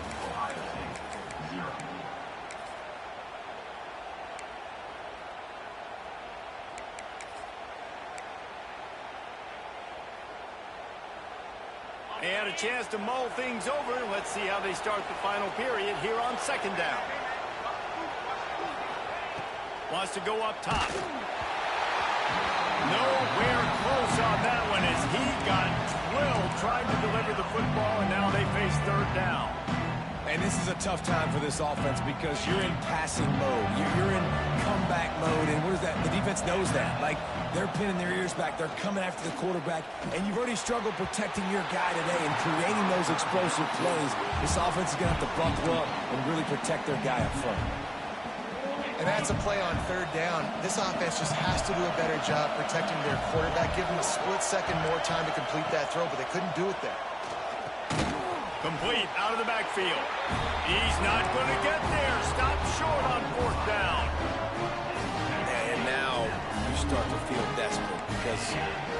They had a chance to mull things over. Let's see how they start the final period here on second down. Wants to go up top. Nowhere close on that one as he got drilled trying to deliver the football, and now they face third down. And this is a tough time for this offense because you're in passing mode. You're in comeback mode, and what is that? The defense knows that. Like, they're pinning their ears back. They're coming after the quarterback, and you've already struggled protecting your guy today and creating those explosive plays. This offense is going to have to buckle up and really protect their guy up front. And that's a play on third down. This offense just has to do a better job protecting their quarterback, give him a split second more time to complete that throw, but they couldn't do it there. Complete out of the backfield. He's not going to get there. Stop short on fourth down. And now start to feel desperate because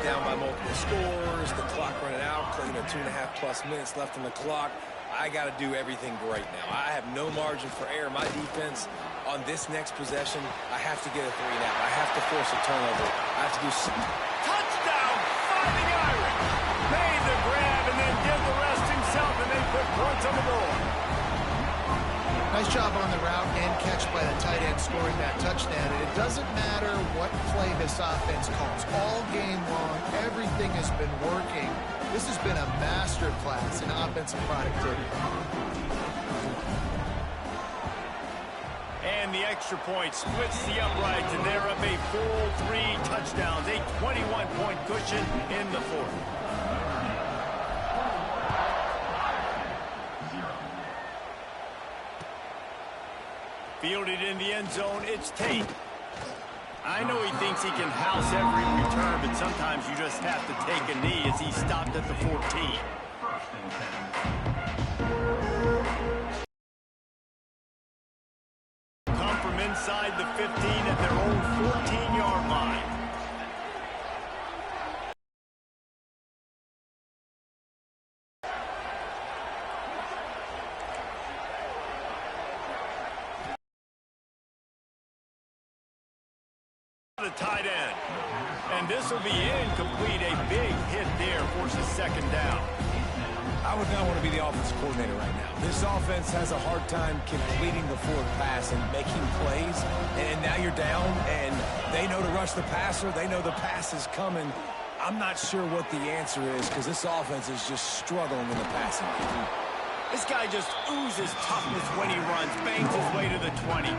down by multiple scores, the clock running out, 2.5+ minutes left on the clock. I got to do everything great now. I have no margin for error. My defense on this next possession, I have to get a 3 and out. I have to force a turnover. I have to do something. Touchdown, Fighting Irish. Made the grab and then did the rest himself, and they put points on the board. Nice job on the route and catch by the tight end scoring that touchdown. And it doesn't matter what play this offense calls. All game long, everything has been working. This has been a master class in offensive productivity. And the extra point splits the uprights, and they're up a full 3 touchdowns, a 21-point cushion in the fourth. Fielded in the end zone, it's Tate. I know he thinks he can house every return, but sometimes you just have to take a knee as he stopped at the 14. Come from inside the 15 at their own 14-yard line. The tight end. And this will be incomplete. A big hit there forces second down. I would not want to be the offensive coordinator right now. This offense has a hard time completing the forward pass and making plays. And now you're down, and they know to rush the passer. They know the pass is coming. I'm not sure what the answer is because this offense is just struggling in the passing game. This guy just oozes toughness when he runs, bangs his way to the 20.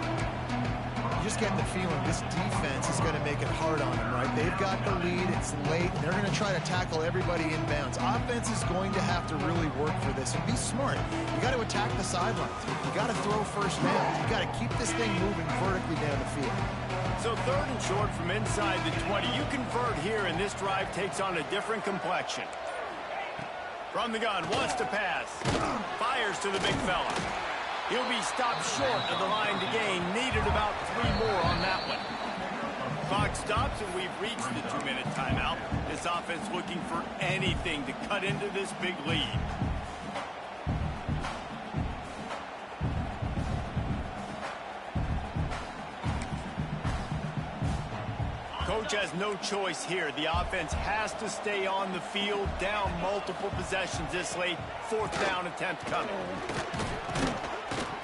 You just get the feeling this defense is going to make it hard on them, right? They've got the lead. It's late. And they're going to try to tackle everybody inbounds. Offense is going to have to really work for this and be smart. You got to attack the sidelines. You got to throw first downs. You got to keep this thing moving vertically down the field. So 3rd and short from inside the 20. You convert here, and this drive takes on a different complexion. From the gun, wants to pass. Fires to the big fella. He'll be stopped short of the line to gain. Needed about 3 more on that one. Clock stops, and we've reached the 2-minute timeout. This offense looking for anything to cut into this big lead. Coach has no choice here. The offense has to stay on the field, down multiple possessions this late. 4th down attempt coming.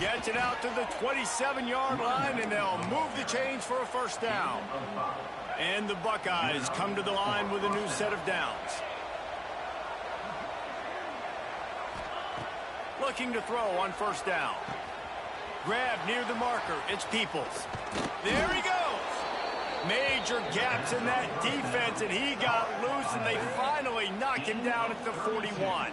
Gets it out to the 27-yard line, and they'll move the chains for a 1st down. And the Buckeyes come to the line with a new set of downs. Looking to throw on 1st down. Grab near the marker. It's Peoples. There he goes. Major gaps in that defense, and he got loose, and they finally knock him down at the 41.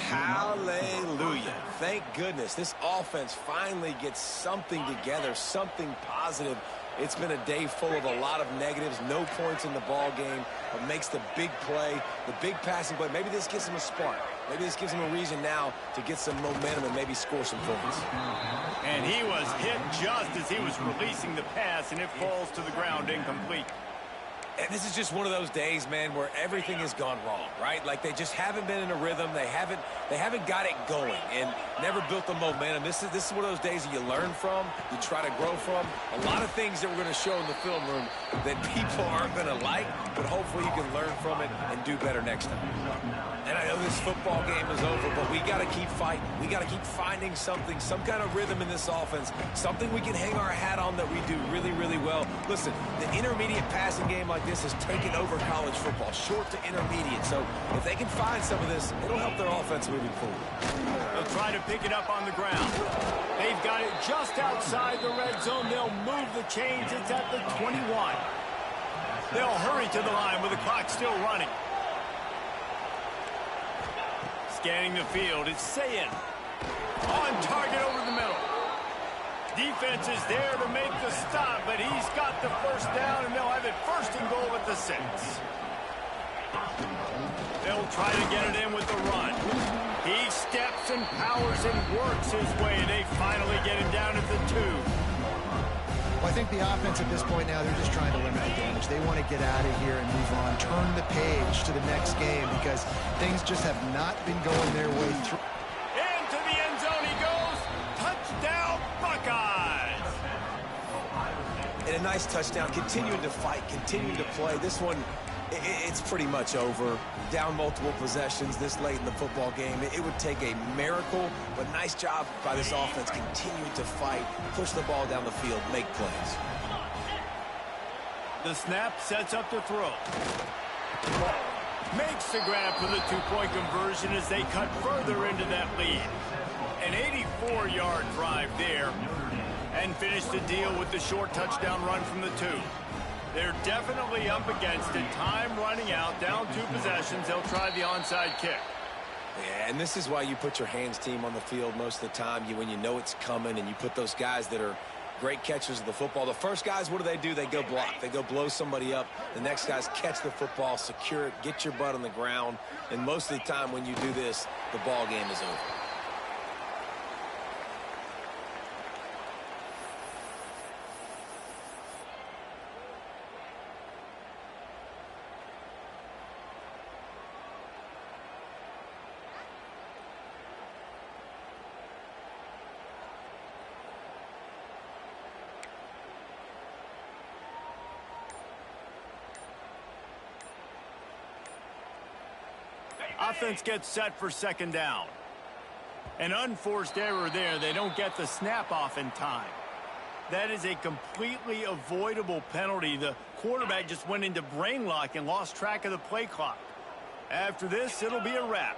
Hallelujah. Thank goodness this offense finally gets something together, something positive. It's been a day full of a lot of negatives, no points in the ball game, but makes the big play, the big passing play. Maybe this gives him a spark. Maybe this gives him a reason now to get some momentum and maybe score some points. And he was hit just as he was releasing the pass, and it falls to the ground incomplete. And this is just one of those days, man, where everything has gone wrong, right? Like they just haven't been in a rhythm. They haven't got it going and never built the momentum. This is one of those days that you learn from, you try to grow from. A lot of things that we're going to show in the film room that people aren't going to like, but hopefully you can learn from it and do better next time. And I know this football game is over, but we got to keep fighting. We got to keep finding something, some kind of rhythm in this offense, something we can hang our hat on that we do really, really well. Listen, the intermediate passing game like this has taken over college football, short to intermediate. So if they can find some of this, it'll help their offense moving forward. They'll try to pick it up on the ground. They've got it just outside the red zone. They'll move the chains. It's at the 21. They'll hurry to the line with the clock still running. Scanning the field, it's Sayin. On target over the middle. Defense is there to make the stop, but he's got the 1st down, and they'll have it 1st and goal at the 6. They'll try to get it in with the run. He steps and powers and works his way, and they finally get him down at the 2. Well, I think the offense at this point now, they're just trying to limit the damage. They want to get out of here and move on, turn the page to the next game because things just have not been going their way through. Into the end zone he goes. Touchdown, Buckeyes. And a nice touchdown, continuing to fight, continuing to play. This one, it's pretty much over. Down multiple possessions this late in the football game. It would take a miracle, but nice job by this offense continuing to fight, push the ball down the field, make plays. The snap sets up the throw. Makes the grab for the two-point conversion as they cut further into that lead. An 84-yard drive there. And finish the deal with the short touchdown run from the 2. They're definitely up against it. Time running out, down 2 possessions. They'll try the onside kick. Yeah, and this is why you put your hands team on the field most of the time. When you know it's coming and you put those guys that are great catchers of the football. The first guys, what do? They go block. They go blow somebody up. The next guys catch the football, secure it, get your butt on the ground. And most of the time when you do this, the ball game is over. Offense gets set for second down. An unforced error there. They don't get the snap off in time. That is a completely avoidable penalty. The quarterback just went into brain lock and lost track of the play clock. After this, it'll be a wrap.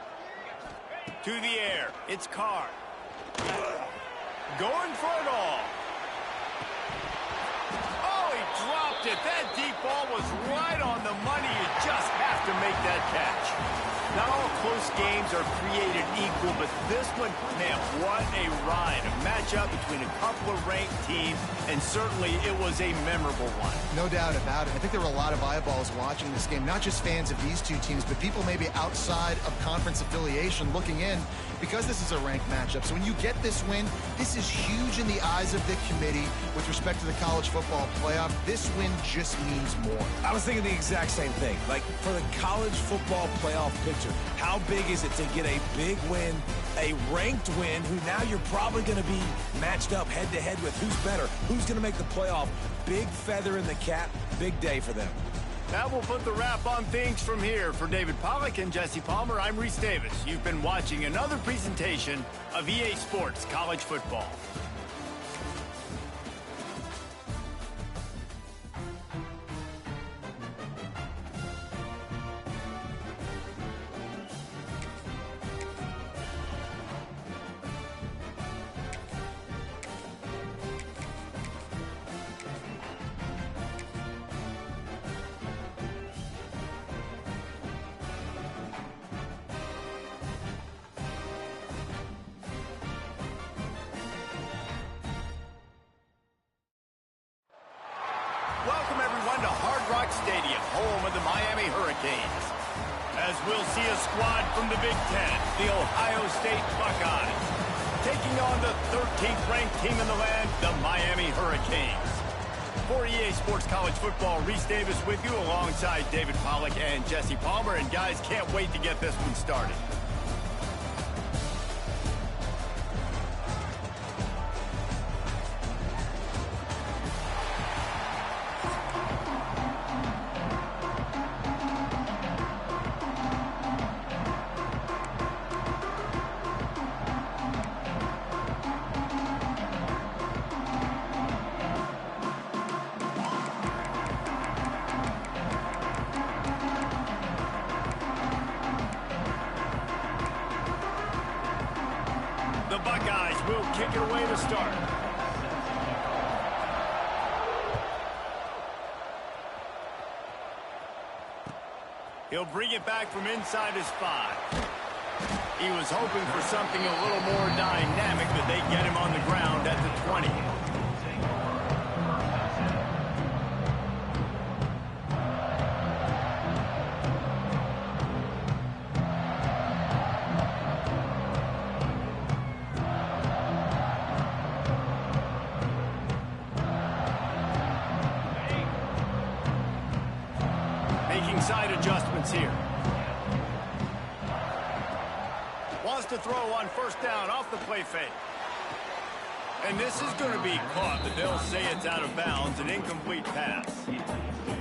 To the air. It's Carr. Going for it all. Oh, he dropped it. That deep ball was right on the money. You just have to make that catch. Not all close games are created equal, but this one, man, what a ride. A matchup between a couple of ranked teams, and certainly it was a memorable one. No doubt about it. I think there were a lot of eyeballs watching this game, not just fans of these two teams, but people maybe outside of conference affiliation looking in because this is a ranked matchup. So when you get this win, this is huge in the eyes of the committee with respect to the college football playoff. This win just means more. I was thinking the exact same thing. Like, for the college football playoff picture, how big is it to get a big win, a ranked win, who now you're probably going to be matched up head-to-head with who's better, who's going to make the playoff. Big feather in the cap, big day for them. That will put the wrap on things from here. For David Pollack and Jesse Palmer, I'm Reese Davis. You've been watching another presentation of EA Sports College Football. Welcome, everyone, to Hard Rock Stadium, home of the Miami Hurricanes. As we'll see a squad from the Big Ten, the Ohio State Buckeyes, taking on the 13th ranked team in the land, the Miami Hurricanes. For EA Sports College Football, Reese Davis with you alongside David Pollack and Jesse Palmer. And guys, can't wait to get this one started. The Buckeyes will kick it away to start. He'll bring it back from inside his 5. He was hoping for something a little more dynamic, but they get him on the ground at the 20. inside adjustments here. Wants to throw on first down off the play fake. And this is going to be caught, but they'll say it's out of bounds, an incomplete pass.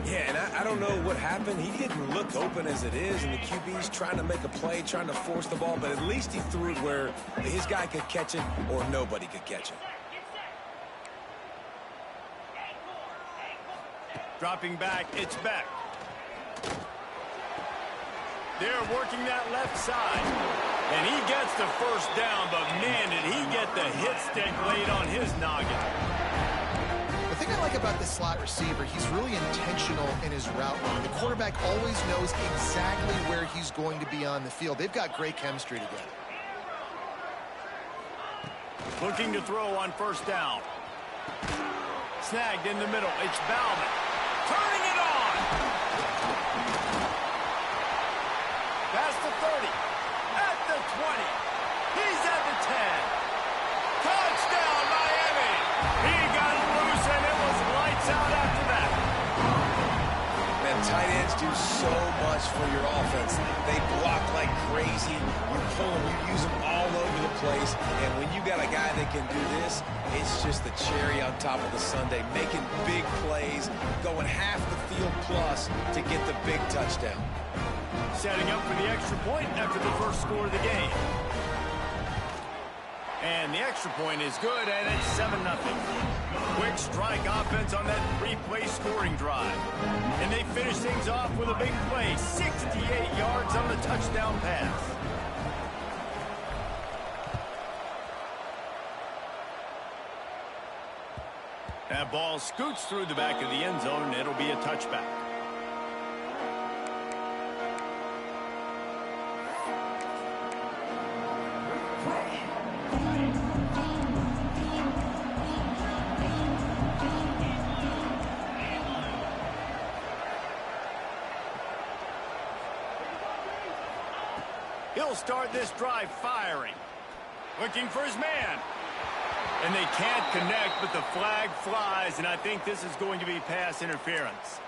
Yeah, and I don't know what happened. He didn't look open as it is, and the QB's trying to make a play, trying to force the ball, but at least he threw it where his guy could catch it or nobody could catch it. Dropping back, it's back. They're working that left side. And he gets the first down, but man, did he get the hit stick laid on his noggin. The thing I like about this slot receiver, he's really intentional in his route running. The quarterback always knows exactly where he's going to be on the field. They've got great chemistry together. Looking to throw on first down. Snagged in the middle. It's Bauman. Turning it on. Past the 30. At the 20. He's at the 10. Touchdown, Miami. He got it loose, and it was lights out after that. Man, tight ends do so much for your offense. They block like crazy. You pull them, you use them all over the place. And when you got a guy that can do this, it's just the cherry on top of the sundae, making big plays, going half the field plus to get the big touchdown. Setting up for the extra point after the first score of the game. And the extra point is good, and it's 7-0. Quick strike offense on that three-play scoring drive. And they finish things off with a big play, 68 yards on the touchdown pass. That ball scoots through the back of the end zone, and it'll be a touchback. He'll start this drive firing. Looking for his man. And they can't connect, but the flag flies, and I think this is going to be pass interference.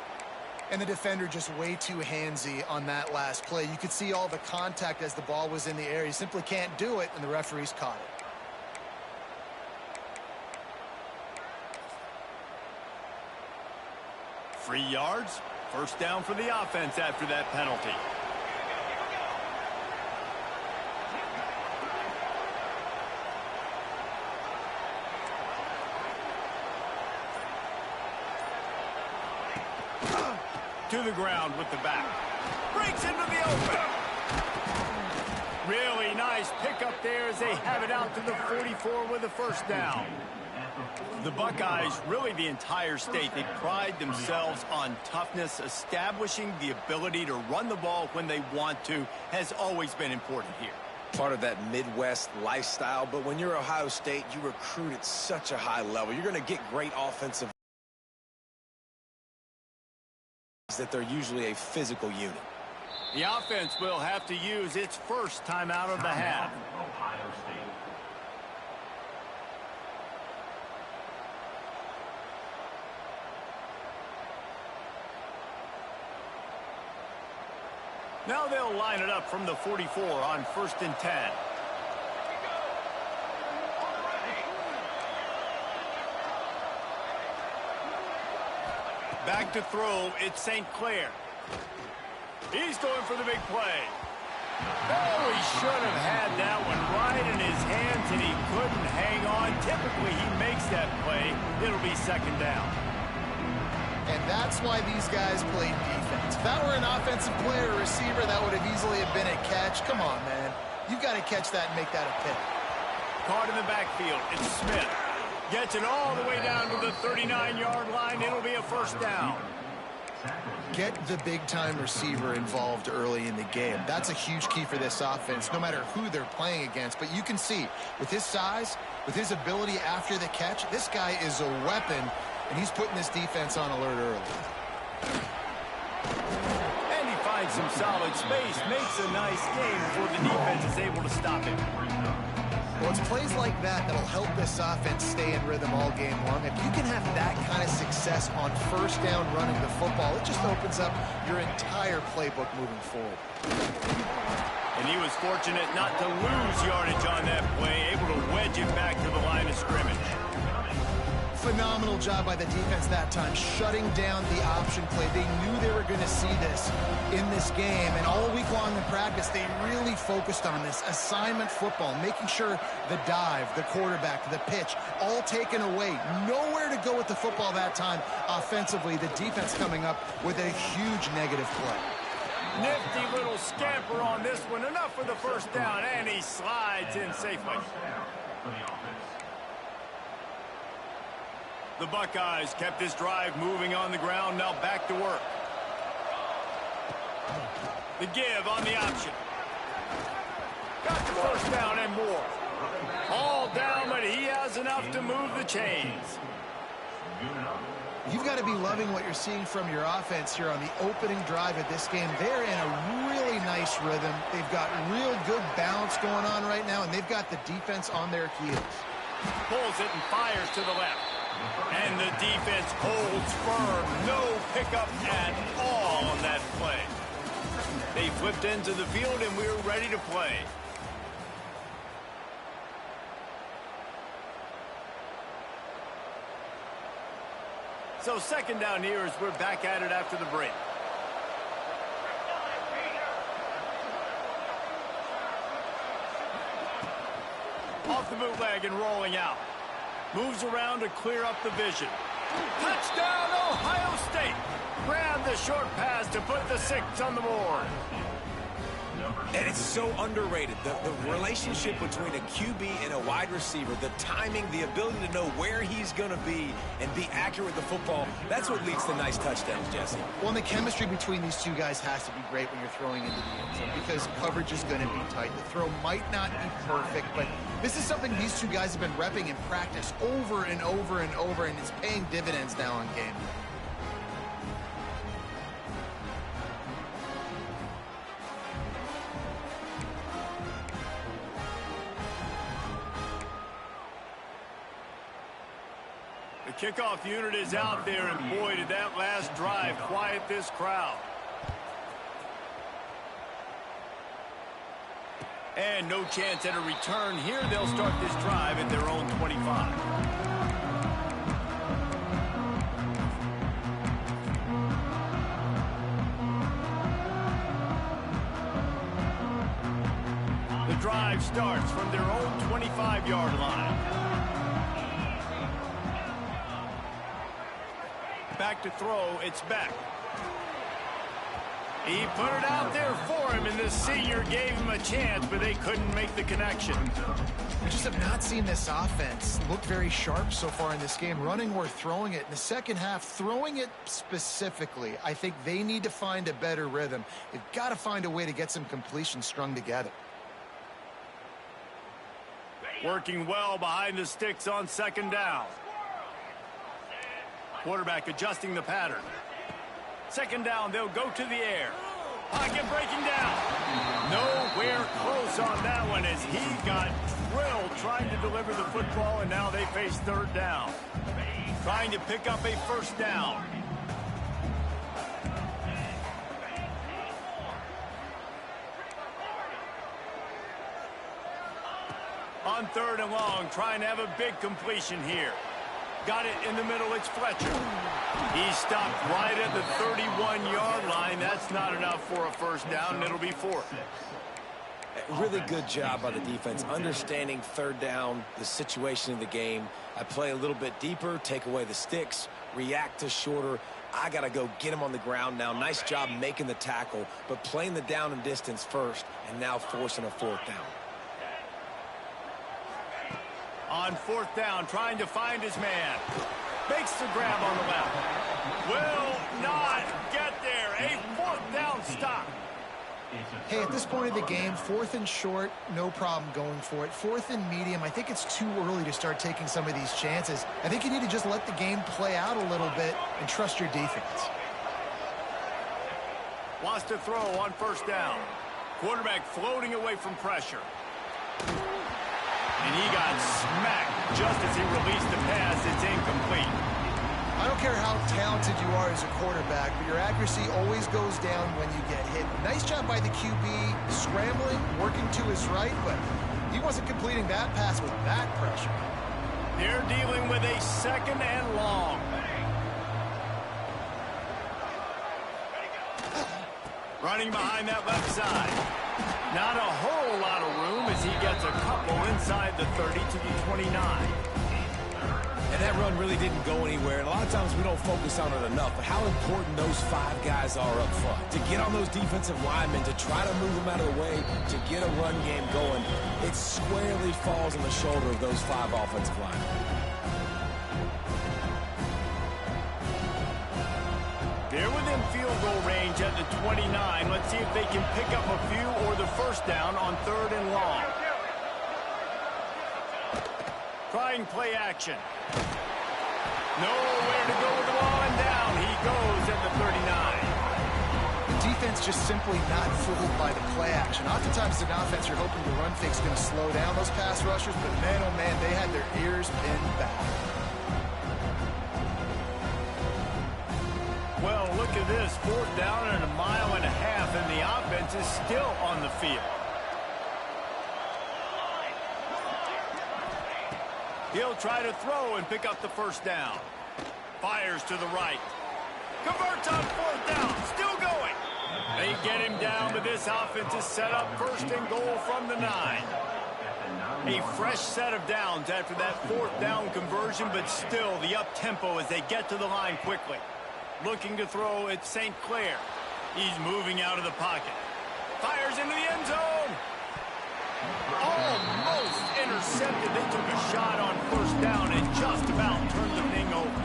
And the defender just way too handsy on that last play. You could see all the contact as the ball was in the air. He simply can't do it, and the referees caught it. Free yards. First down for the offense after that penalty. To the ground with the back. Breaks into the open. Really nice pickup there as they have it out to the 44 with a first down. The Buckeyes, really the entire state, they pride themselves on toughness. Establishing the ability to run the ball when they want to has always been important here. Part of that Midwest lifestyle, but when you're Ohio State, you recruit at such a high level. You're going to get great offensive that they're usually a physical unit. The offense will have to use its first timeout of the half. Ohio State. Now they'll line it up from the 44 on 1st and 10. Back to throw, it's St. Clair. He's going for the big play. Oh, he should have had that one right in his hands, and he couldn't hang on. Typically, he makes that play. It'll be second down. And that's why these guys play defense. If that were an offensive player or receiver, that would have easily have been a catch. Come on, man. You've got to catch that and make that a pick. Caught in the backfield, it's Smith. Gets it all the way down to the 39-yard line. It'll be a first down. Get the big-time receiver involved early in the game. That's a huge key for this offense, no matter who they're playing against. But you can see, with his size, with his ability after the catch, this guy is a weapon, and he's putting this defense on alert early. And he finds some solid space, makes a nice game before the defense is able to stop him. Well, it's plays like that that'll help this offense stay in rhythm all game long. If you can have that kind of success on first down running the football, it just opens up your entire playbook moving forward. And he was fortunate not to lose yardage on that play, able to wedge it back to the line of scrimmage. Phenomenal job by the defense that time, shutting down the option play. They knew they were going to see this in this game, and all week long in practice, they really focused on this assignment football, making sure the dive, the quarterback, the pitch, all taken away. Nowhere to go with the football that time offensively. The defense coming up with a huge negative play. Nifty little scamper on this one. Enough for the first down, and he slides in safely. The Buckeyes kept this drive moving on the ground, now back to work. The give on the option. Got the first down and more. All down, but he has enough to move the chains. You've got to be loving what you're seeing from your offense here on the opening drive of this game. They're in a really nice rhythm. They've got real good balance going on right now, and they've got the defense on their heels. Pulls it and fires to the left. And the defense holds firm. No pickup at all on that play. They flipped into the field, and we're ready to play. So second down here as we're back at it after the break. Off the bootleg and rolling out. Moves around to clear up the vision. Touchdown, Ohio State. Grab the short pass to put the 6 on the board. And it's so underrated. The relationship between a QB and a wide receiver, the timing, the ability to know where he's going to be and be accurate with the football, that's what leads to nice touchdowns, Jesse. Well, and the chemistry between these two guys has to be great when you're throwing into the end zone because coverage is going to be tight. The throw might not be perfect, but this is something these two guys have been repping in practice over and over and over, and it's paying dividends now on game. The kickoff unit is out there, and boy, did that last drive quiet this crowd. And no chance at a return here. They'll start this drive at their own 25. The drive starts from their own 25-yard line. Back to throw, it's back. He put it out there for him, and the senior gave him a chance, but they couldn't make the connection. We just have not seen this offense look very sharp so far in this game, running or throwing it. In the second half, throwing it specifically, I think they need to find a better rhythm. They've got to find a way to get some completions strung together. Working well behind the sticks on second down. Quarterback adjusting the pattern. Second down, they'll go to the air. Pocket breaking down. Nowhere close on that one as he got drilled trying to deliver the football, and now they face third down. Trying to pick up a first down. On third and long, trying to have a big completion here. Got it in the middle, it's Fletcher. He stopped right at the 31-yard line. That's not enough for a first down, and it'll be fourth. Really good job by the defense, understanding third down, the situation of the game. I play a little bit deeper, take away the sticks, react to shorter. I got to go get him on the ground now. Nice job making the tackle, but playing the down and distance first, and now forcing a fourth down. On fourth down, trying to find his man. Makes the grab on the left. Will not get there. A fourth down stop. Hey, at this point of the game, fourth and short, no problem going for it. Fourth and medium, I think it's too early to start taking some of these chances. I think you need to just let the game play out a little bit and trust your defense. Wants to throw on first down. Quarterback floating away from pressure. And he got smacked just as he released the pass. It's incomplete. I don't care how talented you are as a quarterback, but your accuracy always goes down when you get hit. Nice job by the QB scrambling, working to his right, but he wasn't completing that pass with that pressure. They're dealing with a 2nd and long. Running behind that left side. Not a whole lot of room as he gets a couple inside the 30 to the 29. And that run really didn't go anywhere. And a lot of times we don't focus on it enough, but how important those 5 guys are up front. To get on those defensive linemen, to try to move them out of the way, to get a run game going, it squarely falls on the shoulder of those 5 offensive linemen. They're within field goal range at the 29. Let's see if they can pick up a few or the first down on 3rd and long. Trying play action. Nowhere to go with the ball, and down he goes at the 39. The defense just simply not fooled by the play action. Oftentimes as an offense, you're hoping the run fake's going to slow down those pass rushers, but man, oh man, they had their ears pinned back. Well, look at this. 4th down and 1.5 miles, and the offense is still on the field. He'll try to throw and pick up the first down. Fires to the right. Converts on 4th down. Still going. They get him down, but this offense is set up 1st and goal from the 9. A fresh set of downs after that 4th down conversion, but still the up-tempo as they get to the line quickly. Looking to throw at St. Clair. He's moving out of the pocket. Fires into the end zone. Almost intercepted. They took a shot on 1st down and just about turned the thing over.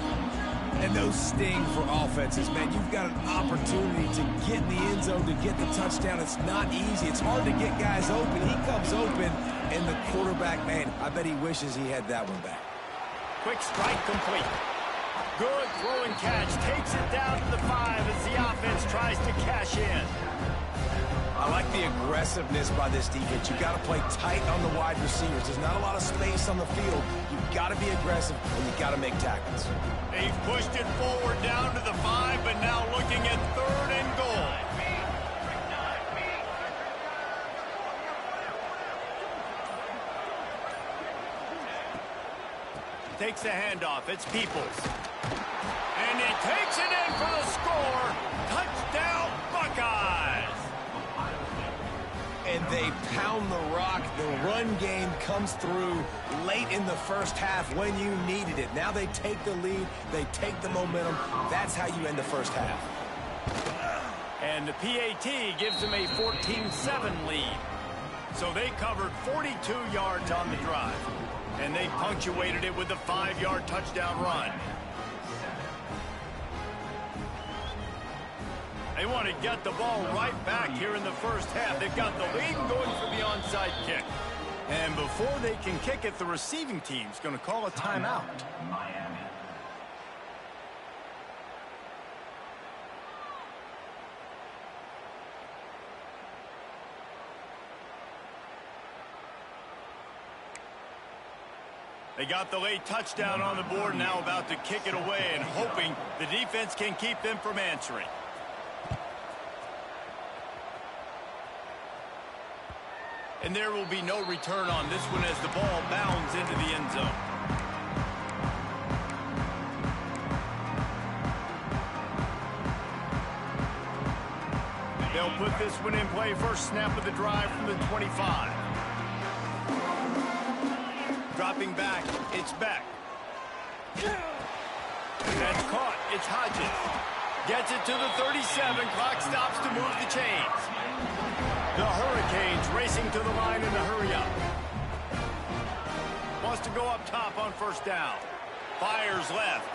And those sting for offenses, man. You've got an opportunity to get in the end zone, to get the touchdown. It's not easy. It's hard to get guys open. He comes open, and the quarterback, man, I bet he wishes he had that one back. Quick strike complete. Good throw and catch. Takes it down to the 5 as the offense tries to cash in. I like the aggressiveness by this defense. You've got to play tight on the wide receivers. There's not a lot of space on the field. You've got to be aggressive, and you've got to make tackles. They've pushed it forward down to the 5, but now looking at 3rd and goal. Takes the handoff. It's Peoples. And he takes it in for the score. Touchdown, Buckeyes. And they pound the rock. The run game comes through late in the first half when you needed it. Now they take the lead. They take the momentum. That's how you end the first half. And the PAT gives them a 14-7 lead. So they covered 42 yards on the drive. And they punctuated it with a 5-yard touchdown run. They want to get the ball right back here in the first half. They've got the lead going for the onside kick. And before they can kick it, the receiving team's going to call a timeout. They got the late touchdown on the board, now about to kick it away and hoping the defense can keep them from answering. And there will be no return on this one as the ball bounds into the end zone. They'll put this one in play first snap of the drive from the 25. Dropping back, it's Beck. That's caught, it's Hodges. Gets it to the 37, clock stops to move the chains. The Hurricanes racing to the line in a hurry up. Wants to go up top on first down. Fires left.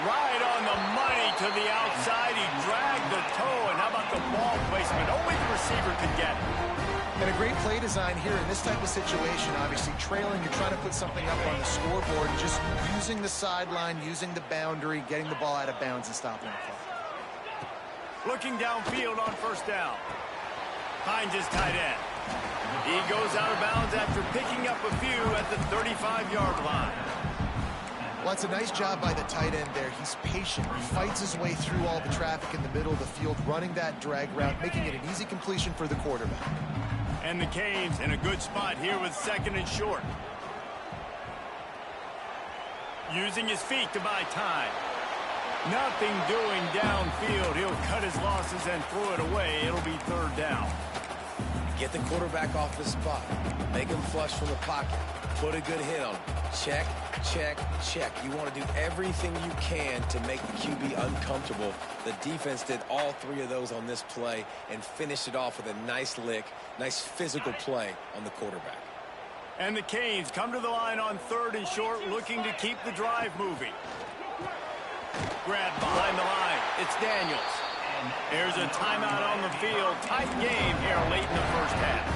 Right on the money to the outside. He dragged the toe, and how about the ball placement? Only the receiver could get it. And a great play design here in this type of situation. Obviously trailing, you're trying to put something up on the scoreboard, and just using the sideline, using the boundary, getting the ball out of bounds and stopping the clock. Looking downfield on first down. Finds his tight end. He he goes out of bounds after picking up a few at the 35-yard line. Well, it's a nice job by the tight end there. He's patient. He fights his way through all the traffic in the middle of the field, running that drag route, making it an easy completion for the quarterback. And the Canes in a good spot here with 2nd and short. Using his feet to buy time. Nothing doing downfield. He'll cut his losses and throw it away. It'll be 3rd down. Get the quarterback off his spot. Make him flush from the pocket. Put a good hit on him. Check, check, check. You want to do everything you can to make the QB uncomfortable. The defense did all 3 of those on this play and finished it off with a nice lick, nice physical play on the quarterback. And the Canes come to the line on 3rd and short, looking to keep the drive moving. Grabbed behind the line. It's Daniels. There's a timeout on the field. Tight game here late in the first half.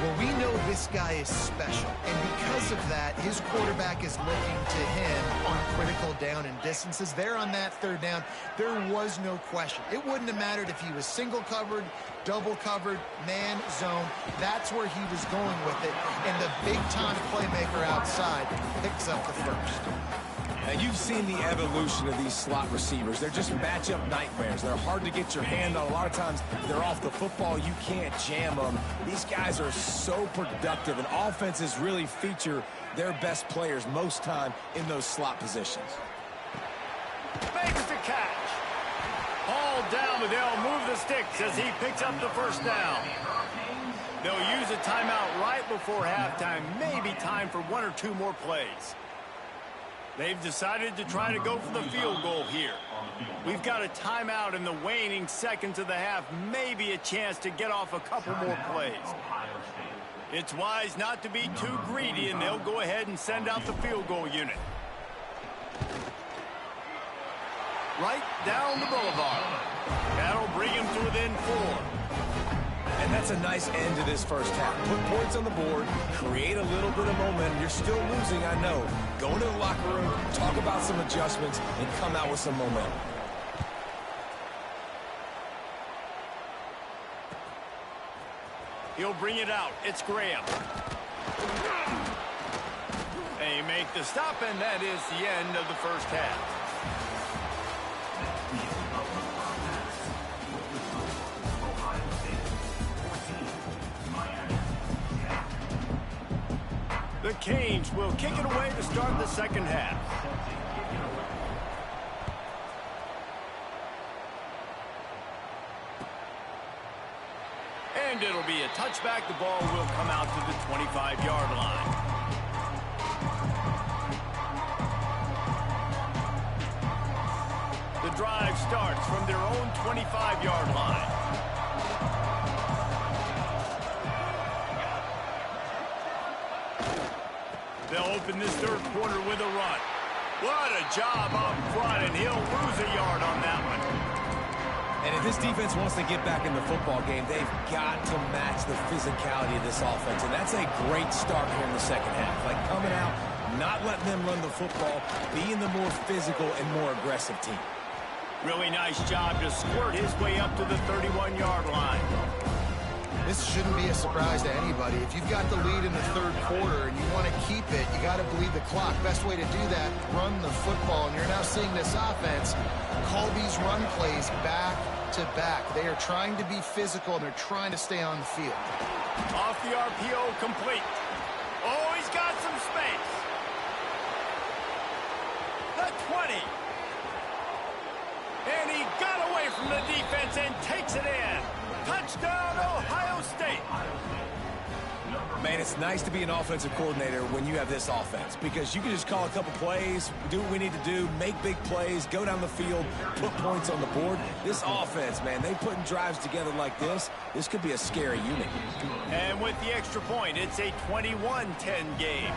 Well, we know this guy is special, and because of that, his quarterback is looking to him on critical down and distances. There on that 3rd down, there was no question. It wouldn't have mattered if he was single covered, double covered, man, zone. That's where he was going with it, and the big-time playmaker outside picks up the first. Now, you've seen the evolution of these slot receivers. They're just matchup nightmares. They're hard to get your hand on. A lot of times, they're off the football. You can't jam them. These guys are so productive, and offenses really feature their best players most time in those slot positions. Makes the catch. Ball down, but they'll move the sticks as he picks up the 1st down. They'll use a timeout right before halftime. Maybe time for 1 or 2 more plays. They've decided to try to go for the field goal here. We've got a timeout in the waning seconds of the half. Maybe a chance to get off a couple more plays. It's wise not to be too greedy, and they'll go ahead and send out the field goal unit. Right down the boulevard. That'll bring him to within 4. And that's a nice end to this first half. Put points on the board, create a little bit of momentum. You're still losing, I know. Go into the locker room, talk about some adjustments, and come out with some momentum. He'll bring it out. It's Graham. They make the stop, and that is the end of the first half. The Canes will kick it away to start the 2nd half. And it'll be a touchback. The ball will come out to the 25-yard line. The drive starts from their own 25-yard line. They'll open this 3rd quarter with a run. What a job up front, and he'll lose a yard on that one. And if this defense wants to get back in the football game, they've got to match the physicality of this offense. And that's a great start here in the 2nd half. Like coming out, not letting them run the football, being the more physical and more aggressive team. Really nice job to squirt his way up to the 31-yard line. This shouldn't be a surprise to anybody. If you've got the lead in the 3rd quarter and you want to keep it, you got to bleed the clock. Best way to do that, run the football. And you're now seeing this offense call these run plays back to back. They are trying to be physical, and they're trying to stay on the field. Off the RPO, complete. Oh, he's got some space. The 20. And he got away from the defense and takes it in. Touchdown, Ohio State. Man, it's nice to be an offensive coordinator when you have this offense, because you can just call a couple plays, do what we need to do, make big plays, go down the field, put points on the board. This offense, man, they putting drives together like this could be a scary unit. And with the extra point, it's a 21-10 game.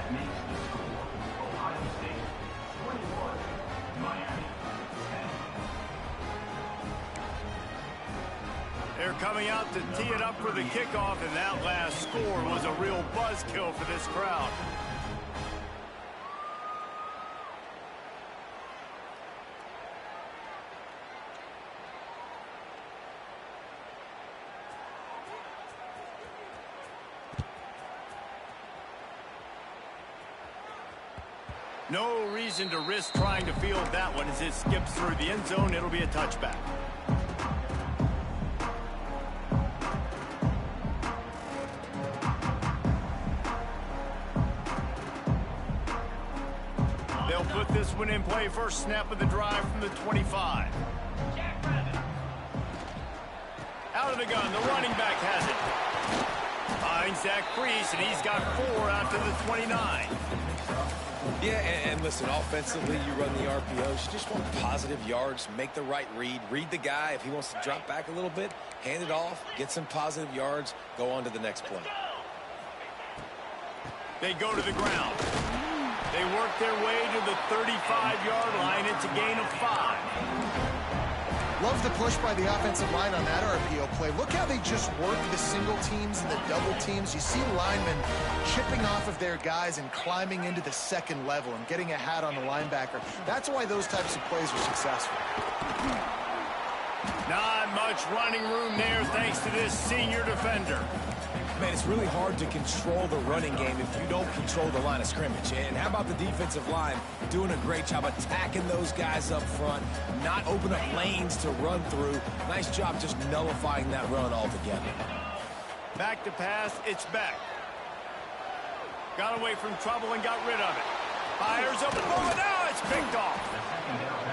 They're coming out to tee it up for the kickoff, and that last score was a real buzzkill for this crowd. No reason to risk trying to field that one as it skips through the end zone. It'll be a touchback. They'll put this one in play. First snap of the drive from the 25. Out of the gun, the running back has it. Finds that crease, and he's got 4 out to the 29. Yeah, and listen, offensively, you run the RPOs. You just want positive yards, make the right read the guy. If he wants to drop back a little bit, hand it off, get some positive yards, go on to the next play. They go to the ground. They work their way to the 35-yard line. It's a gain of 5. Love the push by the offensive line on that RPO play. Look how they just work the single teams and the double teams. You see linemen chipping off of their guys and climbing into the second level and getting a hat on the linebacker. That's why those types of plays are successful. Not much running room there thanks to this senior defender. Man, it's really hard to control the running game if you don't control the line of scrimmage. And how about the defensive line doing a great job attacking those guys up front, not open up lanes to run through. Nice job just nullifying that run altogether. Back to pass, it's back. Got away from trouble and got rid of it. Fires up the ball, and now it's picked off.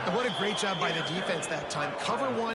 And what a great job by the defense that time. Cover one.